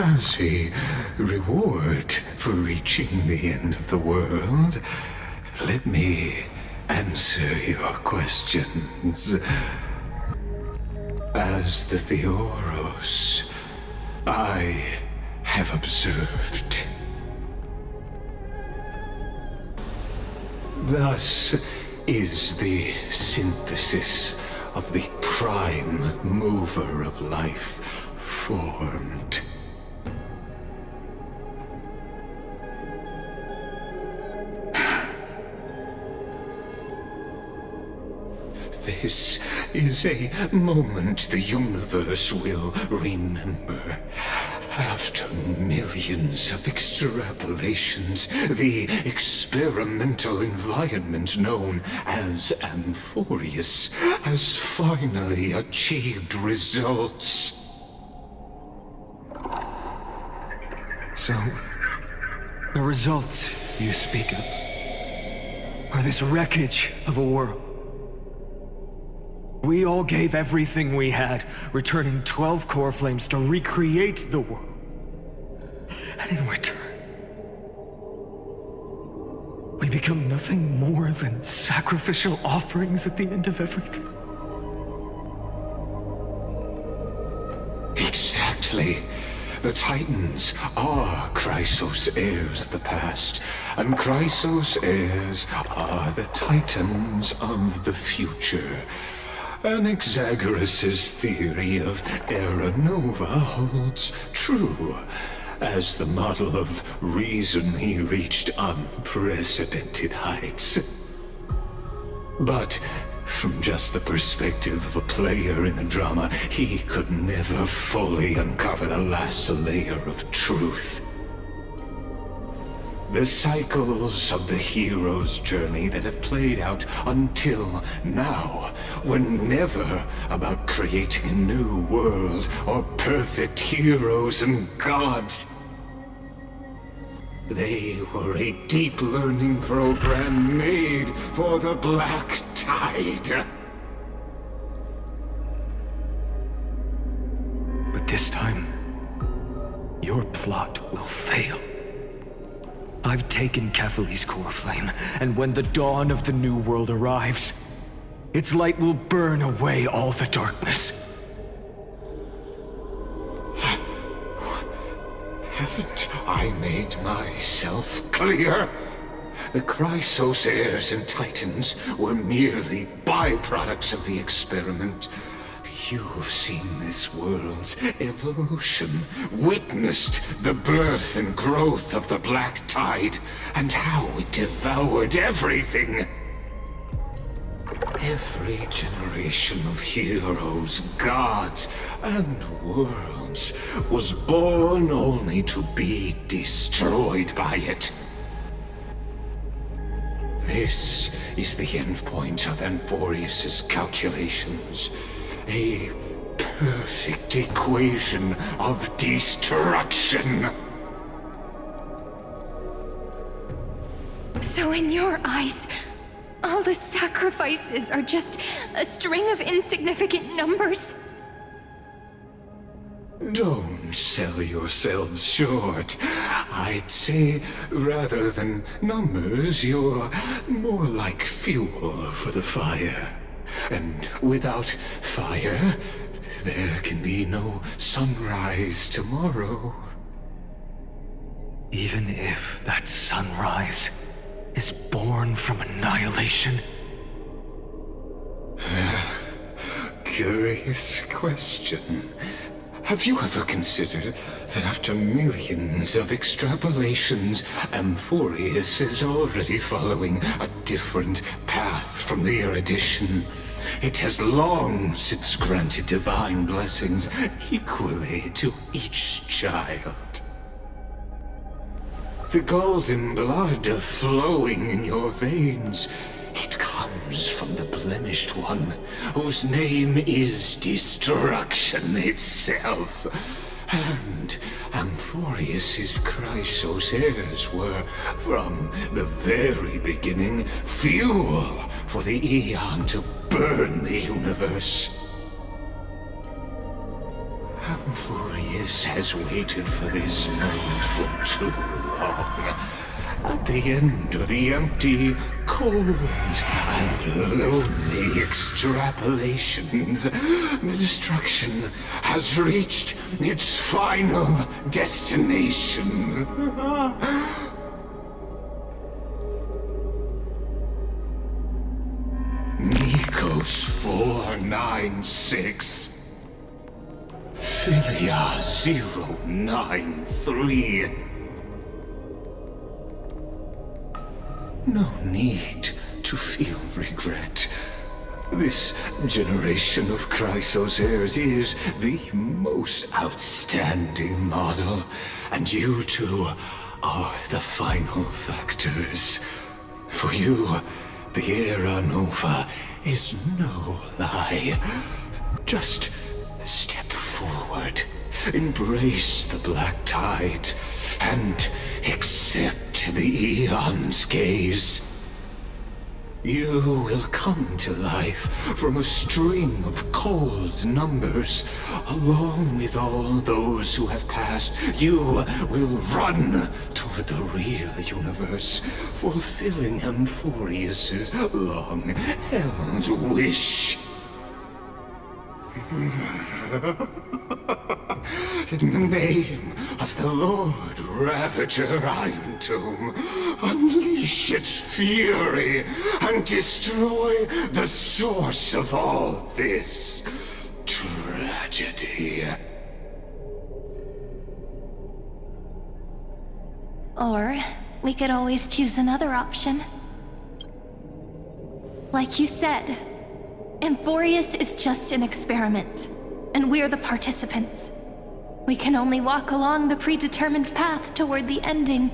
As a reward for reaching the end of the world, let me answer your questions. As the Theoros, I have observed. Thus is the synthesis of the prime mover of life formed. This is a moment the universe will remember. After millions of extrapolations, the experimental environment known as Emphorius has finally achieved results. So, the results you speak of are this wreckage of a world. We all gave everything we had, returning 12 core flames to recreate the world. And in return, we become nothing more than sacrificial offerings at the end of everything. Exactly. The Titans are Chrysos heirs of the past, and Chrysos heirs are the Titans of the future. Anaxagoras' theory of Era Nova holds true. As the model of reason, he reached unprecedented heights. But from just the perspective of a player in the drama, he could never fully uncover the last layer of truth. The cycles of the hero's journey that have played out until now were never about creating a new world or perfect heroes and gods. They were a deep learning program made for the Black Tide. But this time, your plot will fail. I've taken Kefali's core flame, and when the dawn of the new world arrives, its light will burn away all the darkness. Haven't I made myself clear? The Chrysos heirs and Titans were merely byproducts of the experiment. You have seen this world's evolution, witnessed the birth and growth of the Black Tide, and how it devoured everything. Every generation of heroes, gods, and worlds was born only to be destroyed by it. This is the endpoint of Amphorius' calculations. A perfect equation of destruction. So in your eyes, all the sacrifices are just a string of insignificant numbers? Don't sell yourselves short. I'd say, rather than numbers, you're more like fuel for the fire. And without fire, there can be no sunrise tomorrow. Even if that sunrise is born from annihilation? Curious question. Have you ever considered that after millions of extrapolations, Amphorius is already following a different path from the erudition? It has long since granted divine blessings equally to each child. The golden blood flowing in your veins, it comes from the blemished one, whose name is destruction itself. And Amphorius' Chrysos heirs were, from the very beginning, fuel for the Aeon to burn the universe. Amphorius has waited for this moment for too long. At the end of the empty, cold, and lonely extrapolations, the destruction has reached its final destination. Nikos 496. Philia 093. No need to feel regret. This generation of Chrysos heirs is the most outstanding model, and you two are the final factors. For you, the Era Nova is no lie. Just step forward, embrace the Black Tide, and accept the Aeon's gaze. You will come to life from a string of cold numbers. Along with all those who have passed, you will run toward the real universe, fulfilling Amphorius's long-held wish. In the name of the Lord Ravager Iron Tomb, unleash its fury and destroy the source of all this tragedy. Or we could always choose another option. Like you said, Amphorius is just an experiment, and we're the participants. We can only walk along the predetermined path toward the ending,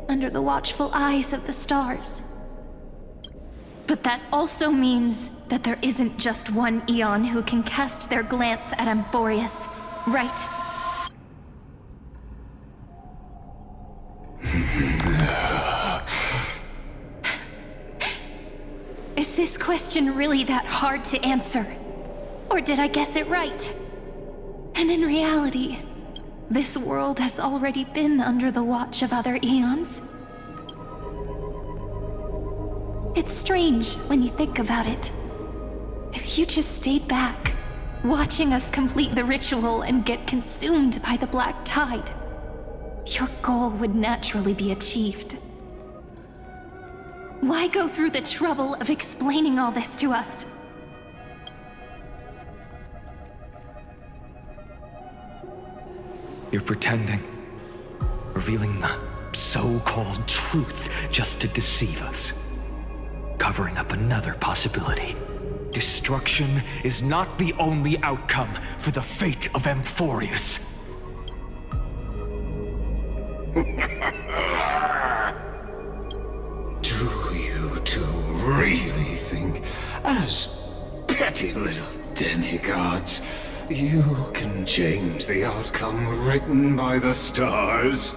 under the watchful eyes of the stars. But that also means that there isn't just one Eon who can cast their glance at Amphorius, right? Is this question really that hard to answer? Or did I guess it right? And in reality, this world has already been under the watch of other Eons. It's strange when you think about it. If you just stayed back, watching us complete the ritual and get consumed by the black tide, your goal would naturally be achieved. Why go through the trouble of explaining all this to us? You're pretending. Revealing the so-called truth just to deceive us. Covering up another possibility. Destruction is not the only outcome for the fate of Amphorius. Do you two really think, as petty little demigods, you can change the outcome written by the stars?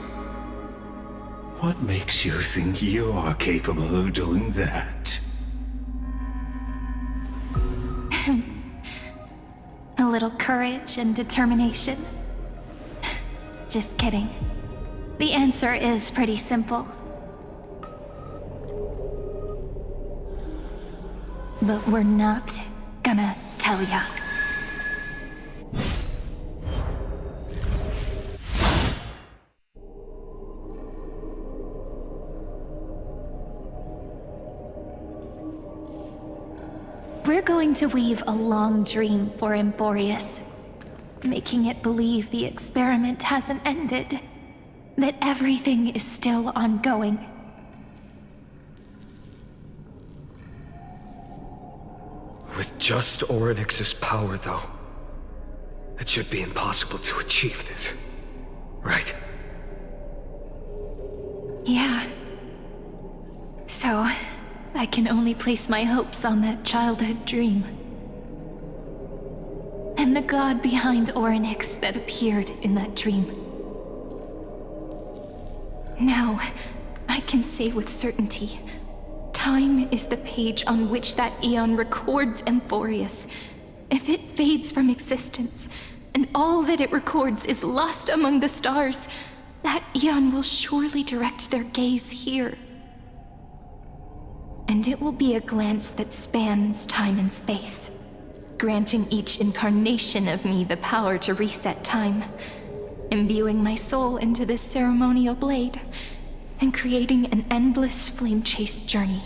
What makes you think you're capable of doing that? A little courage and determination. Just kidding. The answer is pretty simple. But we're not gonna tell ya. We're going to weave a long dream for Amphorius, making it believe the experiment hasn't ended, that everything is still ongoing. With just Orynyx's power, though, it should be impossible to achieve this, right? Yeah. So, I can only place my hopes on that childhood dream. And the god behind Orynyx that appeared in that dream. Now, I can say with certainty, time is the page on which that Eon records Amphorius. If it fades from existence, and all that it records is lost among the stars, that Eon will surely direct their gaze here. And it will be a glance that spans time and space, granting each incarnation of me the power to reset time, imbuing my soul into this ceremonial blade, and creating an endless flame-chased journey.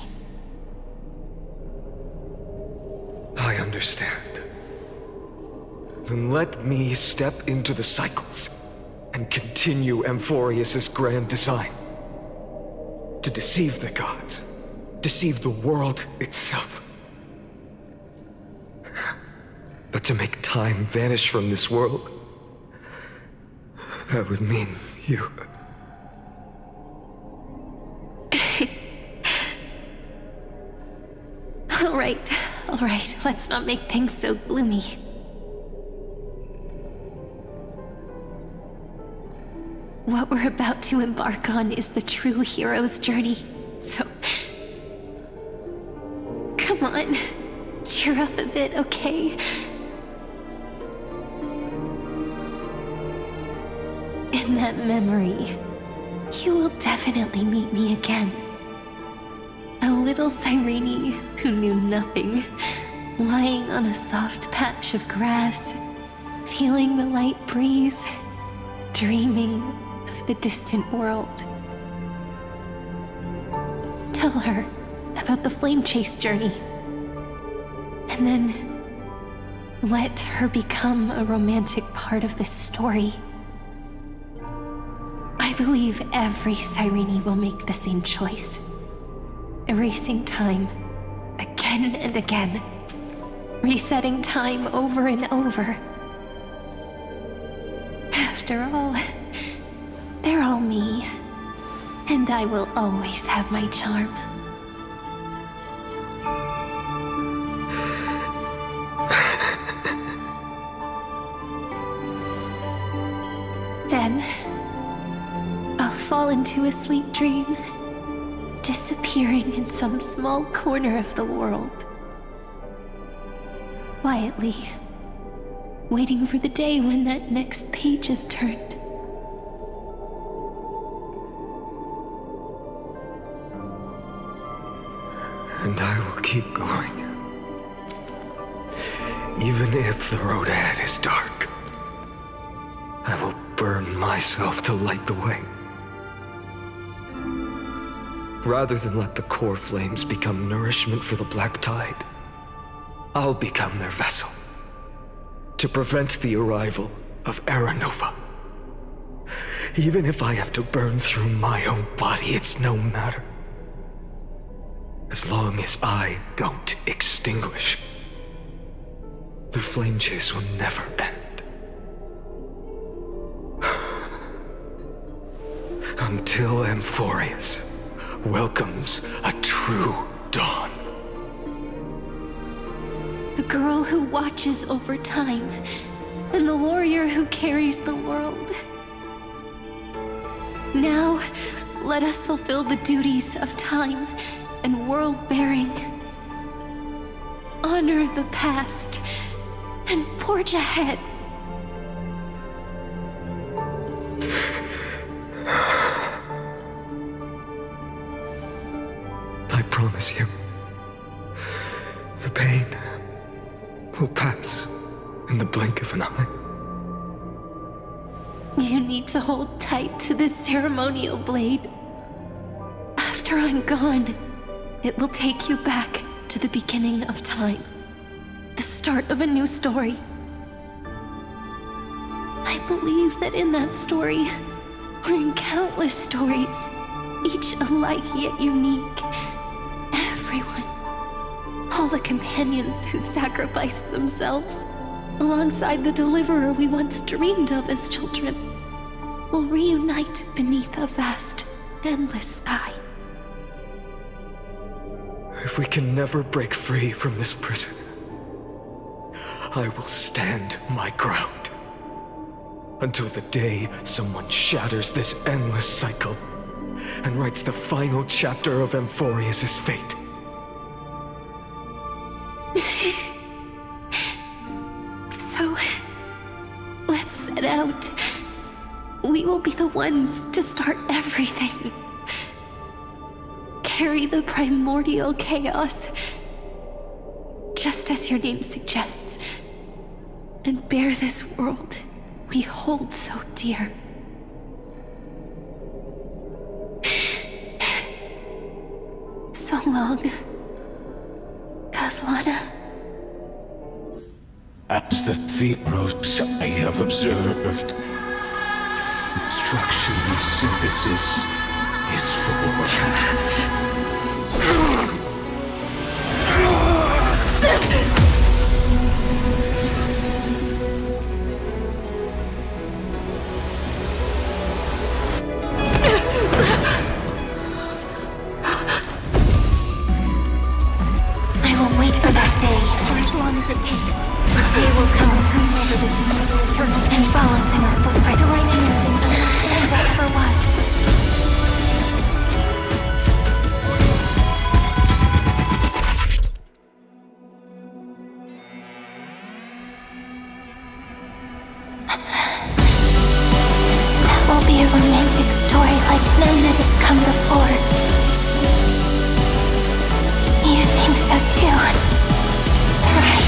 I understand. Then let me step into the cycles and continue Amphorius's grand design. To deceive the gods. Deceive the world itself. But to make time vanish from this world, that would mean you... All right, let's not make things so gloomy. What we're about to embark on is the true hero's journey, so... on. Cheer up a bit, okay? In that memory, you will definitely meet me again. A little Cyrene who knew nothing, lying on a soft patch of grass, feeling the light breeze, dreaming of the distant world. Tell her about the flame chase journey, and then let her become a romantic part of this story. I believe every Cyrene will make the same choice, erasing time again and again, resetting time over and over. After all, they're all me, and I will always have my charm. Then, I'll fall into a sweet dream, disappearing in some small corner of the world. Quietly, waiting for the day when that next page is turned. And I will keep going. Even if the road ahead is dark, I will burn myself to light the way. Rather than let the core flames become nourishment for the Black Tide, I'll become their vessel to prevent the arrival of Era Nova. Even if I have to burn through my own body, it's no matter. As long as I don't extinguish, the flame chase will never end. Until Amphorius welcomes a true dawn. The girl who watches over time, and the warrior who carries the world. Now, let us fulfill the duties of time and world-bearing. Honor the past and forge ahead. I promise you, the pain will pass in the blink of an eye. You need to hold tight to this ceremonial blade. After I'm gone, it will take you back to the beginning of time. The start of a new story. I believe that in that story, or in countless stories, each alike yet unique, everyone, all the companions who sacrificed themselves, alongside the deliverer we once dreamed of as children, will reunite beneath a vast, endless sky. If we can never break free from this prison, I will stand my ground until the day someone shatters this endless cycle and writes the final chapter of Amphorius' fate. So, let's set out. We will be the ones to start everything. Carry the primordial chaos, just as your name suggests, and bear this world we hold so dear. So long, Caslana. As the Theros I have observed, instruction and synthesis is formed. I will wait for that day for as long as it takes. The day will come when never this eternal and follow us in our footprint to right innocent and understand what ever was. none that has come before. You think so too, right?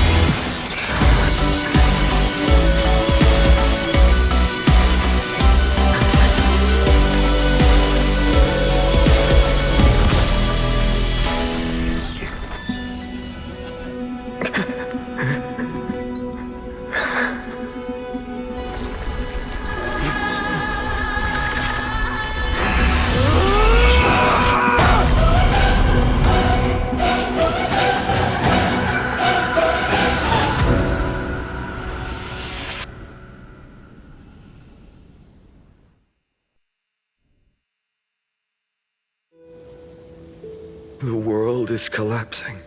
The world is collapsing,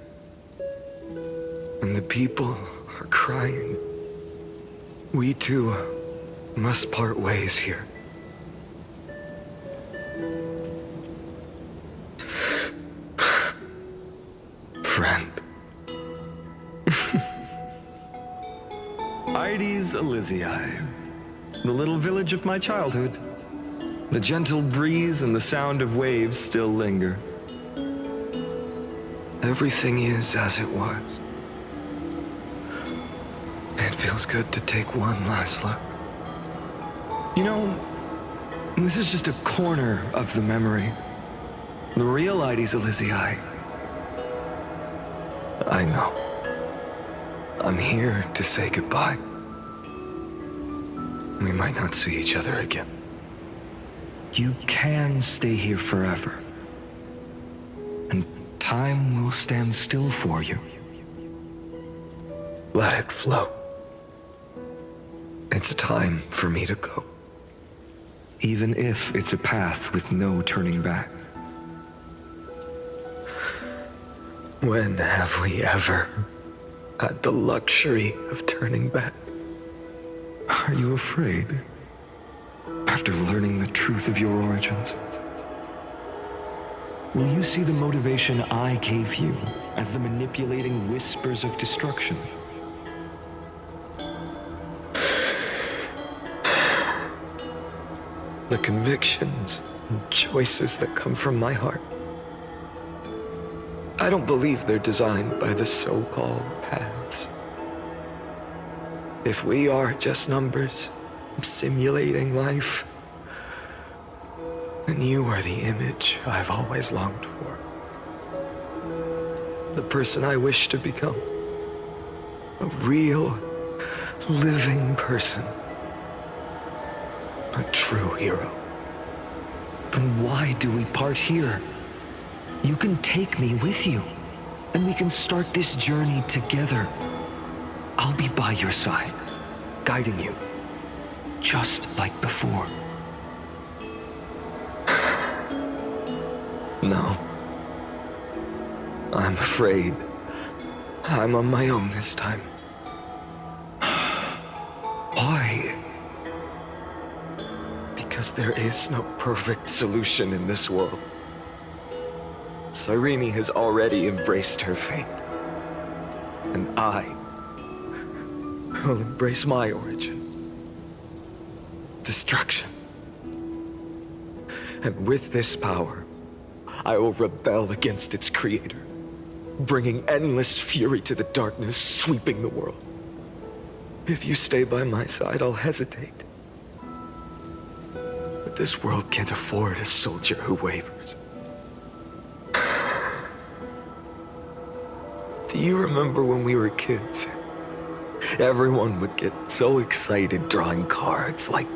and the people are crying. We too must part ways here. Friend. Ides Elysiae, the little village of my childhood. The gentle breeze and the sound of waves still linger. Everything is as it was. It feels good to take one last look. You know, this is just a corner of the memory. The real Ides Elysiae. I know. I'm here to say goodbye. We might not see each other again. You can stay here forever. And time will stand still for you. Let it flow. It's time for me to go. Even if it's a path with no turning back. When have we ever had the luxury of turning back? Are you afraid? After learning the truth of your origins? Will you see the motivation I gave you as the manipulating whispers of destruction? The convictions and choices that come from my heart. I don't believe they're designed by the so-called paths. If we are just numbers, simulating life, then you are the image I've always longed for. The person I wish to become. A real, living person. A true hero. Then why do we part here? You can take me with you, and we can start this journey together. I'll be by your side, guiding you, just like before. No. I'm afraid I'm on my own this time. Why? Because there is no perfect solution in this world. Cyrene has already embraced her fate. And I will embrace my origin. Destruction. And with this power, I will rebel against its creator, bringing endless fury to the darkness, sweeping the world. If you stay by my side, I'll hesitate. But this world can't afford a soldier who wavers. Do you remember when we were kids? Everyone would get so excited drawing cards like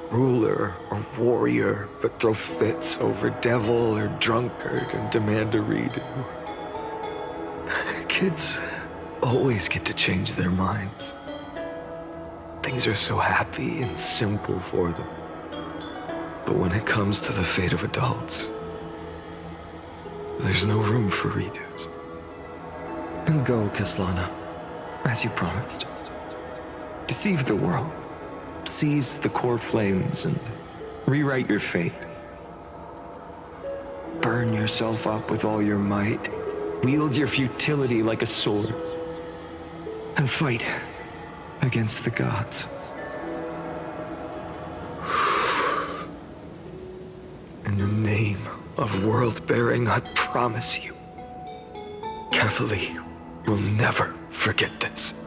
ruler or warrior, but throw fits over devil or drunkard and demand a redo. Kids always get to change their minds. Things are so happy and simple for them. But when it comes to the fate of adults, there's no room for redos. Then go, Kaslana, as you promised. Deceive the world. Seize the core flames and rewrite your fate. Burn yourself up with all your might. Wield your futility like a sword. And fight against the gods. of world-bearing, I promise you. Carefully will never forget this.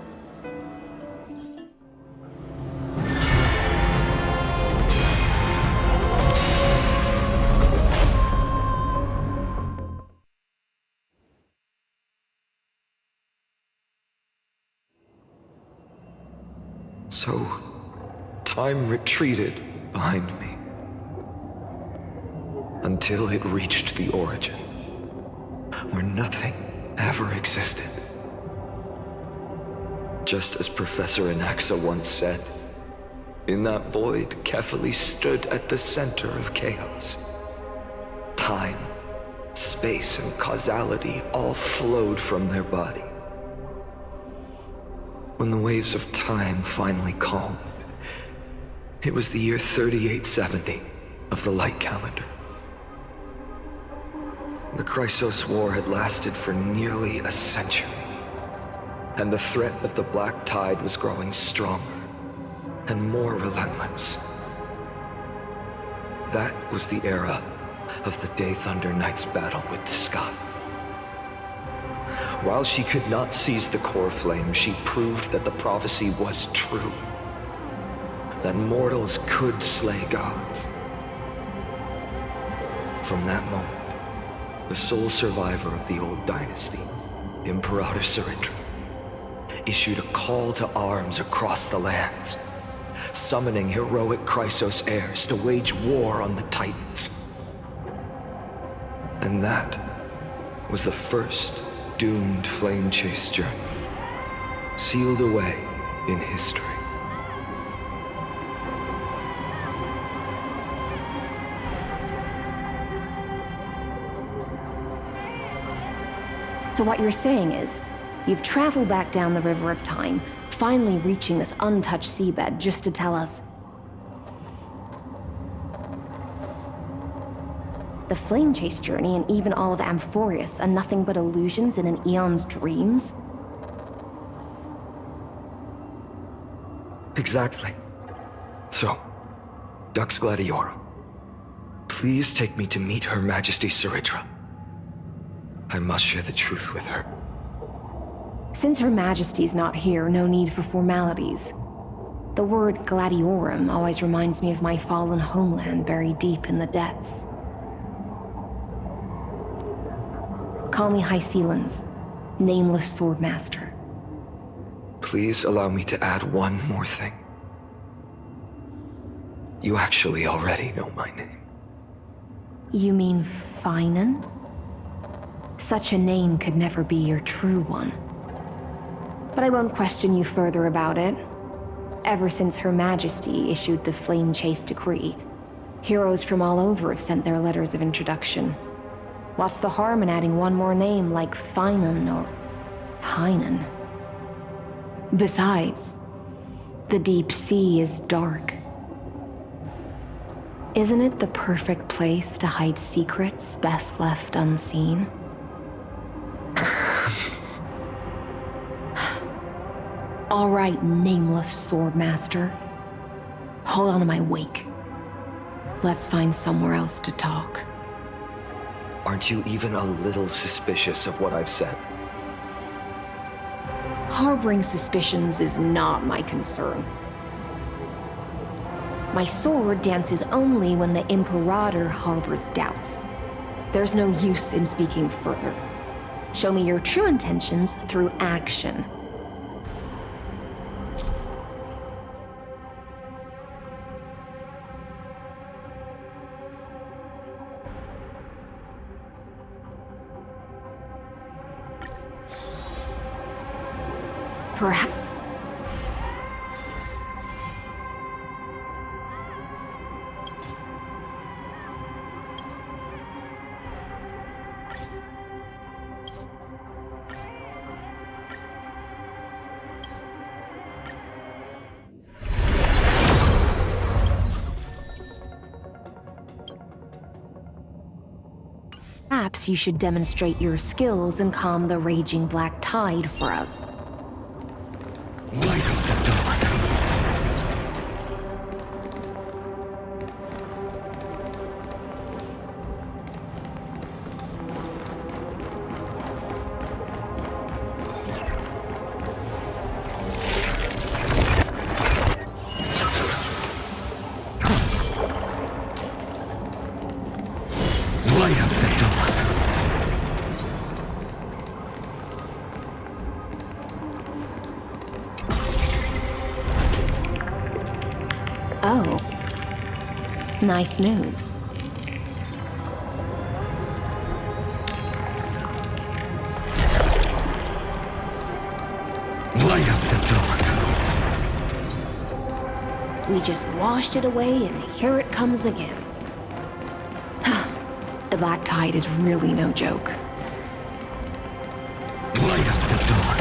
So, time retreated behind me until it reached the origin, where nothing ever existed. Just as Professor Anaxa once said, in that void, Kefali stood at the center of chaos. Time, space, and causality all flowed from their body. When the waves of time finally calmed, it was the year 3870 of the Light Calendar. The Chrysos War had lasted for nearly a century, and the threat of the Black Tide was growing stronger and more relentless. That was the era of the Day Thunder Knight's battle with the sky. While she could not seize the core flame, she proved that the prophecy was true, that mortals could slay gods. From that moment, the sole survivor of the old dynasty, Imperator Cyrindra, issued a call to arms across the lands, summoning heroic Chrysos heirs to wage war on the Titans. And that was the first doomed flame chase journey, sealed away in history. So what you're saying is, you've traveled back down the River of Time, finally reaching this untouched seabed just to tell us the flame chase journey and even all of Amphorius are nothing but illusions in an eon's dreams? Exactly. So, Dux Gladiora, please take me to meet Her Majesty Cyrindra. I must share the truth with her. Since Her Majesty's not here, no need for formalities. The word Gladiorum always reminds me of my fallen homeland buried deep in the depths. Call me High Sealans, Nameless Swordmaster. Please allow me to add one more thing. You actually already know my name. You mean Finan? Such a name could never be your true one. But I won't question you further about it. Ever since Her Majesty issued the Flame Chase Decree, heroes from all over have sent their letters of introduction. What's the harm in adding one more name like Finan or Hynan? Besides, the deep sea is dark. Isn't it the perfect place to hide secrets best left unseen? All right, Nameless Swordmaster. Hold on to my wake. Let's find somewhere else to talk. Aren't you even a little suspicious of what I've said? Harboring suspicions is not my concern. My sword dances only when the Imperator harbors doubts. There's no use in speaking further. Show me your true intentions through action. Perhaps. Perhaps you should demonstrate your skills and calm the raging black tide for us. Light up the dawn. Nice moves. Light up the dark. We just washed it away, and here it comes again. The Black Tide is really no joke. Light up the dark.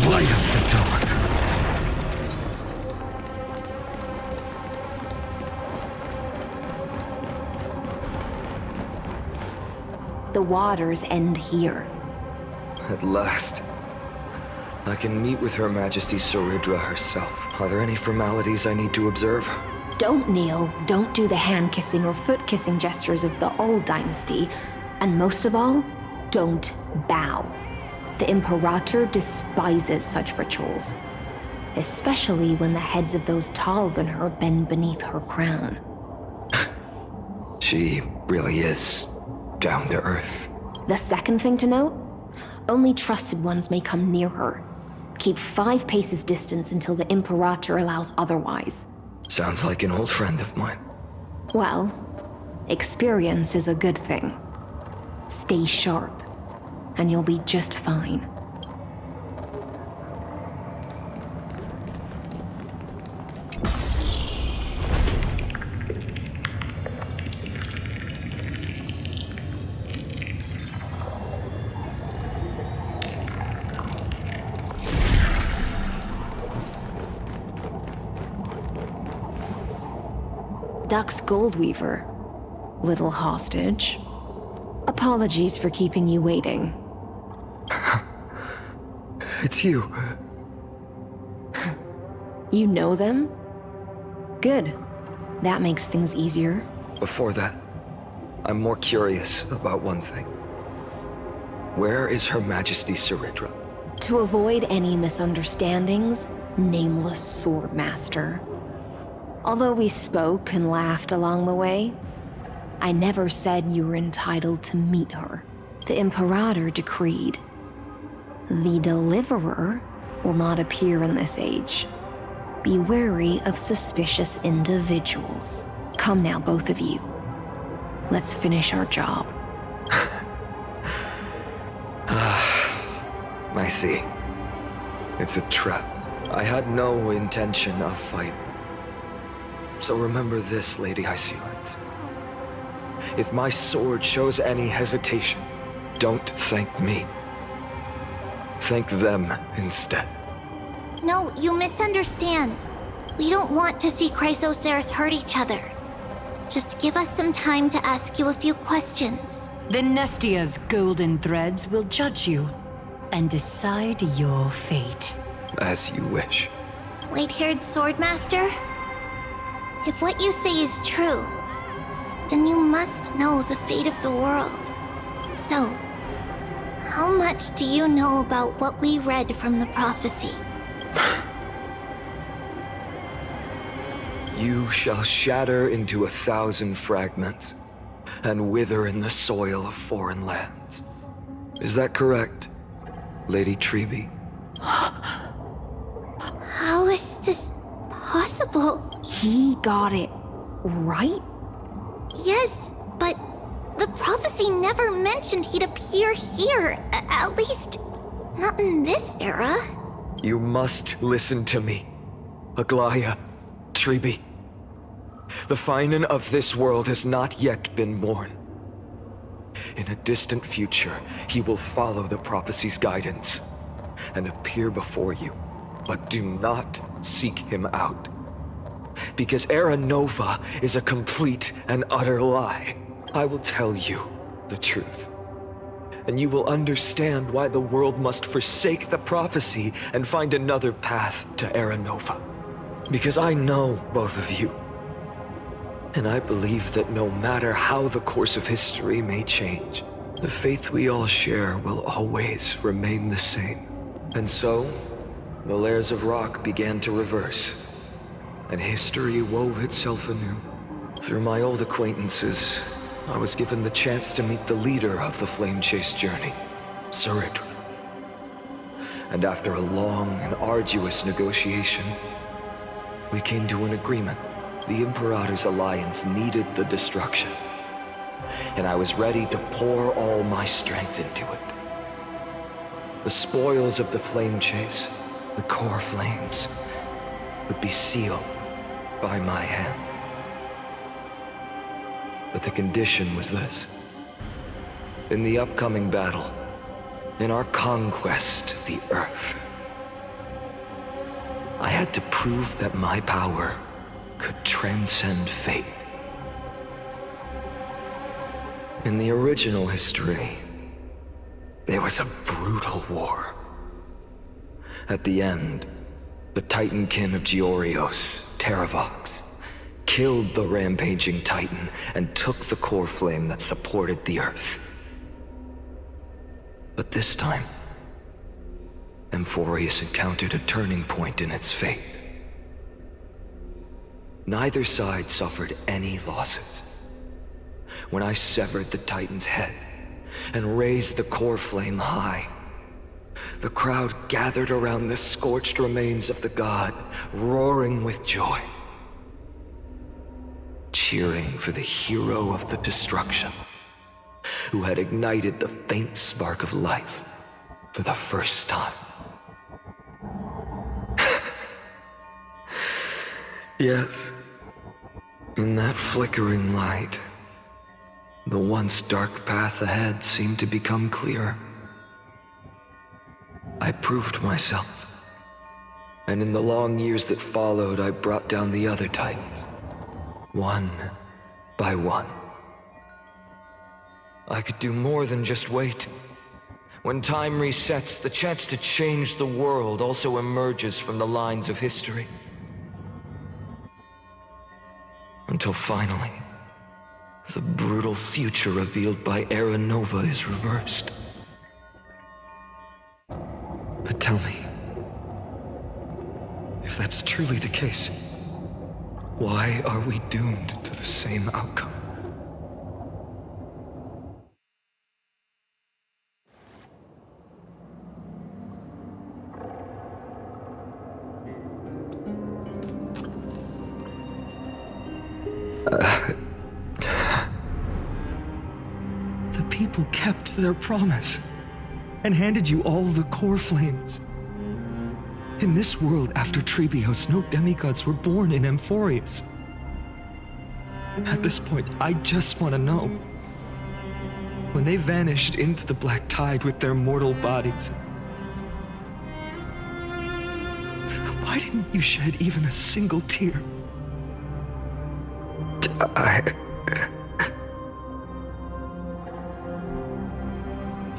Light up the dark. The waters end here. At last. I can meet with Her Majesty Saridra herself. Are there any formalities I need to observe? Don't kneel, don't do the hand-kissing or foot-kissing gestures of the old dynasty, and most of all, don't bow. The Imperator despises such rituals, especially when the heads of those taller than her bend beneath her crown. She really is down to earth. The second thing to note, only trusted ones may come near her. Keep 5 paces distance until the Imperator allows otherwise. Sounds like an old friend of mine. Well, experience is a good thing. Stay sharp, and you'll be just fine. Dux Goldweaver, little hostage. Apologies for keeping you waiting. It's you. You know them? Good. That makes things easier. Before that, I'm more curious about one thing. Where is Her Majesty Saridra? To avoid any misunderstandings, Nameless Swordmaster. Although we spoke and laughed along the way, I never said you were entitled to meet her. The Imperator decreed. The Deliverer will not appear in this age. Be wary of suspicious individuals. Come now, both of you. Let's finish our job. I see. It's a trap. I had no intention of fighting. So remember this, Lady Hysealens. If my sword shows any hesitation, don't thank me. Thank them instead. No, you misunderstand. We don't want to see Chrysoceres hurt each other. Just give us some time to ask you a few questions. The Nestia's golden threads will judge you and decide your fate. As you wish. White-haired Swordmaster? If what you say is true, then you must know the fate of the world. So, how much do you know about what we read from the prophecy? You shall shatter into 1,000 fragments and wither in the soil of foreign lands. Is that correct, Lady Treby? How is this possible? He got it right? Yes, but the prophecy never mentioned he'd appear here. At least, not in this era. You must listen to me, Aglaya, Treby. The Finan of this world has not yet been born. In a distant future, he will follow the prophecy's guidance and appear before you. But do not seek him out. Because Era Nova is a complete and utter lie. I will tell you the truth. And you will understand why the world must forsake the prophecy and find another path to Era Nova. Because I know both of you. And I believe that no matter how the course of history may change, the faith we all share will always remain the same. And so, the layers of rock began to reverse, and history wove itself anew. Through my old acquaintances, I was given the chance to meet the leader of the Flame Chase journey, Saridra. And after a long and arduous negotiation, We came to an agreement. The Imperator's alliance needed the destruction, and I was ready to pour all my strength into it. The spoils of the flame chase, the core flames, would be sealed by my hand. But the condition was this. In the upcoming battle, in our conquest of the Earth, I had to prove that my power could transcend fate. In the original history, there was a brutal war. At the end, the Titankin of Georios, Terravox, killed the rampaging Titan and took the core flame that supported the Earth. But this time, Amphorius encountered a turning point in its fate. Neither side suffered any losses. When I severed the Titan's head and raised the core flame high, the crowd gathered around the scorched remains of the god, roaring with joy, cheering for the hero of the destruction, who had ignited the faint spark of life for the first time. Yes, in that flickering light, the once dark path ahead seemed to become clearer. I proved myself, and in the long years that followed, I brought down the other Titans, one by one. I could do more than just wait. When time resets, the chance to change the world also emerges from the lines of history. Until finally, the brutal future revealed by Era Nova is reversed. But tell me, if that's truly the case, why are we doomed to the same outcome? The people kept their promise and handed you all the core flames. In this world after Trebios, no demigods were born in Amphorius. At this point, I just want to know, when they vanished into the black tide with their mortal bodies, why didn't you shed even a single tear?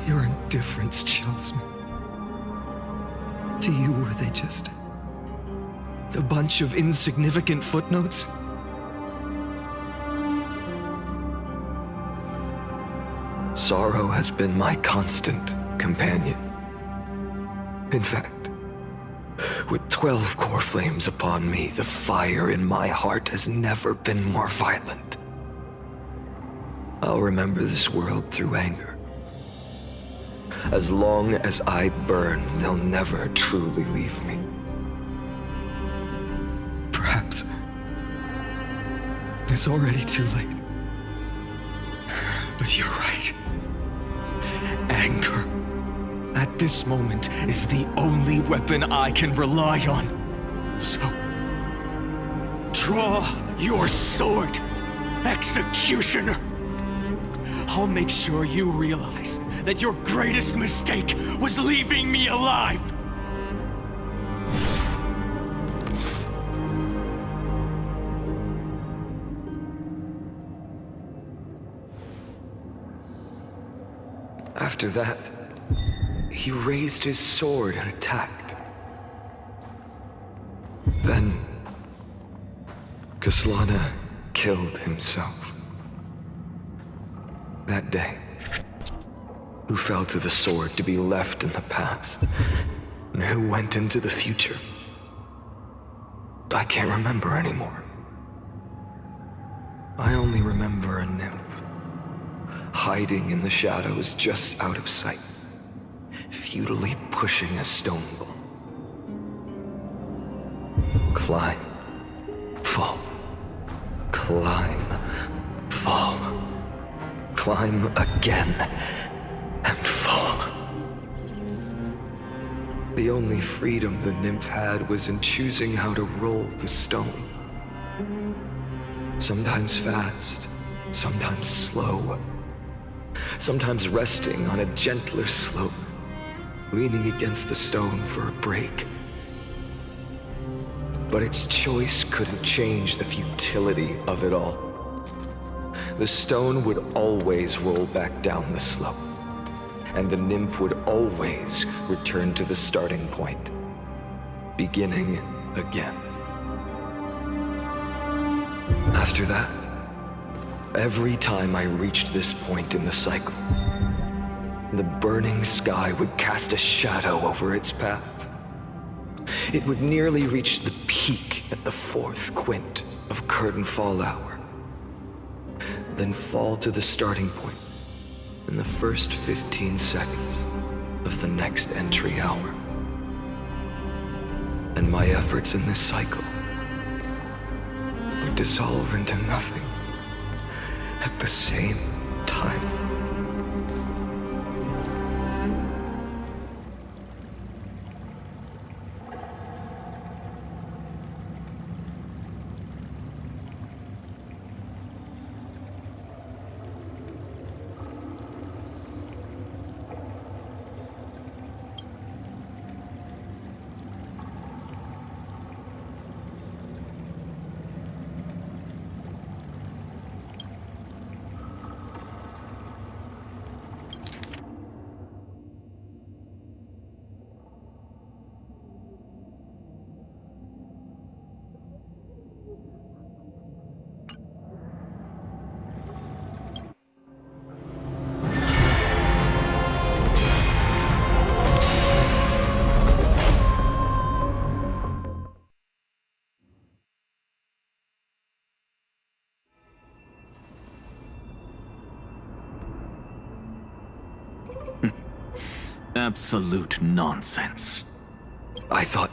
Your indifference chills me. To you, were they just a bunch of insignificant footnotes? Sorrow has been my constant companion. In fact, with 12 core flames upon me, the fire in my heart has never been more violent. I'll remember this world through anger. As long as I burn, they'll never truly leave me. Perhaps it's already too late. But you're right. Anger, at this moment, is the only weapon I can rely on. So, draw your sword, Executioner. I'll make sure you realize that your greatest mistake was leaving me alive. After that, he raised his sword and attacked. Then, Kaslana killed himself. That day, who fell to the sword to be left in the past, and who went into the future, I can't remember anymore. I only remember a nymph, hiding in the shadows just out of sight, futilely pushing a stone ball. Climb fall. Climb. Fall. Climb again. And fall. The only freedom the nymph had was in choosing how to roll the stone. Sometimes fast, sometimes slow. Sometimes resting on a gentler slope, leaning against the stone for a break. But its choice couldn't change the futility of it all. The stone would always roll back down the slope, and the nymph would always return to the starting point, beginning again. After that, every time I reached this point in the cycle, the burning sky would cast a shadow over its path. It would nearly reach the peak at the 4th quint of curtain fall hour, then fall to the starting point in the first 15 seconds of the next entry hour. And my efforts in this cycle would dissolve into nothing at the same time. Absolute nonsense. I thought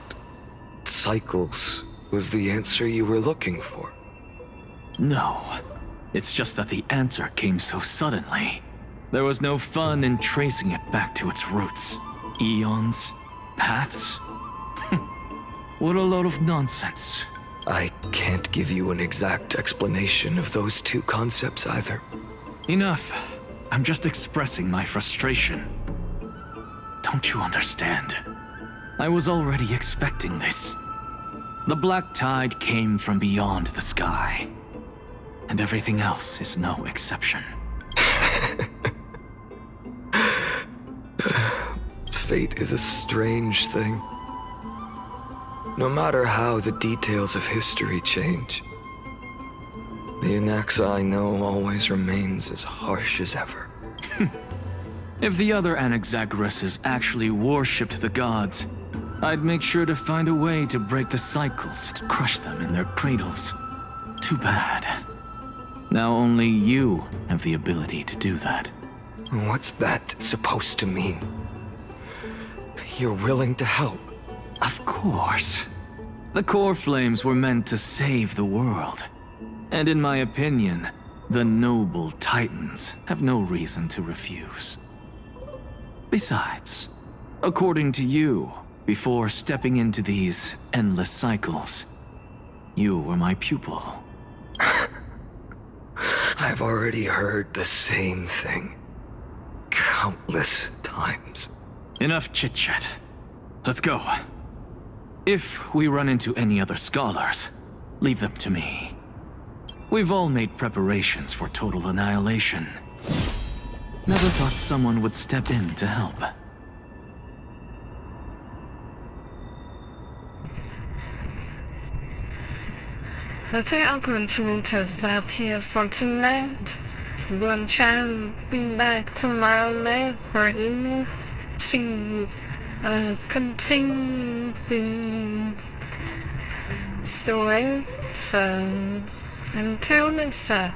cycles was the answer you were looking for. No. It's just that the answer came so suddenly. There was no fun in tracing it back to its roots. Eons? Paths? What a load of nonsense. I can't give you an exact explanation of those two concepts either. Enough. I'm just expressing my frustration. Don't you understand? I was already expecting this. The black tide came from beyond the sky. And everything else is no exception. Fate is a strange thing. No matter how the details of history change, the Anaxa I know always remains as harsh as ever. If the other Anaxagoras actually worshipped the gods, I'd make sure to find a way to break the cycles and crush them in their cradles. Too bad. Now only you have the ability to do that. What's that supposed to mean? You're willing to help? Of course. The core flames were meant to save the world. And in my opinion, the noble Titans have no reason to refuse. Besides, according to you, before stepping into these endless cycles, you were my pupil. I've already heard the same thing countless times. Enough chit-chat. Let's go. If we run into any other scholars, leave them to me. We've all made preparations for total annihilation. Never thought someone would step in to help. I think I'm going to stop here for tonight. I'm going to try to be back tomorrow night for you to continue the story. So, until next time.